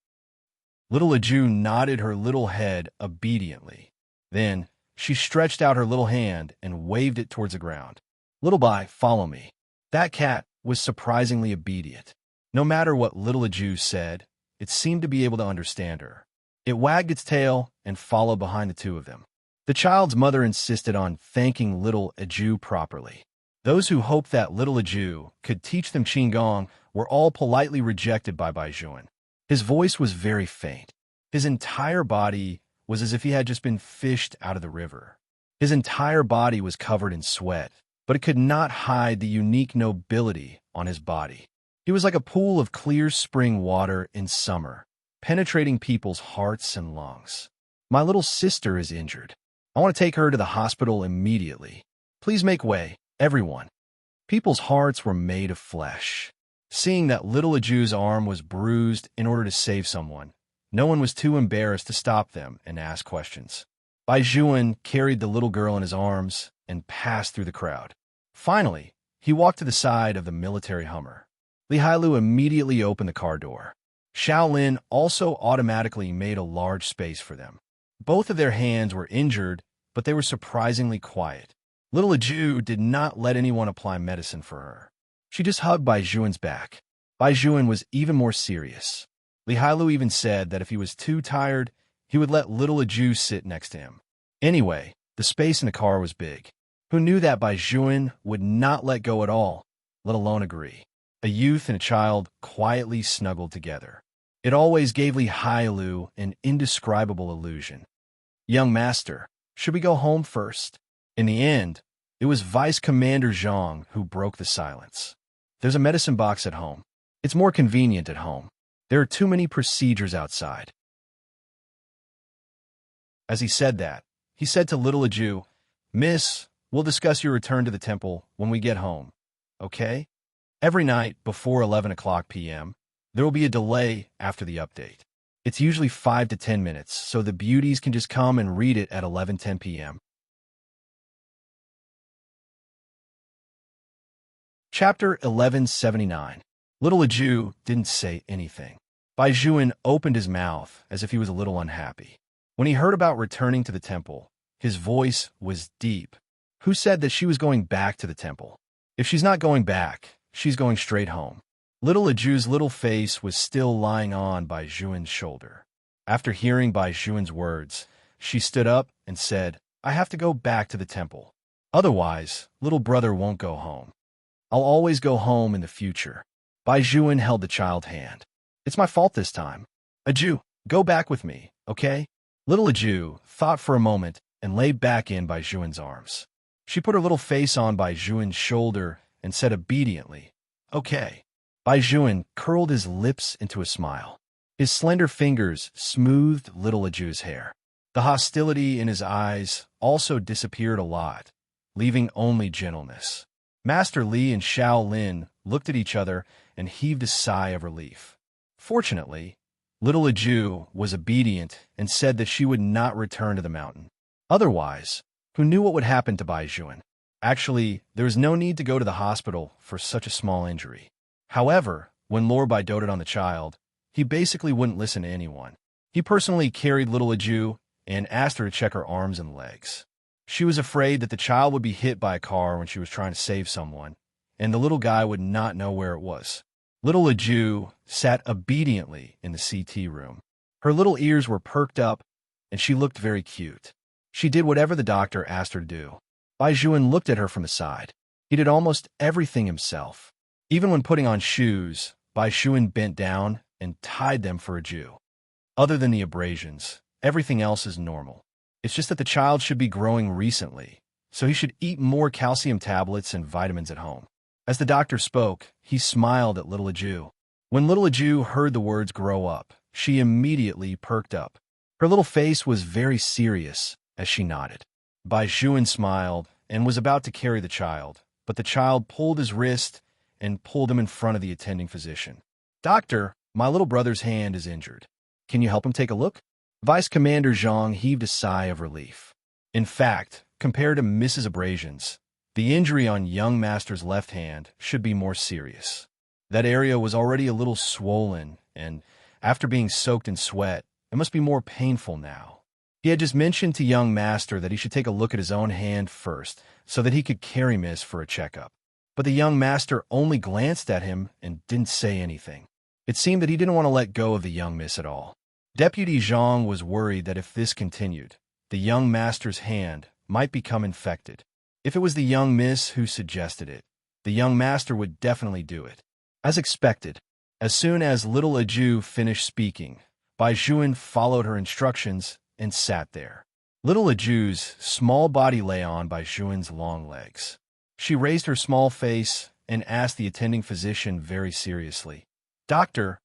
Little Aju nodded her little head obediently. Then, she stretched out her little hand and waved it towards the ground. "Little Bai, follow me." That cat was surprisingly obedient. No matter what little Aju said, it seemed to be able to understand her. It wagged its tail and followed behind the two of them. The child's mother insisted on thanking little Aju properly. Those who hoped that little Aju could teach them Qigong were all politely rejected by Baijuan. His voice was very faint. His entire body was as if he had just been fished out of the river. His entire body was covered in sweat, but it could not hide the unique nobility on his body. He was like a pool of clear spring water in summer, penetrating people's hearts and lungs. "My little sister is injured. I want to take her to the hospital immediately. Please make way, everyone." People's hearts were made of flesh. Seeing that little Aju's arm was bruised in order to save someone, no one was too embarrassed to stop them and ask questions. Baijuan carried the little girl in his arms and passed through the crowd. Finally, he walked to the side of the military Hummer. Li Hailu immediately opened the car door. Shaolin also automatically made a large space for them. Both of their hands were injured, but they were surprisingly quiet. Little Aju did not let anyone apply medicine for her. She just hugged Baijuan's back. Baijuan was even more serious. Li Hailu even said that if he was too tired, he would let little Aju sit next to him. Anyway, the space in the car was big. Who knew that Baijuan would not let go at all, let alone agree? A youth and a child quietly snuggled together. It always gave Li Hailu an indescribable illusion. "Young master, should we go home first?" In the end, it was Vice Commander Zhang who broke the silence. "There's a medicine box at home. It's more convenient at home. There are too many procedures outside." As he said that, he said to little Aju, "Miss, we'll discuss your return to the temple when we get home, okay? Every night before 11 o'clock p.m., there will be a delay after the update. It's usually 5 to 10 minutes, so the beauties can just come and read it at 11:10 p.m. Chapter 1179. Little Aju didn't say anything. Bai Juan opened his mouth as if he was a little unhappy. When he heard about returning to the temple, his voice was deep. Who said that she was going back to the temple? If she's not going back, she's going straight home. Little Aju's little face was still lying on Bai Juan's shoulder. After hearing Bai Juan's words, she stood up and said, I have to go back to the temple. Otherwise, little brother won't go home. I'll always go home in the future. Bai Juan held the child's hand. It's my fault this time. Aju, go back with me, okay? Little Aju thought for a moment and lay back in Bai Juan's arms. She put her little face on Bai Juan's shoulder and said obediently, okay. Bai Juan curled his lips into a smile. His slender fingers smoothed little Aju's hair. The hostility in his eyes also disappeared a lot, leaving only gentleness. Master Li and Xiao Lin looked at each other and heaved a sigh of relief. Fortunately, little Aju was obedient and said that she would not return to the mountain. Otherwise, who knew what would happen to Bai Juan? Actually, there was no need to go to the hospital for such a small injury. However, when Lord Bai doted on the child, he basically wouldn't listen to anyone. He personally carried little Aju and asked her to check her arms and legs. She was afraid that the child would be hit by a car when she was trying to save someone, and the little guy would not know where it was. Little Aju sat obediently in the CT room. Her little ears were perked up, and she looked very cute. She did whatever the doctor asked her to do. Bai Juan looked at her from the side. He did almost everything himself. Even when putting on shoes, Bai Juan bent down and tied them for Aju. Other than the abrasions, everything else is normal. It's just that the child should be growing recently, so he should eat more calcium tablets and vitamins at home. As the doctor spoke, he smiled at little Aju. When little Aju heard the words grow up, she immediately perked up. Her little face was very serious as she nodded. Bai Juan smiled and was about to carry the child, but the child pulled his wrist and pulled him in front of the attending physician. Doctor, my little brother's hand is injured. Can you help him take a look? Vice Commander Zhang heaved a sigh of relief. In fact, compared to Mrs. Abrasions, the injury on young master's left hand should be more serious. That area was already a little swollen, and after being soaked in sweat, it must be more painful now. He had just mentioned to young master that he should take a look at his own hand first, so that he could carry Miss for a checkup. But the young master only glanced at him and didn't say anything. It seemed that he didn't want to let go of the young miss at all. Deputy Zhang was worried that if this continued, the young master's hand might become infected. If it was the young miss who suggested it, the young master would definitely do it. As expected, as soon as little Aju finished speaking, Bai Juan followed her instructions and sat there. Little Aju's small body lay on Bai Juan's long legs. She raised her small face and asked the attending physician very seriously, Doctor,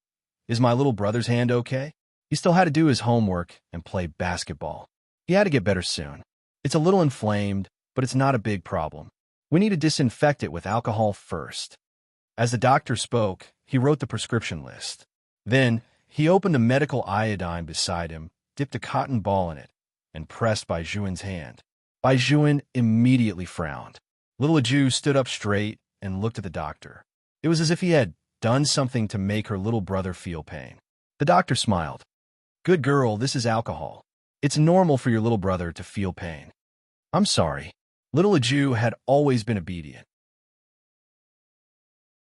is my little brother's hand okay? He still had to do his homework and play basketball. He had to get better soon. It's a little inflamed, but it's not a big problem. We need to disinfect it with alcohol first. As the doctor spoke, he wrote the prescription list. Then, he opened the medical iodine beside him, dipped a cotton ball in it, and pressed Bai Juan's hand. Bai Juan immediately frowned. Little Aju stood up straight and looked at the doctor. It was as if he had done something to make her little brother feel pain. The doctor smiled. Good girl, this is alcohol. It's normal for your little brother to feel pain. I'm sorry. Little Aju had always been obedient.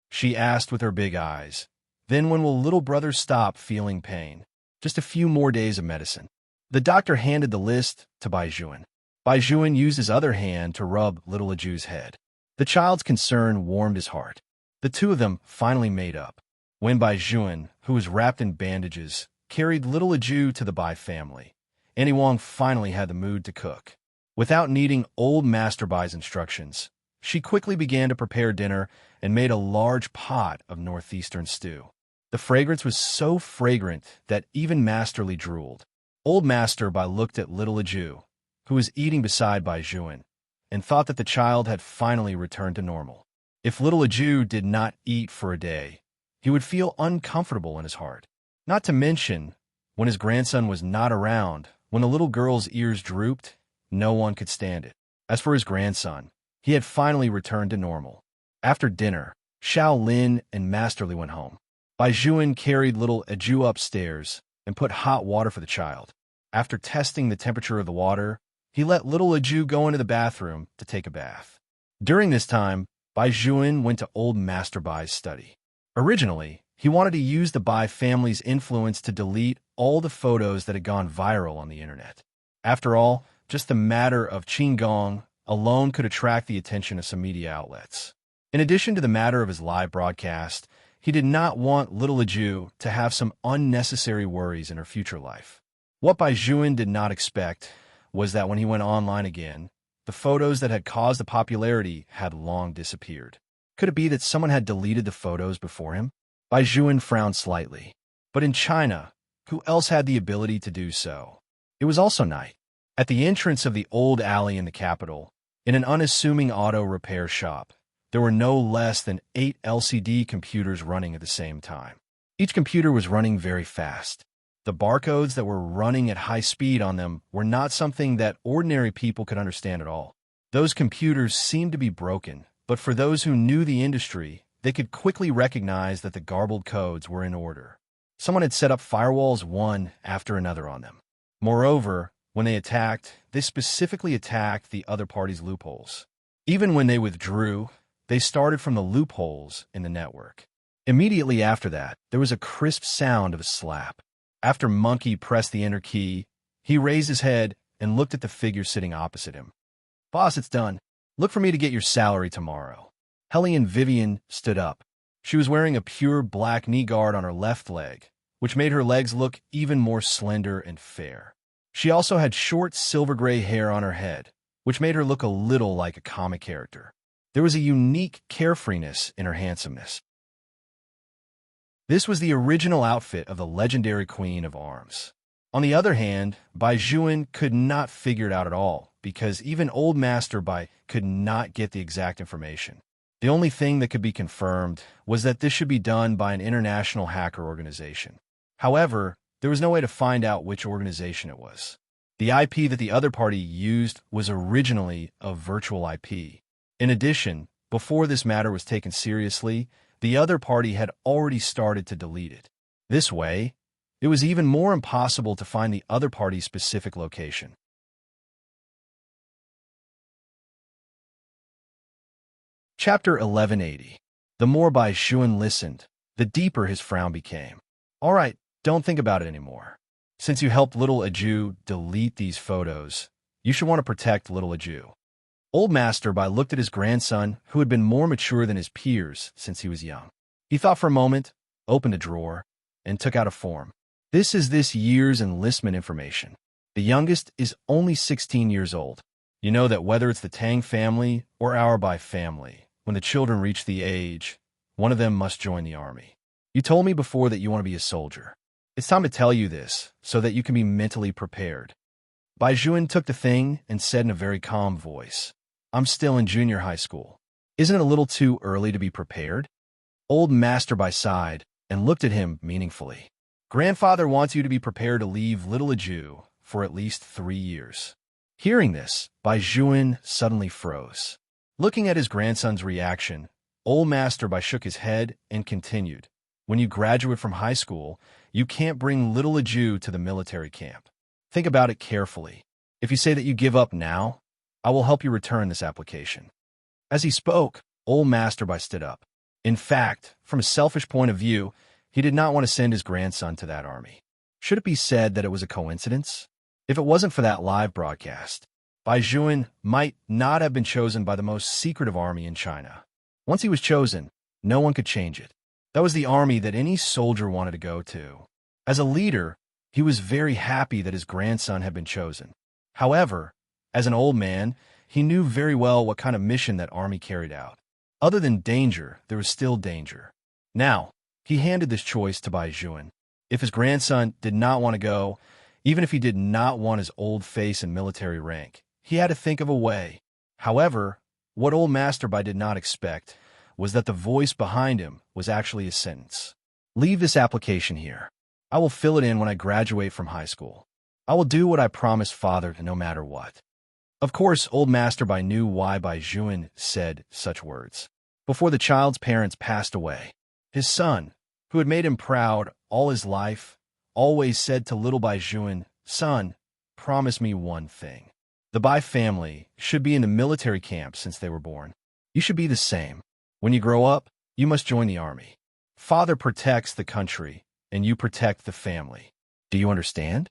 She asked with her big eyes, Then when will little brother stop feeling pain? Just a few more days of medicine. The doctor handed the list to Bai Juan. Bai Juan used his other hand to rub little Aju's head. The child's concern warmed his heart. The two of them finally made up. When Bai Juan, who was wrapped in bandages, carried little Aju to the Bai family, Annie Wong finally had the mood to cook. Without needing old Master Bai's instructions, she quickly began to prepare dinner and made a large pot of northeastern stew. The fragrance was so fragrant that even Master Li drooled. Old Master Bai looked at little Aju, who was eating beside Bai Juan, and thought that the child had finally returned to normal. If little Aju did not eat for a day, he would feel uncomfortable in his heart. Not to mention, when his grandson was not around, when the little girl's ears drooped, no one could stand it. As for his grandson, he had finally returned to normal. After dinner, Xiao Lin and Master Li went home. Bai Juan carried little Aju upstairs and put hot water for the child. After testing the temperature of the water, he let little Aju go into the bathroom to take a bath. During this time, Bai Juan went to old Master Bai's study. Originally, he wanted to use the Bai family's influence to delete all the photos that had gone viral on the internet. After all, just the matter of Qinggong alone could attract the attention of some media outlets. In addition to the matter of his live broadcast, he did not want little Aju to have some unnecessary worries in her future life. What Bai Juan did not expect was that when he went online again, the photos that had caused the popularity had long disappeared. Could it be that someone had deleted the photos before him? Bai Juan frowned slightly. But in China, who else had the ability to do so? It was also night. At the entrance of the old alley in the capital, in an unassuming auto repair shop, there were no less than 8 LCD computers running at the same time. Each computer was running very fast. The barcodes that were running at high speed on them were not something that ordinary people could understand at all. Those computers seemed to be broken, but for those who knew the industry, they could quickly recognize that the garbled codes were in order. Someone had set up firewalls one after another on them. Moreover, when they attacked, they specifically attacked the other party's loopholes. Even when they withdrew, they started from the loopholes in the network. Immediately after that, there was a crisp sound of a slap. After Monkey pressed the enter key, he raised his head and looked at the figure sitting opposite him. "Boss, it's done. Look for me to get your salary tomorrow." Hellion Vivian stood up. She was wearing a pure black knee guard on her left leg, which made her legs look even more slender and fair. She also had short silver-gray hair on her head, which made her look a little like a comic character. There was a unique carefreeness in her handsomeness. This was the original outfit of the legendary Queen of Arms. On the other hand, Bai Juan could not figure it out at all, because even old Master Bai could not get the exact information. The only thing that could be confirmed was that this should be done by an international hacker organization. However, there was no way to find out which organization it was. The IP that the other party used was originally a virtual IP. In addition, before this matter was taken seriously, the other party had already started to delete it. This way, it was even more impossible to find the other party's specific location. Chapter 1180. The more Bai Juan listened, the deeper his frown became. "All right, don't think about it anymore. Since you helped little Aju delete these photos, you should want to protect little Aju." Old Master Bai looked at his grandson, who had been more mature than his peers since he was young. He thought for a moment, opened a drawer, and took out a form. "This is this year's enlistment information. The youngest is only 16 years old. You know that whether it's the Tang family or our Bai family, when the children reach the age, one of them must join the army. You told me before that you want to be a soldier. It's time to tell you this, so that you can be mentally prepared." Bai Juan took the thing and said in a very calm voice, "I'm still in junior high school. Isn't it a little too early to be prepared?" Old Master Bai sighed and looked at him meaningfully. "Grandfather wants you to be prepared to leave little Aju for at least 3 years." Hearing this, Bai Juan suddenly froze. Looking at his grandson's reaction, Old Master Bai shook his head and continued, "When you graduate from high school, you can't bring little Aju to the military camp. Think about it carefully. If you say that you give up now, I will help you return this application." As he spoke, Old Master Bai stood up. In fact, from a selfish point of view, he did not want to send his grandson to that army. Should it be said that it was a coincidence? If it wasn't for that live broadcast, Bai Juan might not have been chosen by the most secretive army in China. Once he was chosen, no one could change it. That was the army that any soldier wanted to go to. As a leader, he was very happy that his grandson had been chosen. However, as an old man, he knew very well what kind of mission that army carried out. Other than danger, there was still danger. Now, he handed this choice to Bai Juan. If his grandson did not want to go, even if he did not want his old face and military rank, he had to think of a way. However, what Old Master Bai did not expect was that the voice behind him was actually a sentence. "Leave this application here. I will fill it in when I graduate from high school. I will do what I promised father no matter what." Of course, Old Master Bai knew why Bai Juan said such words. Before the child's parents passed away, his son, who had made him proud all his life, always said to little Bai Juan, "Son, promise me one thing. The Bai family should be in the military camp since they were born. You should be the same. When you grow up, you must join the army. Father protects the country, and you protect the family. Do you understand?"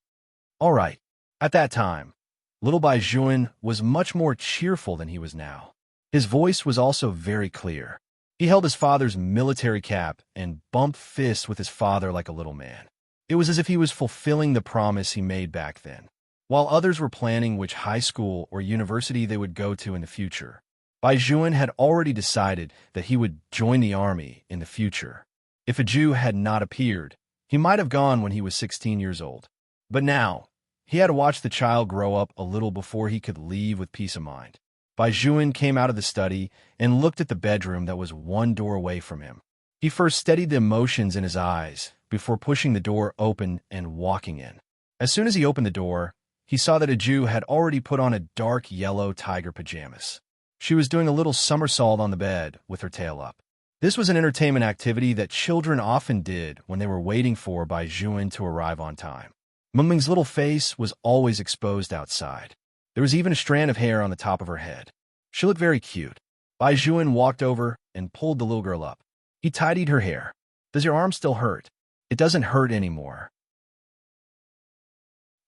All right. At that time, little Bai Juan was much more cheerful than he was now. His voice was also very clear. He held his father's military cap and bumped fists with his father like a little man. It was as if he was fulfilling the promise he made back then. While others were planning which high school or university they would go to in the future, Bai Juan had already decided that he would join the army in the future. If a Jew had not appeared, he might have gone when he was 16 years old. But now, he had to watch the child grow up a little before he could leave with peace of mind. Bai Juan came out of the study and looked at the bedroom that was one door away from him. He first steadied the emotions in his eyes before pushing the door open and walking in. As soon as he opened the door, he saw that a Jew had already put on a dark yellow tiger pajamas. She was doing a little somersault on the bed with her tail up. This was an entertainment activity that children often did when they were waiting for Bai Juan to arrive on time. Mengming's little face was always exposed outside. There was even a strand of hair on the top of her head. She looked very cute. Bai Juan walked over and pulled the little girl up. He tidied her hair. "Does your arm still hurt?" "It doesn't hurt anymore."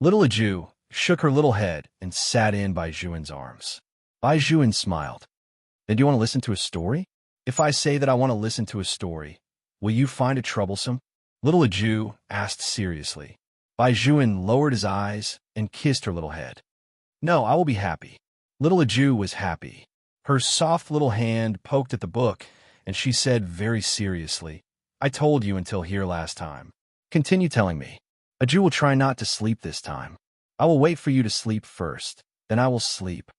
Little Aju shook her little head and sat in Bai Juan's arms. Bai Juan smiled. "Then do you want to listen to a story? If I say that I want to listen to a story, will you find it troublesome?" Little Aju asked seriously. Bai Juan lowered his eyes and kissed her little head. "No, I will be happy." Little Aju was happy. Her soft little hand poked at the book, and she said very seriously, "I told you until here last time. Continue telling me. Aju will try not to sleep this time. I will wait for you to sleep first, then I will sleep."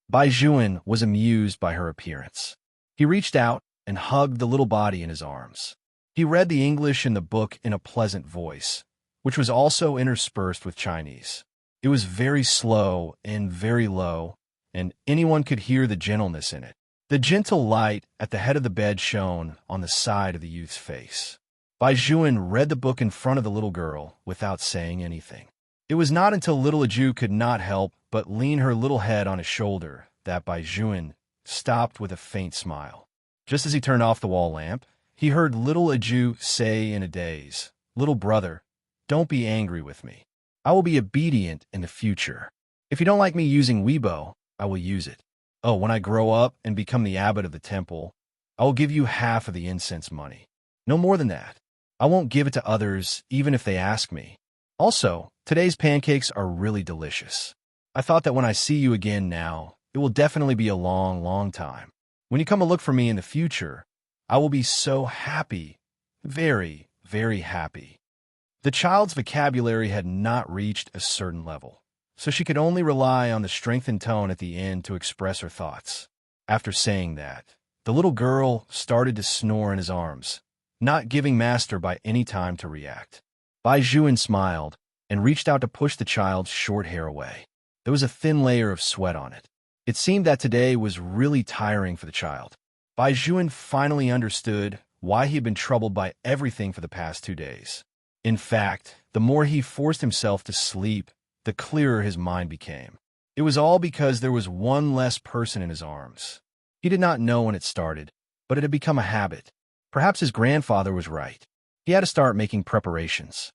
Bai Juan was amused by her appearance. He reached out and hugged the little body in his arms. He read the English in the book in a pleasant voice, which was also interspersed with Chinese. It was very slow and very low, and anyone could hear the gentleness in it. The gentle light at the head of the bed shone on the side of the youth's face. Bai Juan read the book in front of the little girl without saying anything. It was not until little Aju could not help but lean her little head on his shoulder that Bai Juan stopped with a faint smile. Just as he turned off the wall lamp, he heard little Aju say in a daze, "Little brother, don't be angry with me. I will be obedient in the future. If you don't like me using Weibo, I will use it. Oh, when I grow up and become the abbot of the temple, I will give you half of the incense money. No more than that. I won't give it to others even if they ask me. Also, today's pancakes are really delicious. I thought that when I see you again now, it will definitely be a long, long time. When you come to look for me in the future, I will be so happy, very, very happy." The child's vocabulary had not reached a certain level, so she could only rely on the strengthened tone at the end to express her thoughts. After saying that, the little girl started to snore in his arms, not giving Master Bai any time to react. Bai Juan smiled and reached out to push the child's short hair away. There was a thin layer of sweat on it. It seemed that today was really tiring for the child. Bai Juan finally understood why he had been troubled by everything for the past 2 days. In fact, the more he forced himself to sleep, the clearer his mind became. It was all because there was one less person in his arms. He did not know when it started, but it had become a habit. Perhaps his grandfather was right. He had to start making preparations.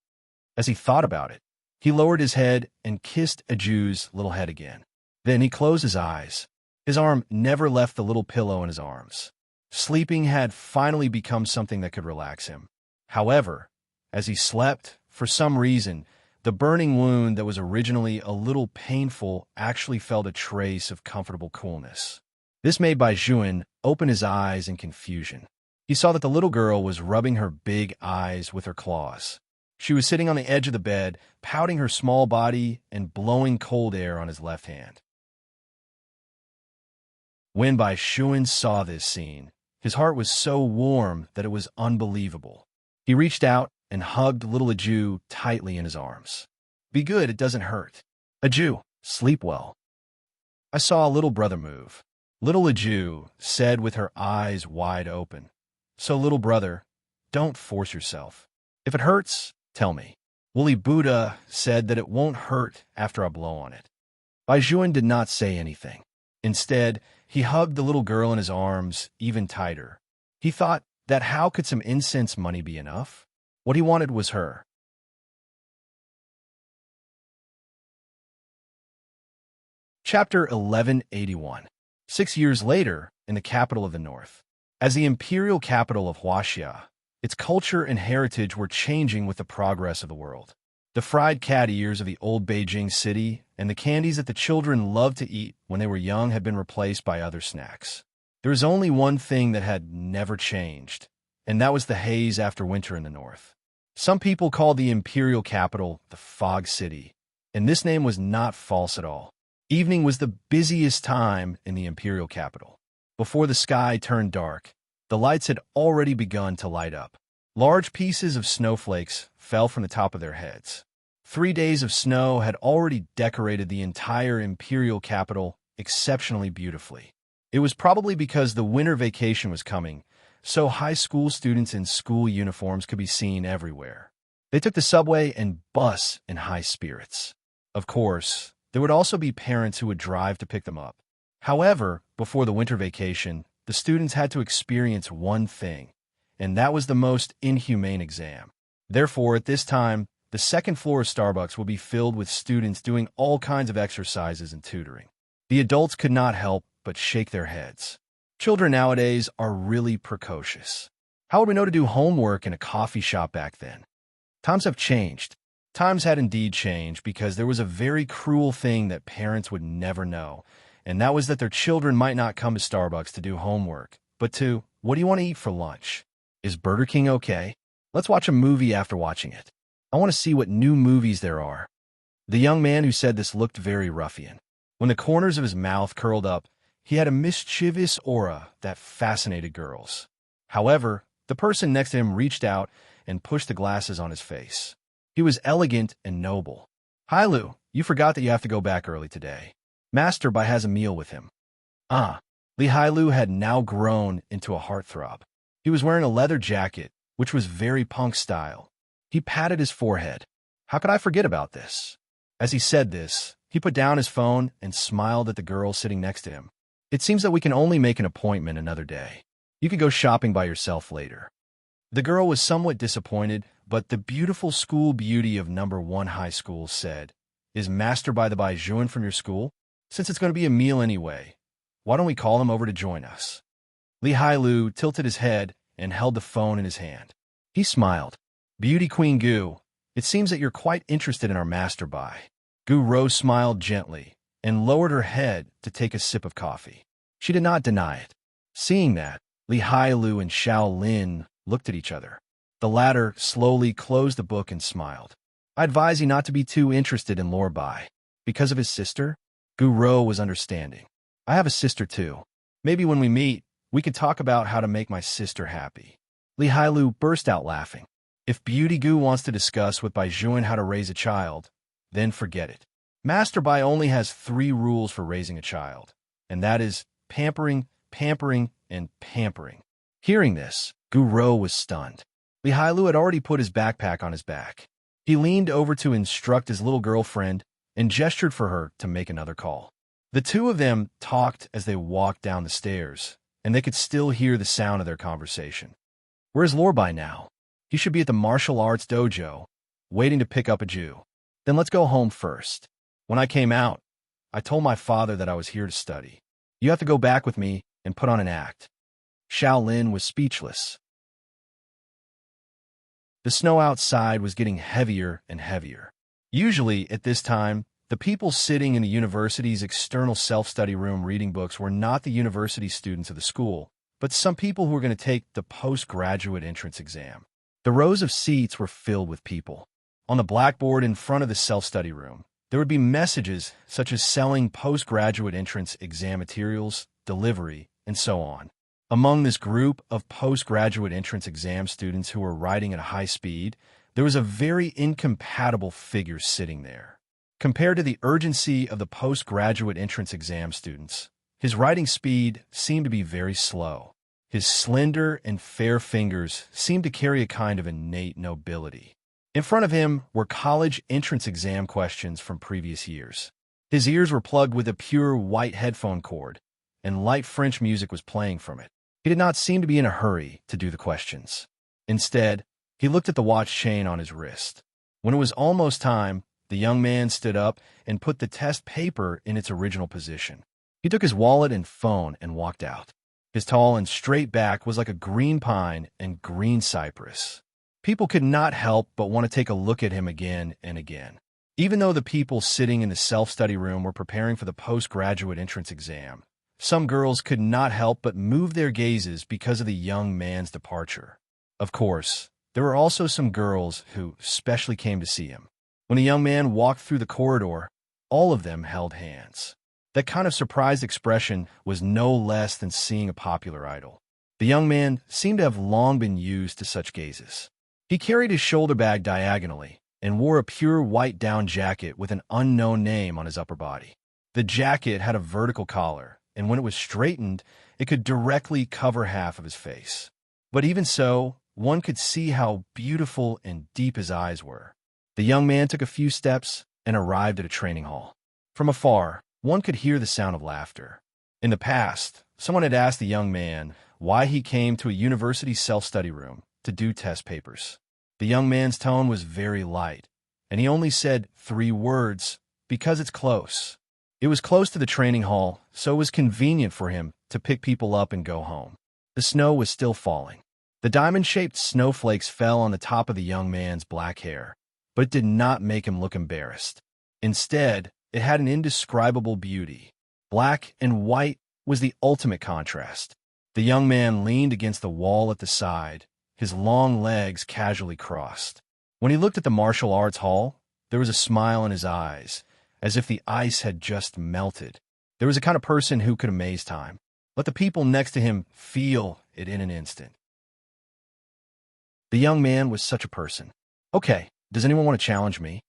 As he thought about it, he lowered his head and kissed Aju's little head again. Then he closed his eyes. His arm never left the little pillow in his arms. Sleeping had finally become something that could relax him. However, as he slept, for some reason, the burning wound that was originally a little painful actually felt a trace of comfortable coolness. This made Bai Juan open his eyes in confusion. He saw that the little girl was rubbing her big eyes with her claws. She was sitting on the edge of the bed, pouting her small body and blowing cold air on his left hand. When Bai Juan saw this scene, his heart was so warm that it was unbelievable. He reached out and hugged little Aju tightly in his arms. "Be good, it doesn't hurt. Aju, sleep well." I saw a little brother move. Little Aju said with her eyes wide open, "So little brother, don't force yourself. If it hurts, tell me. Woolly Buddha said that it won't hurt after I blow on it. Bai Juan did not say anything. Instead, he hugged the little girl in his arms even tighter. He thought that how could some incense money be enough? What he wanted was her. Chapter 1181. 6 years later, in the capital of the north. As the imperial capital of Huaxia, its culture and heritage were changing with the progress of the world. The fried cat ears of the old Beijing city and the candies that the children loved to eat when they were young had been replaced by other snacks. There was only one thing that had never changed, and that was the haze after winter in the north. Some people called the imperial capital the Fog City, and this name was not false at all. Evening was the busiest time in the imperial capital. Before the sky turned dark, the lights had already begun to light up. Large pieces of snowflakes fell from the top of their heads. 3 days of snow had already decorated the entire imperial capital exceptionally beautifully. It was probably because the winter vacation was coming, so high school students in school uniforms could be seen everywhere. They took the subway and bus in high spirits. Of course, there would also be parents who would drive to pick them up. However, before the winter vacation, the students had to experience one thing, and that was the most inhumane exam. Therefore, at this time, the second floor of Starbucks would be filled with students doing all kinds of exercises and tutoring. The adults could not help but shake their heads. Children nowadays are really precocious. How would we know to do homework in a coffee shop back then? Times have changed. Times had indeed changed because there was a very cruel thing that parents would never know, and that was that their children might not come to Starbucks to do homework, but to, what do you want to eat for lunch? Is Burger King okay? Let's watch a movie after watching it. I want to see what new movies there are. The young man who said this looked very ruffian. When the corners of his mouth curled up, he had a mischievous aura that fascinated girls. However, the person next to him reached out and pushed the glasses on his face. He was elegant and noble. Hi, Lu, you forgot that you have to go back early today. Master Bai has a meal with him. Li Hailu had now grown into a heartthrob. He was wearing a leather jacket, which was very punk style. He patted his forehead. How could I forget about this? As he said this, he put down his phone and smiled at the girl sitting next to him. It seems that we can only make an appointment another day. You could go shopping by yourself later. The girl was somewhat disappointed, but the beautiful school beauty of number 1 high school said, Is Master Bai the Bai Juan from your school? Since it's going to be a meal anyway, why don't we call him over to join us? Li Hailu tilted his head and held the phone in his hand. He smiled. Beauty Queen Gu, it seems that you're quite interested in our Master Bai. Gu Rose smiled gently and lowered her head to take a sip of coffee. She did not deny it. Seeing that, Li Hailu and Xiao Lin looked at each other. The latter slowly closed the book and smiled. I advise you not to be too interested in Lord Bai. Because of his sister? Gu Rou was understanding. I have a sister too. Maybe when we meet, we could talk about how to make my sister happy. Li Hailu burst out laughing. If Beauty Gu wants to discuss with Bai Juan how to raise a child, then forget it. Master Bai only has 3 rules for raising a child, and that is pampering, pampering, and pampering. Hearing this, Gu Rou was stunned. Li Hailu had already put his backpack on his back. He leaned over to instruct his little girlfriend and gestured for her to make another call. The two of them talked as they walked down the stairs, and they could still hear the sound of their conversation. Where's Lord Bai now? He should be at the martial arts dojo, waiting to pick up a Jew. Then let's go home first. When I came out, I told my father that I was here to study. You have to go back with me and put on an act. Xiao Lin was speechless. The snow outside was getting heavier and heavier. Usually, at this time, the people sitting in the university's external self-study room reading books were not the university students of the school, but some people who were going to take the postgraduate entrance exam. The rows of seats were filled with people. On the blackboard in front of the self-study room, there would be messages such as selling postgraduate entrance exam materials, delivery, and so on. Among this group of postgraduate entrance exam students who were writing at a high speed, there was a very incompatible figure sitting there. Compared to the urgency of the postgraduate entrance exam students, his writing speed seemed to be very slow. His slender and fair fingers seemed to carry a kind of innate nobility. In front of him were college entrance exam questions from previous years. His ears were plugged with a pure white headphone cord, and light French music was playing from it. He did not seem to be in a hurry to do the questions. Instead, he looked at the watch chain on his wrist. When it was almost time, the young man stood up and put the test paper in its original position. He took his wallet and phone and walked out. His tall and straight back was like a green pine and green cypress. People could not help but want to take a look at him again and again. Even though the people sitting in the self-study room were preparing for the postgraduate entrance exam, some girls could not help but move their gazes because of the young man's departure. Of course, there were also some girls who specially came to see him. When the young man walked through the corridor, all of them held hands. That kind of surprised expression was no less than seeing a popular idol. The young man seemed to have long been used to such gazes. He carried his shoulder bag diagonally and wore a pure white down jacket with an unknown name on his upper body. The jacket had a vertical collar, and when it was straightened, it could directly cover half of his face. But even so, one could see how beautiful and deep his eyes were. The young man took a few steps and arrived at a training hall. From afar, one could hear the sound of laughter. In the past, someone had asked the young man why he came to a university self-study room to do test papers. The young man's tone was very light, and he only said 3 words, "Because it's close." It was close to the training hall, so it was convenient for him to pick people up and go home. The snow was still falling. The diamond-shaped snowflakes fell on the top of the young man's black hair, but it did not make him look embarrassed. Instead, it had an indescribable beauty. Black and white was the ultimate contrast. The young man leaned against the wall at the side, his long legs casually crossed. When he looked at the martial arts hall, there was a smile in his eyes, as if the ice had just melted. There was a kind of person who could amaze time. Let the people next to him feel it in an instant. The young man was such a person. "Okay, does anyone want to challenge me?"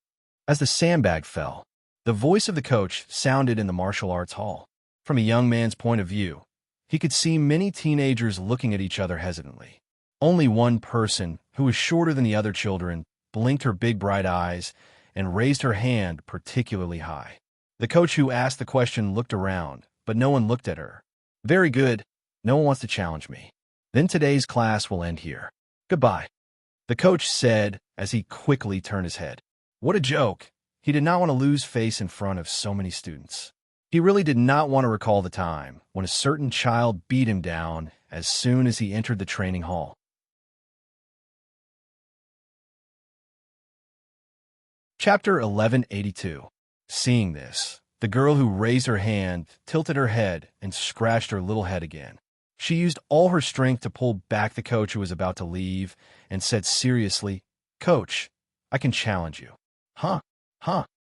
As the sandbag fell, the voice of the coach sounded in the martial arts hall. From a young man's point of view, he could see many teenagers looking at each other hesitantly. Only one person, who was shorter than the other children, blinked her big bright eyes and raised her hand particularly high. The coach who asked the question looked around, but no one looked at her. "Very good. No one wants to challenge me. Then today's class will end here. Goodbye," the coach said as he quickly turned his head. What a joke. He did not want to lose face in front of so many students. He really did not want to recall the time when a certain child beat him down as soon as he entered the training hall. Chapter 1182. Seeing this, the girl who raised her hand tilted her head and scratched her little head again. She used all her strength to pull back the coach who was about to leave and said seriously, "Coach, I can challenge you." Huh?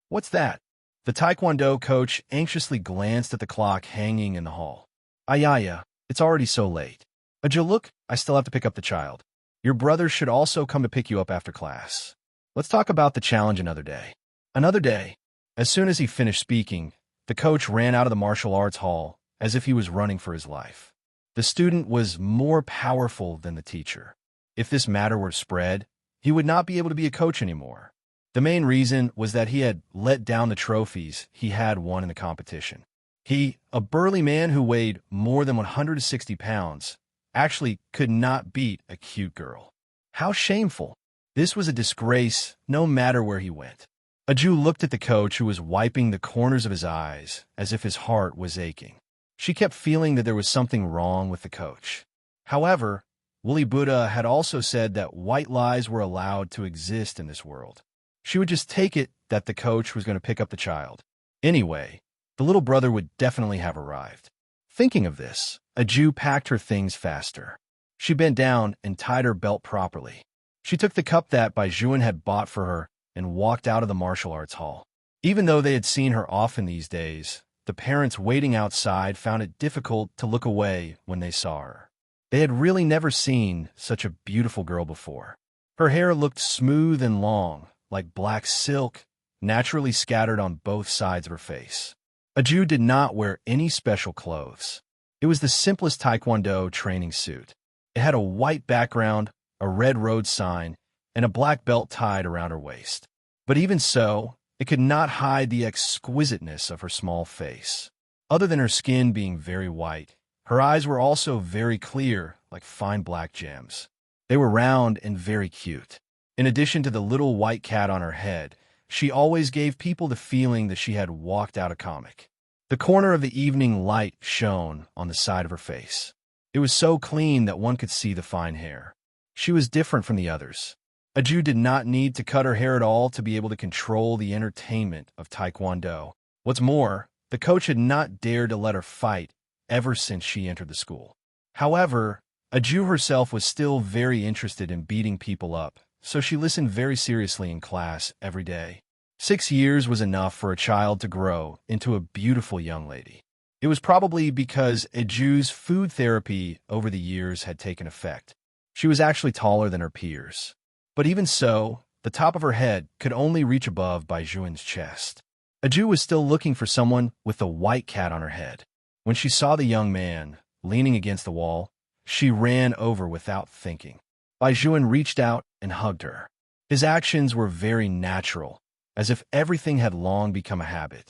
What's that? The Taekwondo coach anxiously glanced at the clock hanging in the hall. "Ayaya, it's already so late. Look, I still have to pick up the child. Your brother should also come to pick you up after class. Let's talk about the challenge another day." Another day. As soon as he finished speaking, the coach ran out of the martial arts hall as if he was running for his life. The student was more powerful than the teacher. If this matter were spread, he would not be able to be a coach anymore. The main reason was that he had let down the trophies he had won in the competition. He, a burly man who weighed more than 160 pounds, actually could not beat a cute girl. How shameful. This was a disgrace no matter where he went. A Jew looked at the coach who was wiping the corners of his eyes as if his heart was aching. She kept feeling that there was something wrong with the coach. However, Wooly Buddha had also said that white lies were allowed to exist in this world. She would just take it that the coach was going to pick up the child. Anyway, the little brother would definitely have arrived. Thinking of this, a Jew packed her things faster. She bent down and tied her belt properly. She took the cup that Bai Juan had bought for her and walked out of the martial arts hall. Even though they had seen her often these days, the parents waiting outside found it difficult to look away when they saw her. They had really never seen such a beautiful girl before. Her hair looked smooth and long, like black silk, naturally scattered on both sides of her face. A Jew did not wear any special clothes. It was the simplest Taekwondo training suit. It had a white background, a red road sign, and a black belt tied around her waist. But even so, it could not hide the exquisiteness of her small face. Other than her skin being very white, her eyes were also very clear, like fine black gems. They were round and very cute. In addition to the little white cat on her head, she always gave people the feeling that she had walked out a comic. The corner of the evening light shone on the side of her face. It was so clean that one could see the fine hair. She was different from the others. Aju did not need to cut her hair at all to be able to control the entertainment of Taekwondo. What's more, the coach had not dared to let her fight ever since she entered the school. However, Aju herself was still very interested in beating people up, so she listened very seriously in class every day. 6 years was enough for a child to grow into a beautiful young lady. It was probably because Aju's food therapy over the years had taken effect. She was actually taller than her peers. But even so, the top of her head could only reach above Baijuan's chest. Aju was still looking for someone with the white cat on her head. When she saw the young man leaning against the wall, she ran over without thinking. Baijuan reached out and hugged her. His actions were very natural, as if everything had long become a habit.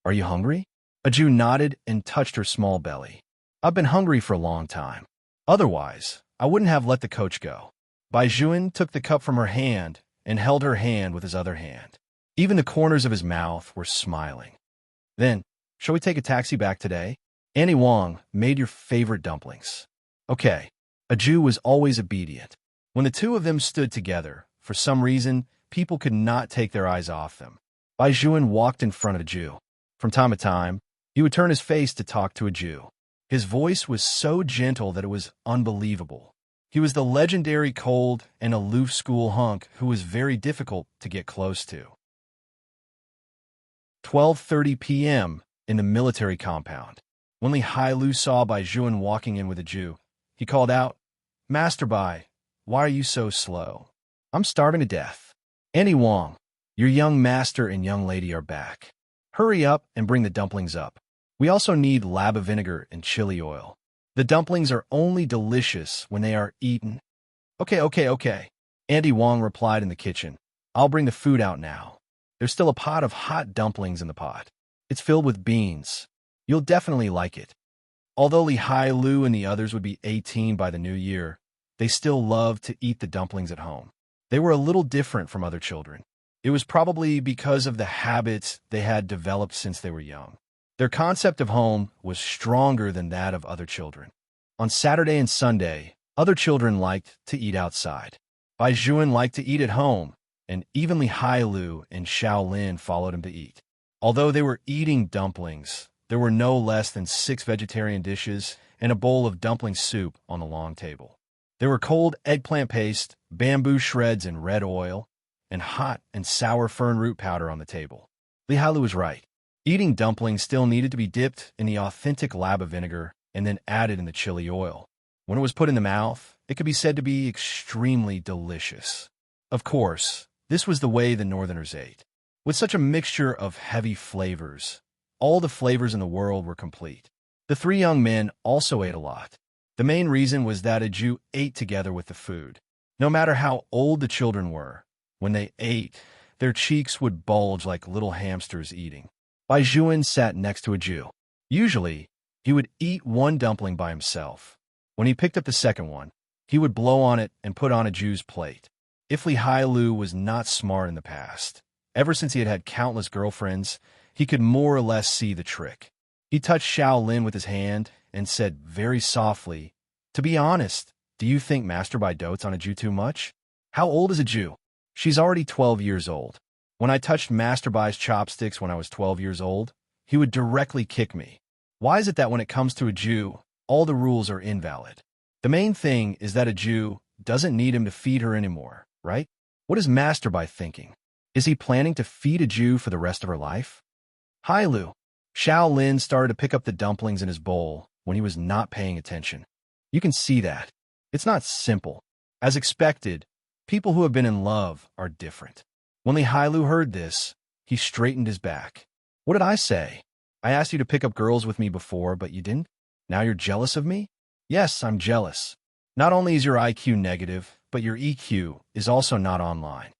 "Are you hungry?" Aju nodded and touched her small belly. "I've been hungry for a long time. Otherwise, I wouldn't have let the coach go." Baijuan took the cup from her hand and held her hand with his other hand. Even the corners of his mouth were smiling. "Then, shall we take a taxi back today? Annie Wong made your favorite dumplings." "Okay." Aju was always obedient. When the two of them stood together, for some reason, people could not take their eyes off them. Baijuan walked in front of Aju. From time to time, he would turn his face to talk to Aju. His voice was so gentle that it was unbelievable. He was the legendary cold and aloof school hunk who was very difficult to get close to. 12:30 p.m. in the military compound. When Li Hailu saw Baijuan walking in with Aju, he called out, "Master Bai, why are you so slow? I'm starving to death." "Annie Wong, your young master and young lady are back. Hurry up and bring the dumplings up. We also need lava vinegar and chili oil. The dumplings are only delicious when they are eaten." Okay. Andy Wong replied in the kitchen. "I'll bring the food out now. There's still a pot of hot dumplings in the pot. It's filled with beans. You'll definitely like it." Although Li Hailu and the others would be 18 by the new year, they still loved to eat the dumplings at home. They were a little different from other children. It was probably because of the habits they had developed since they were young. Their concept of home was stronger than that of other children. On Saturday and Sunday, other children liked to eat outside. Baijuan liked to eat at home, and even Li Hailu and Shaolin followed him to eat. Although they were eating dumplings, there were no less than 6 vegetarian dishes and a bowl of dumpling soup on the long table. There were cold eggplant paste, bamboo shreds and red oil, and hot and sour fern root powder on the table. Li Hailu was right. Eating dumplings still needed to be dipped in the authentic lava vinegar and then added in the chili oil. When it was put in the mouth, it could be said to be extremely delicious. Of course, this was the way the Northerners ate. With such a mixture of heavy flavors, all the flavors in the world were complete. The 3 young men also ate a lot. The main reason was that Aju ate together with the food. No matter how old the children were, when they ate, their cheeks would bulge like little hamsters eating. Baijuan sat next to Aju. Usually, he would eat one dumpling by himself. When he picked up the second one, he would blow on it and put on Aju's plate. If Li Hailu was not smart in the past, ever since he had had countless girlfriends, he could more or less see the trick. He touched Shaolin with his hand and said very softly, "To be honest, do you think Master Bai dotes on Aju too much? How old is Aju?" "She's already 12 years old. When I touched Master Bai's chopsticks when I was 12 years old, he would directly kick me. Why is it that when it comes to Aju, all the rules are invalid? The main thing is that Aju doesn't need him to feed her anymore, right? What is Master Bai thinking? Is he planning to feed Aju for the rest of her life?" "Hailu." Shaolin started to pick up the dumplings in his bowl when he was not paying attention. You can see that. It's not simple. As expected, people who have been in love are different. When Li Hailu heard this, he straightened his back. "What did I say? I asked you to pick up girls with me before, but you didn't? Now you're jealous of me? Yes, I'm jealous. Not only is your IQ negative, but your EQ is also not online.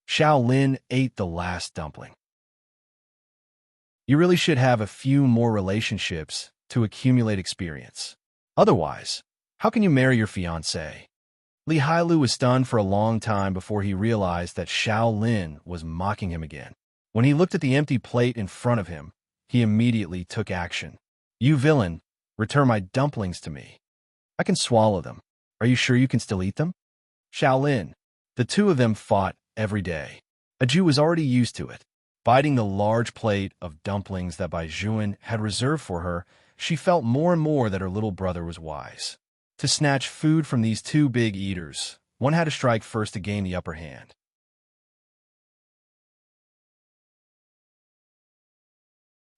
Xiao Lin ate the last dumpling. You really should have a few more relationships to accumulate experience. Otherwise, how can you marry your fiancée? Li Hailu was stunned for a long time before he realized that Xiao Lin was mocking him again. When he looked at the empty plate in front of him, he immediately took action. You villain, return my dumplings to me. I can swallow them. Are you sure you can still eat them? Xiao Lin. The two of them fought every day. Aju was already used to it. Biting the large plate of dumplings that Bai Juan had reserved for her, she felt more and more that her little brother was wise. To snatch food from these two big eaters, one had to strike first to gain the upper hand.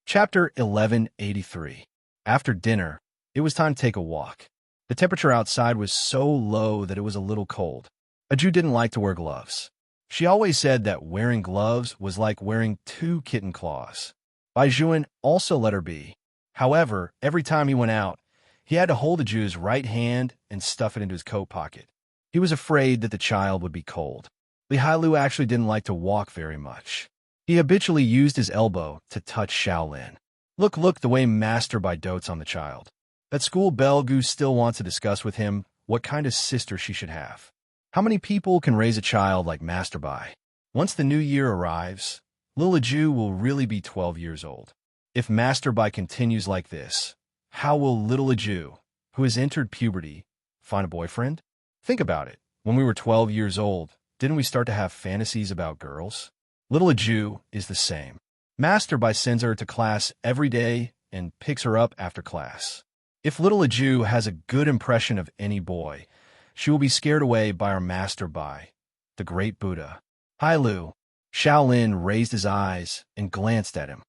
Chapter 1183. After dinner, it was time to take a walk. The temperature outside was so low that it was a little cold. Aju didn't like to wear gloves. She always said that wearing gloves was like wearing two kitten claws. Bai Juan also let her be. However, every time he went out, he had to hold Aju's right hand and stuff it into his coat pocket. He was afraid that the child would be cold. Li Hailu actually didn't like to walk very much. He habitually used his elbow to touch Xiao Lin. Look, the way Master Bai dotes on the child. At school, Belgu still wants to discuss with him what kind of sister she should have. How many people can raise a child like Master Bai? Once the new year arrives, Lil Aju will really be 12 years old. If Master Bai continues like this, how will little Aju, who has entered puberty, find a boyfriend? Think about it. When we were 12 years old, didn't we start to have fantasies about girls? Little Aju is the same. Master Bai sends her to class every day and picks her up after class. If little Aju has a good impression of any boy, she will be scared away by our Master Bai, the great Buddha. Hailu. Xiao Lin raised his eyes and glanced at him.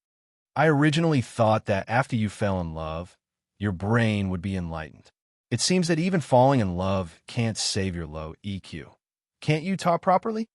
I originally thought that after you fell in love, your brain would be enlightened. It seems that even falling in love can't save your low EQ. Can't you talk properly?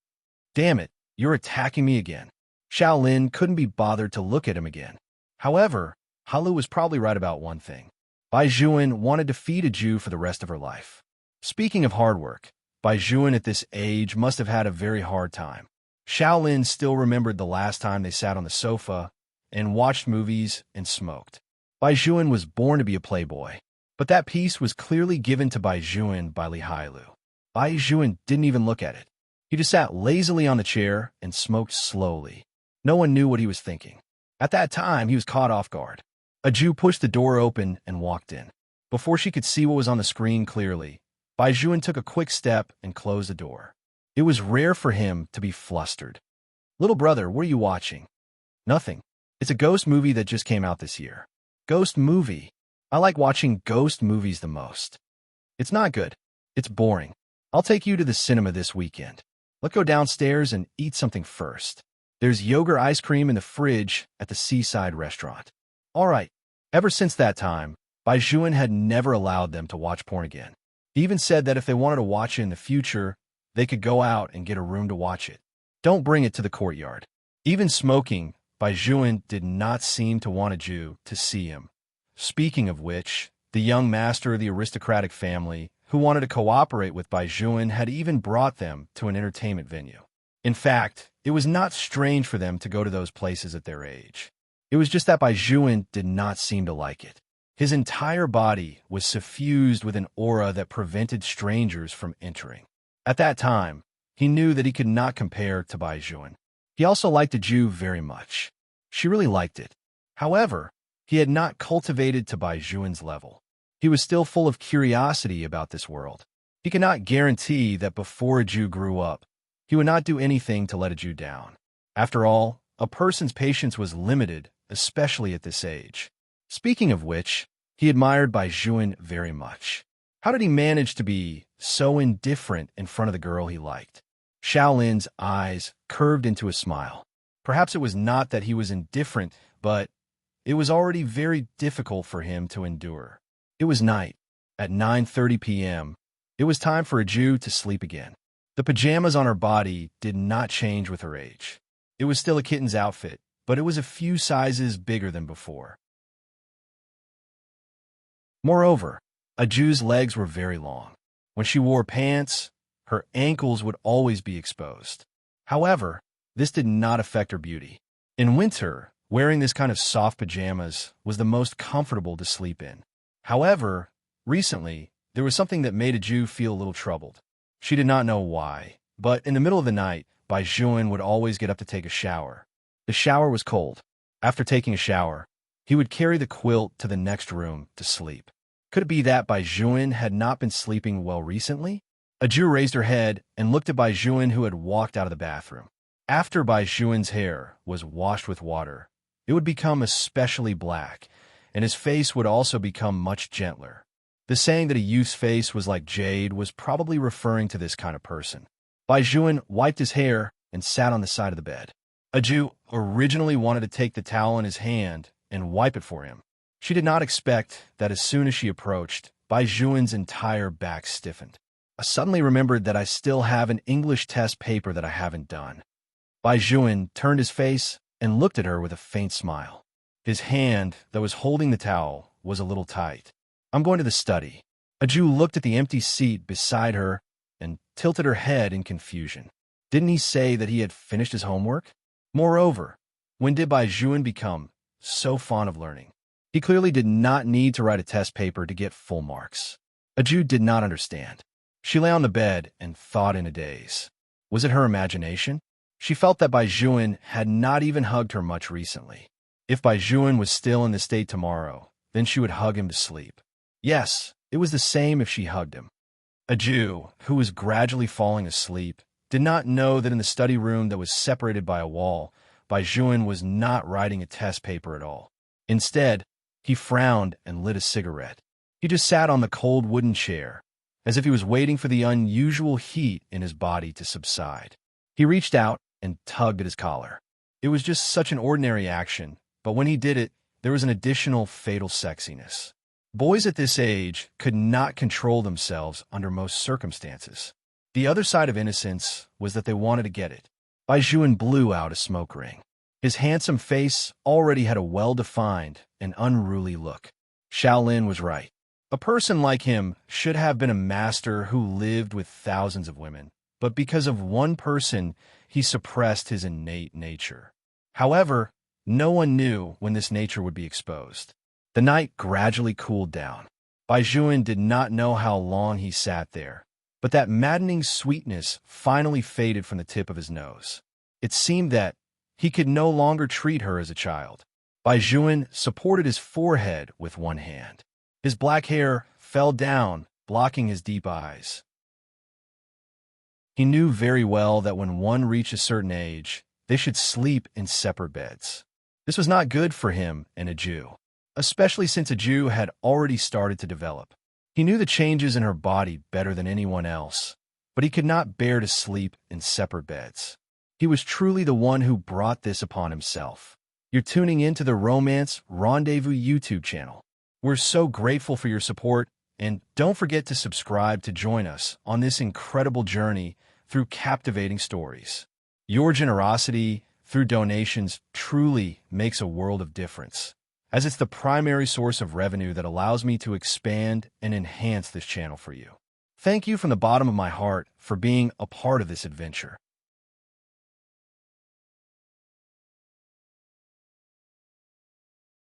Damn it, you're attacking me again. Xiao Lin couldn't be bothered to look at him again. However, Hailu was probably right about one thing. Bai Juan wanted to feed Aju for the rest of her life. Speaking of hard work, Bai Juan at this age must have had a very hard time. Xiao Lin still remembered the last time they sat on the sofa and watched movies and smoked. Bai Juan was born to be a playboy, but that piece was clearly given to Bai Juan by Li Hailu. Bai Juan didn't even look at it. He just sat lazily on the chair and smoked slowly. No one knew what he was thinking. At that time, he was caught off guard. Aju pushed the door open and walked in. Before she could see what was on the screen clearly, Bai Juan took a quick step and closed the door. It was rare for him to be flustered. Little brother, what are you watching? Nothing. It's a ghost movie that just came out this year. Ghost movie. I like watching ghost movies the most. It's not good. It's boring. I'll take you to the cinema this weekend. Let's go downstairs and eat something first. There's yogurt ice cream in the fridge at the seaside restaurant. All right. Ever since that time, Bai Juan had never allowed them to watch porn again. He even said that if they wanted to watch it in the future, they could go out and get a room to watch it. Don't bring it to the courtyard. Even smoking, Bai Juan did not seem to want a Jew to see him. Speaking of which, the young master of the aristocratic family, who wanted to cooperate with Bai Juan, had even brought them to an entertainment venue. In fact, it was not strange for them to go to those places at their age. It was just that Bai Juan did not seem to like it. His entire body was suffused with an aura that prevented strangers from entering. At that time, he knew that he could not compare to Bai Juan. He also liked the Jew very much. She really liked it. However, he had not cultivated to Bai Juan's level. He was still full of curiosity about this world. He could not guarantee that before a Jew grew up, he would not do anything to let a Jew down. After all, a person's patience was limited, especially at this age. Speaking of which, he admired Bai Juan very much. How did he manage to be so indifferent in front of the girl he liked? Xiao Lin's eyes curved into a smile. Perhaps it was not that he was indifferent, but it was already very difficult for him to endure. It was night. At 9:30 p.m., it was time for a Jew to sleep again. The pajamas on her body did not change with her age. It was still a kitten's outfit, but it was a few sizes bigger than before. Moreover, Aju's legs were very long. When she wore pants, her ankles would always be exposed. However, this did not affect her beauty. In winter, wearing this kind of soft pajamas was the most comfortable to sleep in. However, recently, there was something that made Aju feel a little troubled. She did not know why, but in the middle of the night, Bai Juan would always get up to take a shower. The shower was cold. After taking a shower, he would carry the quilt to the next room to sleep. Could it be that Bai Juan had not been sleeping well recently? Aju raised her head and looked at Bai Juan, who had walked out of the bathroom. After Bai Juan's hair was washed with water, it would become especially black, and his face would also become much gentler. The saying that a youth's face was like jade was probably referring to this kind of person. Bai Juan wiped his hair and sat on the side of the bed. Aju originally wanted to take the towel in his hand and wipe it for him. She did not expect that as soon as she approached, Bai Juan's entire back stiffened. I suddenly remembered that I still have an English test paper that I haven't done. Bai Juan turned his face and looked at her with a faint smile. His hand that was holding the towel was a little tight. I'm going to the study. Aju looked at the empty seat beside her and tilted her head in confusion. Didn't he say that he had finished his homework? Moreover, when did Bai Juan become so fond of learning? He clearly did not need to write a test paper to get full marks. Aju did not understand. She lay on the bed and thought in a daze. Was it her imagination? She felt that Bai Juan had not even hugged her much recently. If Bai Juan was still in this state tomorrow, then she would hug him to sleep. Yes, it was the same if she hugged him. Aju, who was gradually falling asleep, did not know that in the study room that was separated by a wall, Bai Juan was not writing a test paper at all. Instead, he frowned and lit a cigarette. He just sat on the cold wooden chair, as if he was waiting for the unusual heat in his body to subside. He reached out and tugged at his collar. It was just such an ordinary action, but when he did it, there was an additional fatal sexiness. Boys at this age could not control themselves under most circumstances. The other side of innocence was that they wanted to get it. Bai Juan blew out a smoke ring. His handsome face already had a well-defined and unruly look. Shaolin was right. A person like him should have been a master who lived with thousands of women, but because of one person, he suppressed his innate nature. However, no one knew when this nature would be exposed. The night gradually cooled down. Bai Juan did not know how long he sat there, but that maddening sweetness finally faded from the tip of his nose. It seemed that he could no longer treat her as a child. Bai Juan supported his forehead with one hand. His black hair fell down, blocking his deep eyes. He knew very well that when one reached a certain age, they should sleep in separate beds. This was not good for him and Aju, especially since Aju had already started to develop. He knew the changes in her body better than anyone else, but he could not bear to sleep in separate beds. He was truly the one who brought this upon himself. You're tuning into the Romance Rendezvous YouTube channel. We're so grateful for your support, and don't forget to subscribe to join us on this incredible journey through captivating stories. Your generosity through donations truly makes a world of difference, as it's the primary source of revenue that allows me to expand and enhance this channel for you. Thank you from the bottom of my heart for being a part of this adventure.